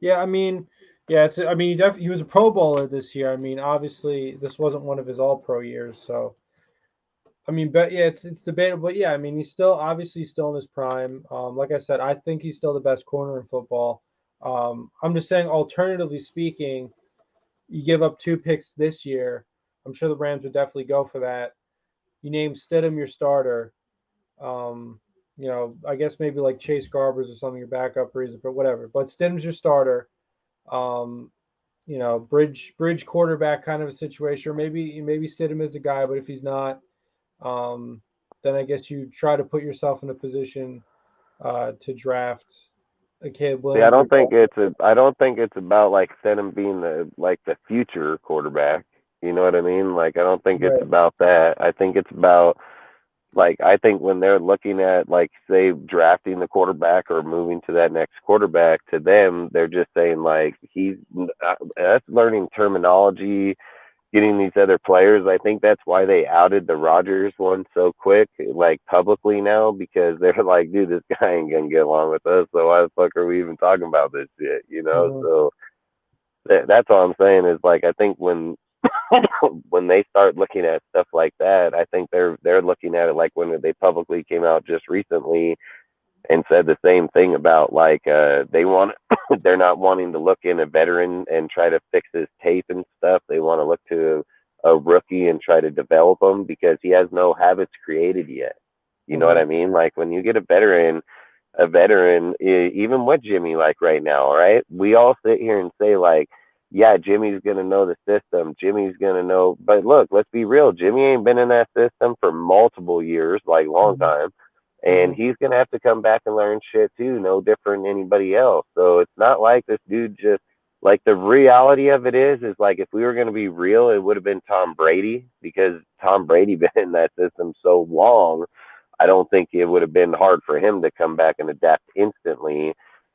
Yeah, I mean, he was a Pro Bowler this year. I mean, obviously, this wasn't one of his All Pro years, so I mean, but yeah, it's debatable. But yeah, I mean, he's still in his prime. Like I said, I think he's still the best corner in football. I'm just saying, alternatively speaking, you give up 2 picks this year. I'm sure the Rams would definitely go for that. You name Stidham your starter. Um, I guess maybe like Chase Garbers or something your backup reason, but whatever. But Stidham's your starter. Um, bridge quarterback kind of a situation, or maybe Stidham is the guy, but if he's not, um, then I guess you try to put yourself in a position to draft a Caleb See, I Williams or don't think it's about like Stidham being the future quarterback. You know what I mean? Like I don't think it's right. about that. I think it's about like I think when they're looking at like say drafting the quarterback or moving to that next quarterback, to them they're just saying like that's learning terminology, getting these other players. I think that's why they outed the Rodgers one so quick, like publicly now, because they're like, dude, this guy ain't gonna get along with us. So why the fuck are we even talking about this shit? You know? Mhm. So that's all I'm saying is like I think when when they start looking at stuff like that, I think they're looking at it like when they publicly came out just recently and said the same thing about like they want they're not wanting to look in a veteran and try to fix his tape and stuff. They want to look to a rookie and try to develop him because he has no habits created yet. You know what I Mhm. mean? Like when you get a veteran, even with Jimmy, like right now, all right, we all sit here and say like, yeah, Jimmy's gonna know the system. Jimmy's gonna know, but look, let's be real. Jimmy ain't been in that system for multiple years, like long Mhm. time, and Mhm. he's gonna have to come back and learn shit too, no different than anybody else. So it's not like this dude just like the reality of it is like if we were gonna be real, it would have been Tom Brady because Tom Brady been in that system so long. I don't think it would have been hard for him to come back and adapt instantly.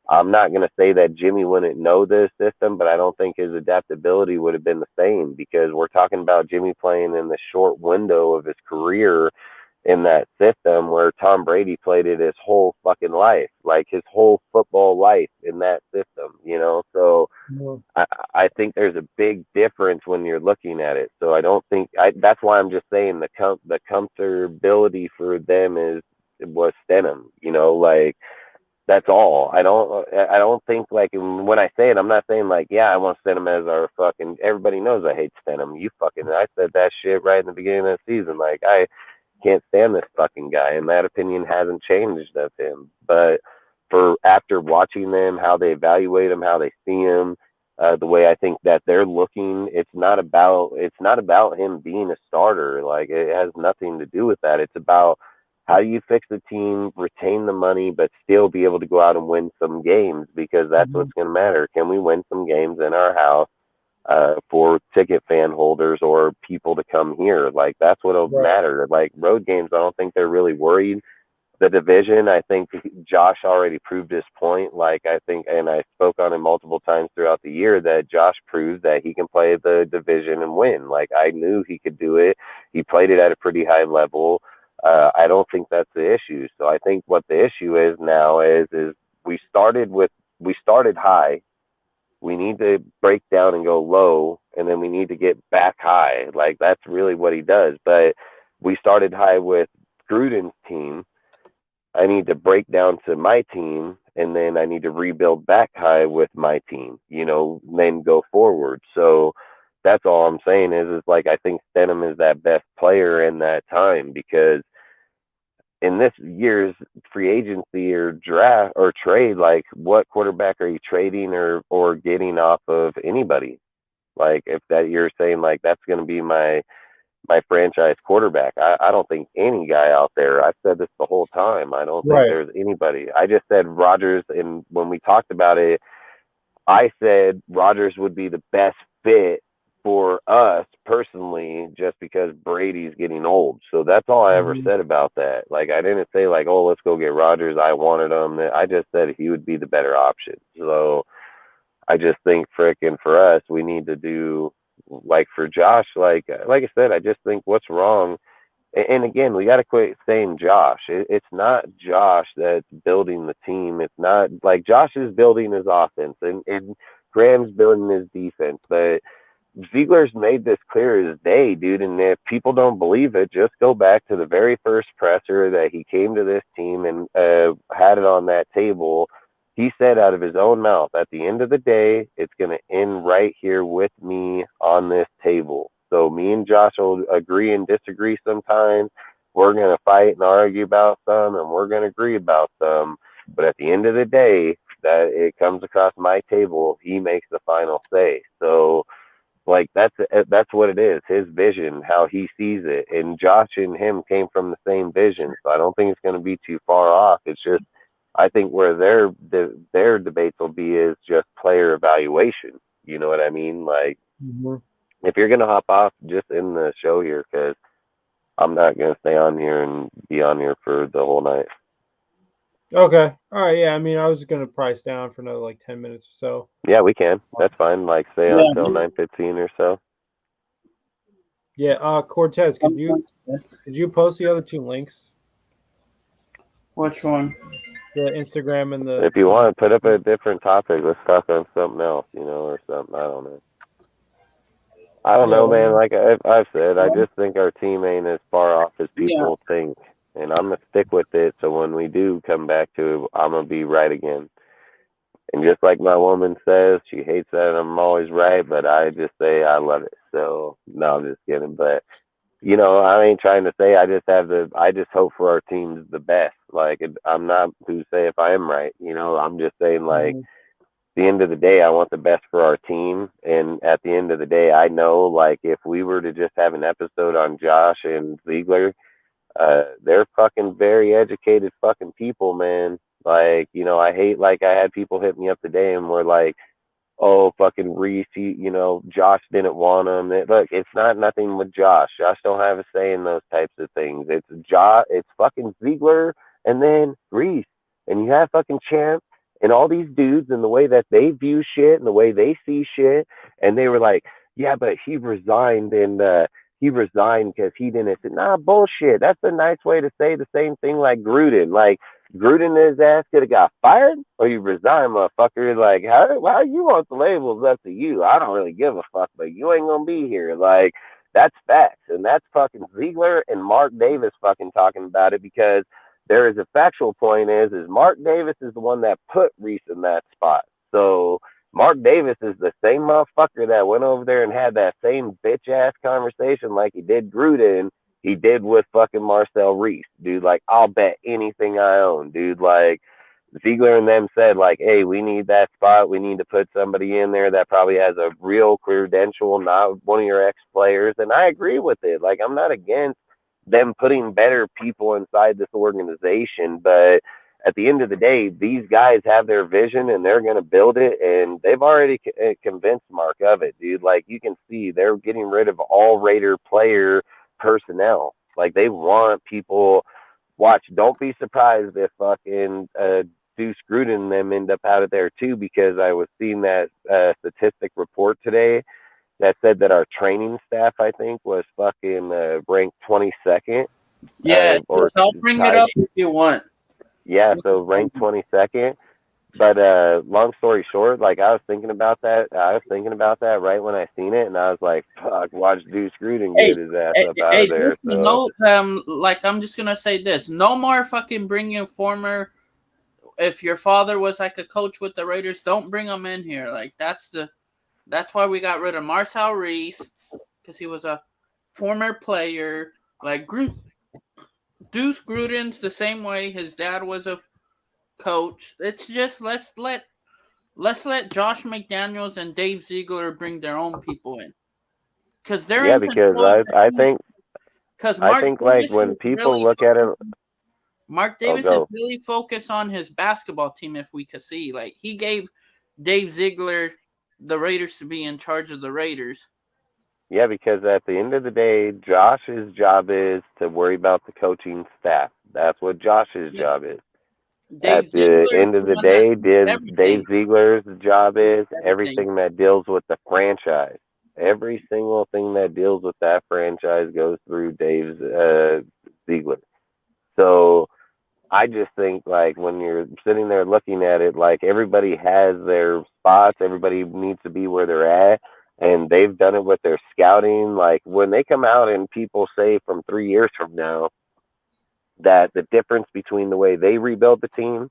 I'm not going to say that Jimmy wouldn't know the system, but I don't think his adaptability would have been the same because we're talking about Jimmy playing in the short window of his career in that system where Tom Brady played it his whole fucking life, like his whole football life in that system. So Mhm. I, I think there's a big difference when you're looking at it. So I don't think that's why I'm just saying the comfortability for them was Stenham. Like that's all. I don't think like when I say it, I'm not saying like yeah I want Stenham as our fucking. Everybody knows I hate Stenham. I said that shit right in the beginning of the season. Like I can't stand this fucking guy, and that opinion hasn't changed of him. But for after watching them, how they evaluate him, how they see him, the way I think that they're looking, it's not about him being a starter. Like it has nothing to do with that. It's about how do you fix the team, retain the money, but still be able to go out and win some games because that's Mhm. what's going to matter. Can we win some games in our house? For ticket fan holders or people to come here. Like that's what'll Right. matter. Like road games, I don't think they're really worried. The division, I think Josh already proved his point. Like I think, and I spoke on it multiple times throughout the year that Josh proved that he can play the division and win. Like I knew he could do it. He played it at a pretty high level. I don't think that's the issue. So I think what the issue is now is we started high, we need to break down and go low, and then we need to get back high. Like that's really what he does. But we started high with Gruden's team. I need to break down to my team, and then I need to rebuild back high with my team. Then go forward. So that's all I'm saying is like I think Stenham is that best player in that time because in this year's free agency or draft or trade, like what quarterback are you trading or getting off of anybody? Like if that you're saying like that's going to be my franchise quarterback, I don't think any guy out there. I've said this the whole time. I don't think Right. there's anybody. I just said Rodgers, and when we talked about it, I said Rodgers would be the best fit for us personally, just because Brady's getting old. So that's all I ever Mhm. said about that. Like I didn't say like, oh, let's go get Rodgers. I wanted him. I just said he would be the better option. So I just think frickin' for us, we need to do like for Josh, like I said, I just think what's wrong And again, we got to quit saying Josh. It's not Josh that's building the team. It's not like Josh is building his offense and Graham's building his defense. But Ziegler's made this clear as day, dude. And if people don't believe it, just go back to the very first presser that he came to this team and had it on that table. He said out of his own mouth, at the end of the day, it's going to end right here with me on this table. So me and Josh will agree and disagree sometimes. We're going to fight and argue about some, and we're going to agree about some. But at the end of the day, that it comes across my table, he makes the final say. So like that's what it is. His vision, how he sees it, and Josh and him came from the same vision. So I don't think it's going to be too far off. It's just I think where their debates will be is just player evaluation. You know what I mean? Like if you're going to hop off, just in the show here because I'm not going to stay on here and be on here for the whole night. Okay. All right. Yeah. I mean, I was going to price down for another like 10 minutes or so. Yeah, we can. That's fine. Like stay until 9:15 or so. Yeah. Cortez, could you post the other two links? Which one? The Instagram and the. If you want to put up a different topic, let's talk on something else, or something. I don't know. I don't know, man. Like I've said, I just think our team ain't as far off as people think. And I'm going to stick with it. So when we do come back to it, I'm going to be right again. And just like my woman says, she hates that I'm always right, but I just say I love it. So, no, I'm just kidding. But, I ain't trying to say I just hope for our teams the best. Like, I'm not who say if I am right. I'm just saying, like, at the end of the day, I want the best for our team. And at the end of the day, I know, like, if we were to just have an episode on Josh and Ziegler, they're fucking very educated fucking people, man. Like, I hate like I had people hit me up today and were like, oh, fucking Reece, Josh didn't want him. Look, it's not nothing with Josh. Josh don't have a say in those types of things. It's fucking Ziegler and then Reece. And you have fucking Champ and all these dudes and the way that they view shit and the way they see shit. And they were like, yeah, but he resigned because he didn't. I said, nah, bullshit. That's a nice way to say the same thing like Gruden. Like, Gruden and his ass could have got fired or you resign, motherfucker. Like, how you want the labels up to you? I don't really give a fuck, but you ain't going to be here. Like, that's facts. And that's fucking Ziegler and Mark Davis fucking talking about it because there is a factual point is Mark Davis is the one that put Reece in that spot. So Mark Davis is the same motherfucker that went over there and had that same bitch ass conversation like he did Gruden, he did with fucking Marcel Reece, dude. Like, I'll bet anything I own, dude. Like, Ziegler and them said, like, hey, we need that spot. We need to put somebody in there that probably has a real credential, not one of your ex-players. And I agree with it. Like, I'm not against them putting better people inside this organization, but at the end of the day, these guys have their vision and they're going to build it. And they've already convinced Mark of it, dude. Like, you can see they're getting rid of all Raider player personnel. Like, they want people. Watch, don't be surprised if fucking Deuce Gruden and them end up out of there too, because I was seeing that statistic report today that said that our training staff, I think, was fucking ranked 22nd. Yeah, I'll bring it up if you want. Yeah, so ranked 22nd. But long story short, like I was thinking about that right when I seen it, and I was like, "Fuck, watch Deuce Gruden get his ass up out of there." So. No, like I'm just gonna say this: no more fucking bringing former. If your father was like a coach with the Raiders, don't bring him in here. Like that's why we got rid of Marcel Reece because he was a former player. Like Deuce Gruden's the same way. His dad was a coach. It's just let's let Josh McDaniels and Dave Ziegler bring their own people in because they're because I think like when people really look at it, Mark Davis is really focused on his basketball team. If we could see, like he gave Dave Ziegler the Raiders to be in charge of the Raiders. Yeah, because at the end of the day, Josh's job is to worry about the coaching staff. That's what Josh's job is. At the end of the day, Dave Ziegler's job is everything that deals with the franchise. Every single thing that deals with that franchise goes through Dave Ziegler. So I just think like when you're sitting there looking at it, like everybody has their spots, everybody needs to be where they're at, and they've done it with their scouting. Like when they come out and people say from 3 years from now that the difference between the way they rebuilt the team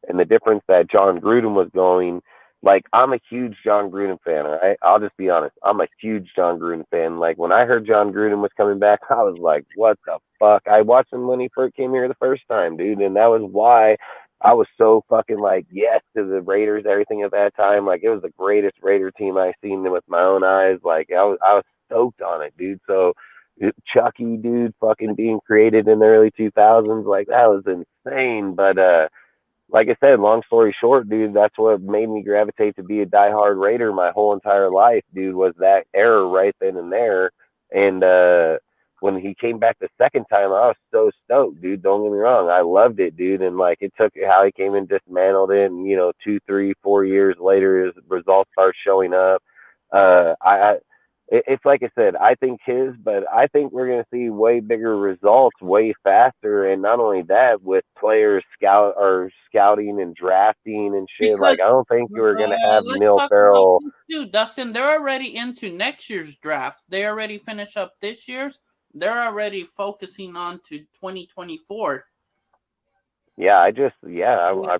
and the difference that John Gruden was going, like I'm a huge John Gruden fan. All right, I'll just be honest. I'm a huge John Gruden fan. Like when I heard John Gruden was coming back, I was like, "What the fuck?" I watched him when he first came here the first time, dude, and that was why I was so fucking like yes to the Raiders. Everything at that time, like it was the greatest Raider team I seen with my own eyes. Like I was stoked on it, dude. So Chucky, dude, fucking being created in the early 2000s, like that was insane. But like I said, long story short, dude, that's what made me gravitate to be a diehard Raider my whole entire life, dude, was that era right then and there. And when he came back the second time, I was so stoked, dude. Don't get me wrong, I loved it, dude. And like it took how he came and dismantled it, and 2, 3, 4 years later, his results start showing up. I it's like I said, I think but I think we're going to see way bigger results way faster. And not only that, with players scouting and drafting and shit. Because Like, I don't think we're going to have let's Neil talk about Farrell. this too, Dustin. They're already into next year's draft. They already finished up this year's. They're already focusing on to 2024. Yeah, I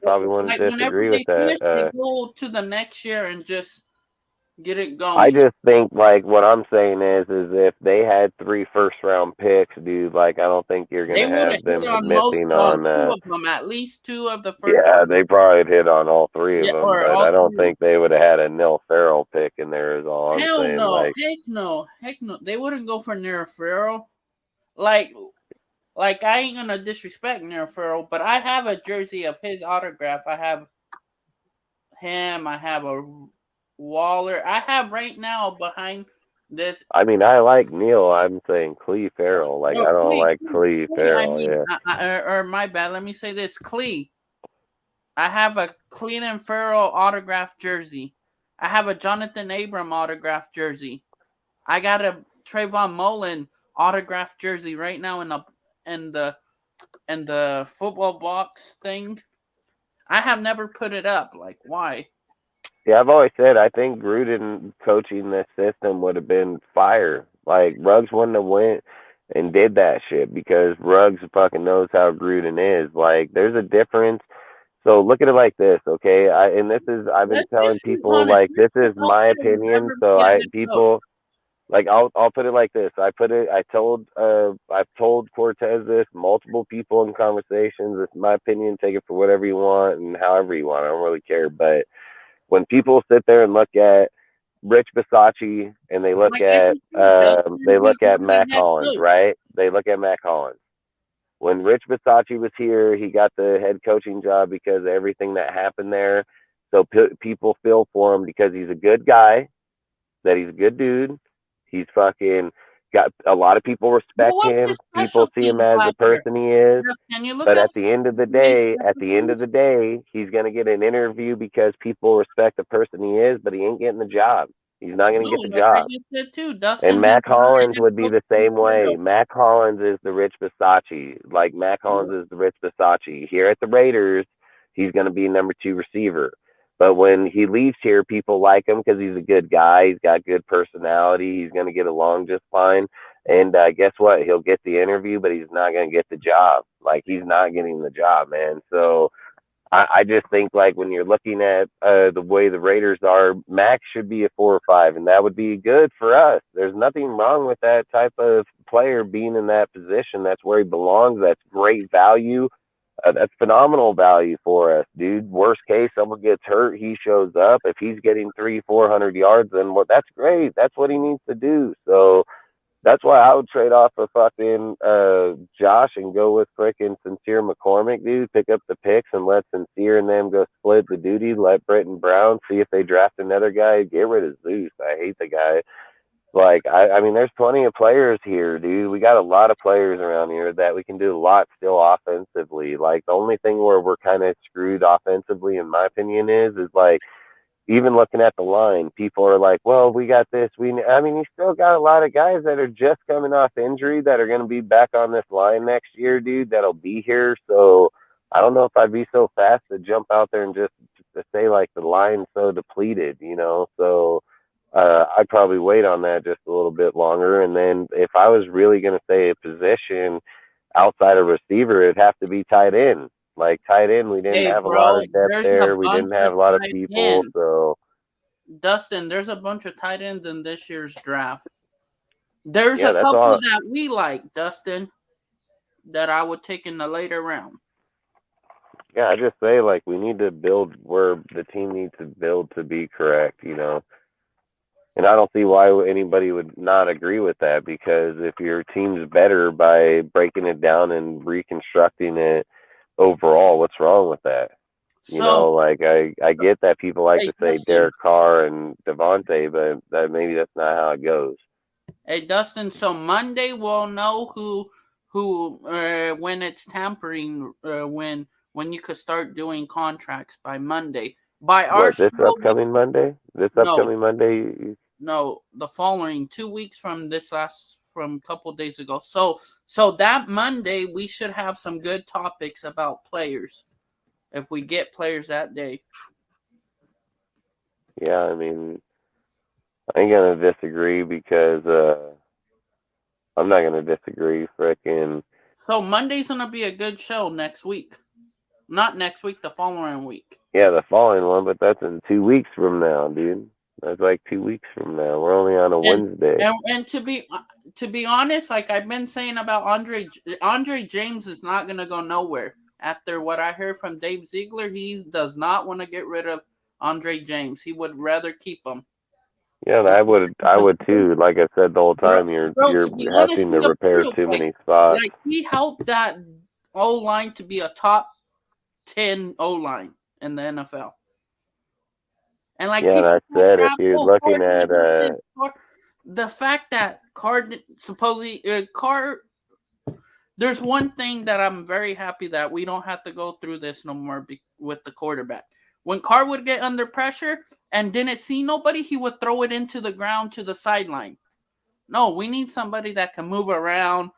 probably wouldn't Like whenever disagree with they finish, they that. go to the next year and just get it I going. just think like what I'm saying is if they had 3 first-round picks, dude, like I don't think you're They gonna would have have hit them on most missing two on. of them, at least two of the first. Yeah, they probably hit on all three of Yeah, them, or but all I don't three. think they would have had a Nil Farrell pick in there. Is all I'm Hell saying. no, Like, heck no, heck no. They wouldn't go for Nero Farrell. Like I ain't gonna disrespect Nero Farrell, but I have a jersey of his autograph. I have him. I have a Waller. I have right now behind this. I mean, I like Neil. I'm saying Clee Farrell. Like, No, I don't Clee, like Clee Clee. I Farrell. mean, Yeah, or my bad. Let me say this, Clee. I have a Cleveland Farrell autograph jersey. I have a Jonathan Abram autograph jersey. I got a Trayvon Mullen autograph jersey right now in the in the football box thing. I have never put it up. Like why? yeah. I've always said I think Gruden coaching this system would have been fire. Like Ruggs wouldn't have went and did that shit because Ruggs fucking knows how Gruden is. Like, there's a difference. So look at it like this, okay? I've been Let's telling just be people honest. like this Mr. is my Coach will opinion. never So be a I head coach. people like I'll put it like this. I've told Cortez this, multiple people in conversations. It's my opinion. Take it for whatever you want and however you want. I don't really care. But when people sit there and look at Rich Bisacci and Like everything they Dustin, he's look at not a Mac head Hollins, coach. right? They look at Mac Hollins. When Rich Bisacci was here, he got the head coaching job because of everything that happened there. So people feel for him because he's a good guy, that he's a good dude. He's fucking got a lot of people But respect what's his him. People see him specialty as the last year? person he is. Can you look But up at the end of the his day, specialties? he's gonna get an interview because people respect the person he is, but he ain't getting the job. He's not gonna No, get the like I job. just said too, And Dustin, he's Mac not a Hollins head would be coach the same way. material. Mac Hollins is the Rich Bisacci. Like Mac Hollins is the Rich Bisacci. Here at the Raiders, he's going to be number 2 receiver. But when he leaves here, people like him because he's a good guy. He's got good personality. He's going to get along just fine. And guess what? He'll get the interview, but he's not going to get the job. Like he's not getting the job, man. So I just think like when you're looking at the way the Raiders are, Max should be a 4 or 5, and that would be good for us. There's nothing wrong with that type of player being in that position. That's where he belongs. That's great value. That's phenomenal value for us, dude. Worst case, someone gets hurt, he shows up. If he's getting 300-400 yards, then that's great. That's what he needs to do. So that's why I would trade off a fucking Josh and go with freaking Sincere McCormick, dude. Pick up the picks and let Sincere and them go split the duty. Let Britton Brown see if they draft another guy. Get rid of Zeus. I hate the guy. Like, I mean, there's plenty of players here, dude. We got a lot of players around here that we can do a lot still offensively. Like, the only thing where we're kind of screwed offensively, in my opinion, is like even looking at the line, people are like, well, we got this. I mean, you still got a lot of guys that are just coming off injury that are going to be back on this line next year, dude, that'll be here. So I don't know if I'd be so fast to jump out there and just to say, like, the line's so depleted, you know? So I'd probably wait on that just a little bit longer. And then if I was really going to say a position outside of receiver, it'd have to be tight end. Like tight end, we didn't Hey, have a lot bro, of depth there's a there. We bunch didn't of have a lot of tight people. ends. So Dustin, there's a bunch of tight ends in this year's draft. There's yeah, a that's couple all. that we like, Dustin, that I would take in the later round. Yeah, I just say like we need to build where the team needs to build to be correct, you know. And I don't see why anybody would not agree with that, because if your team's better by breaking it down and reconstructing it overall, what's wrong with that? You know, So, like I get that people like hey, to say Dustin. Derek Carr and Devontae, but maybe that's not how it goes. Hey, Dustin. So Monday we'll know who when it's tampering when you could start doing contracts by Monday. By our What, this show, upcoming Monday? This no, upcoming Monday? no, the following 2 weeks from from a couple days ago. So that Monday we should have some good topics about players if we get players that day. Yeah, I mean, I ain't gonna disagree because I'm not gonna disagree. Frickin' So Monday's gonna be a good show next week. Not next week, the following week. yeah, the following one, but that's in 2 weeks from now, dude. That's like 2 weeks from now. We're only on a And Wednesday. and to be honest, like I've been saying about Andre James is not gonna go nowhere. After what I heard from Dave Ziegler, he does not want to get rid of Andre James. He would rather keep him. Yeah, and I would too. Like I said the whole Bro, time, you're to be honest, having to he's a repair real too like many spots. he helped that O line to be a top 10 O line in the NFL. And like Yeah, people that talk said, if crap, you're oh, looking Carr at didn't do this, the fact that Carr supposedly Carr, there's one thing that I'm very happy that we don't have to go through this no more with the quarterback. When Carr would get under pressure and didn't see nobody, he would throw it into the ground to the sideline. No, we need somebody that can move around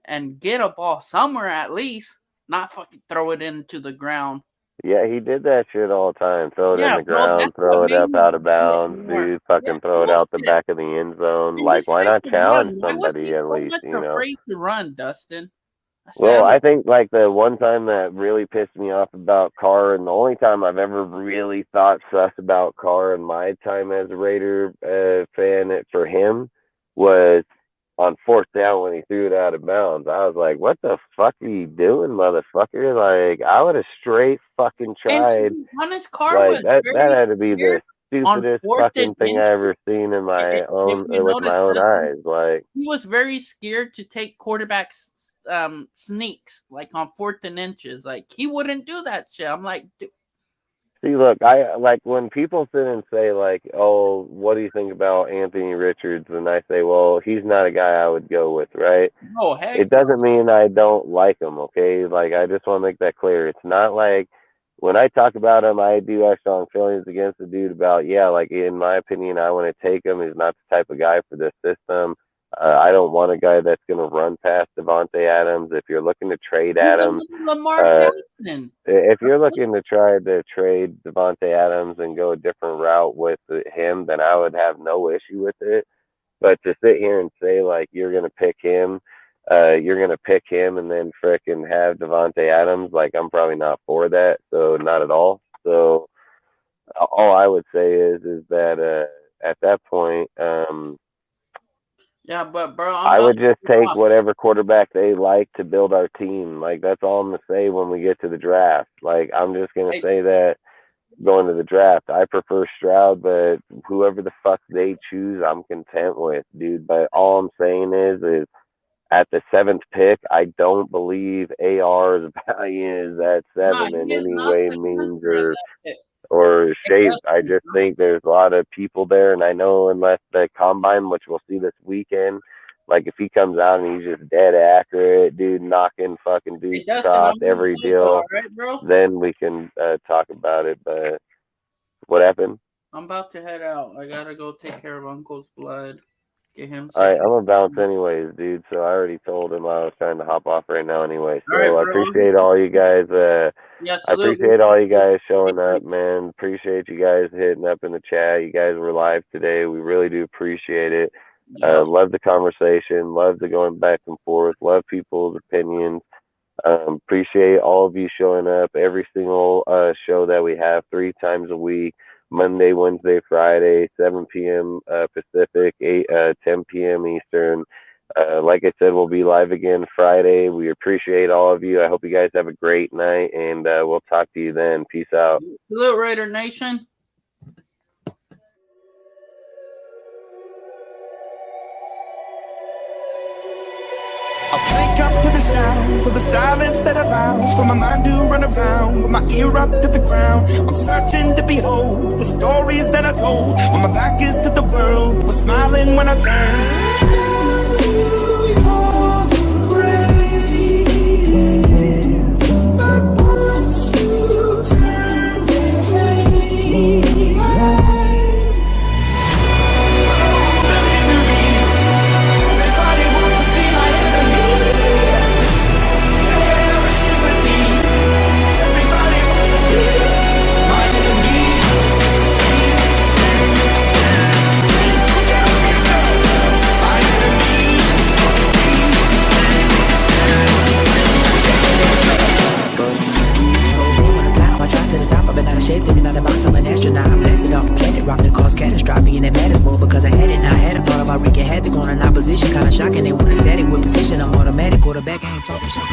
and get a ball somewhere at least, not fucking throw it into the ground. yeah, he did that shit all the time. Throw it in Yeah, the bro, that's ground, what throw it made up me out of do it bounds, more. dude. Yeah, Fucking throw it out the bullshit. back of the end zone. And Like, this why guy not could challenge run. Why was somebody he at so least, much you know? afraid to run, Dustin? I said, Well, I think like the one time that really pissed me off about Carr, and the only time I've ever really thought sus about Carr in my time as a Raider fan for him was on fourth down when he threw it out of bounds. I was like, "What the fuck are you doing, motherfucker?" Like, I would have straight fucking and to tried. be honest, Carr Like was that very had to be scared the on stupidest fourth and fucking thing I inches. ever seen in my If own you with notice, my own Dustin, eyes. Like, he was very scared to take quarterbacks sneaks like on fourth and inches. Like he wouldn't do that shit. I'm like, dude, see, look, I like when people sit and say like, "Oh, what do you think about Anthony Richards?" And I say, "Well, he's not a guy I would go with, right?" no It heck no. doesn't mean I don't like him, okay? Like I just want to make that clear. It's not like when I talk about him, I do have strong feelings against the dude about, yeah, like in my opinion, I want to take him. He's not the type of guy for this system. I don't want a guy that's going to run past Devontae Adams. If you're looking to trade He's a Adams, little Lamar uh, Jackson. if you're looking to try to trade Devontae Adams and go a different route with him, then I would have no issue with it. But to sit here and say like you're gonna pick him and then frickin' have Devontae Adams, like I'm probably not for that. So not at all. So all I would say is that at that point, Yeah, but bro, I'm I about would to just move take on. whatever quarterback they like to build our team. Like that's all I'm gonna say when we get to the draft. Like I'm just gonna Hey, say that going to the draft. I prefer Stroud, but whoever the fuck they choose, I'm content with, dude. But all I'm saying is at the seventh pick, I don't believe AR's value is at no, seven in he is any not way, the means, answer at that pick. or Hey, shape. I Dustin, just think there's a lot of people there, and I know unless the combine, which we'll see this weekend, like if he comes out and he's just dead accurate, dude, knocking fucking hey, dudes Dustin, across I'm gonna every go though, all deal, right, bro? then we can talk about it. But what happened? I'm about to head out. I gotta go take care of Uncle's blood. Get him. All right, I'm gonna bounce anyways, dude. So I already told him I was trying to hop off right now anyway. So All right, I appreciate all you guys. I appreciate all you guys showing up, man. Appreciate you guys hitting up in the chat. You guys were live today. We really do appreciate it. Love the conversation. Love the going back and forth. Love people's opinions. Appreciate all of you showing up every single show that we have 3 times a week. Monday, Wednesday, Friday, 7 p.m. Pacific, 10 p.m. Eastern. Like I said, we'll be live again Friday. We appreciate all of you. I hope you guys have a great night, and we'll talk to you then. Peace out. Salute, Raider Nation. Wake up to the sounds of the silence that allows for my mind to run around with my ear up to the ground. I'm searching to behold the stories that I told when my back is to the world. Was smiling when I turned. Thinking out the box, I'm an astronaut. I blasted off a planet, rock that caused catastrophe, and it matters more because I had it. Now I had a thought about wreaking havoc on an opposition, kinda shocking. They want a static with position. I'm automatic, quarterback, I ain't talking shit.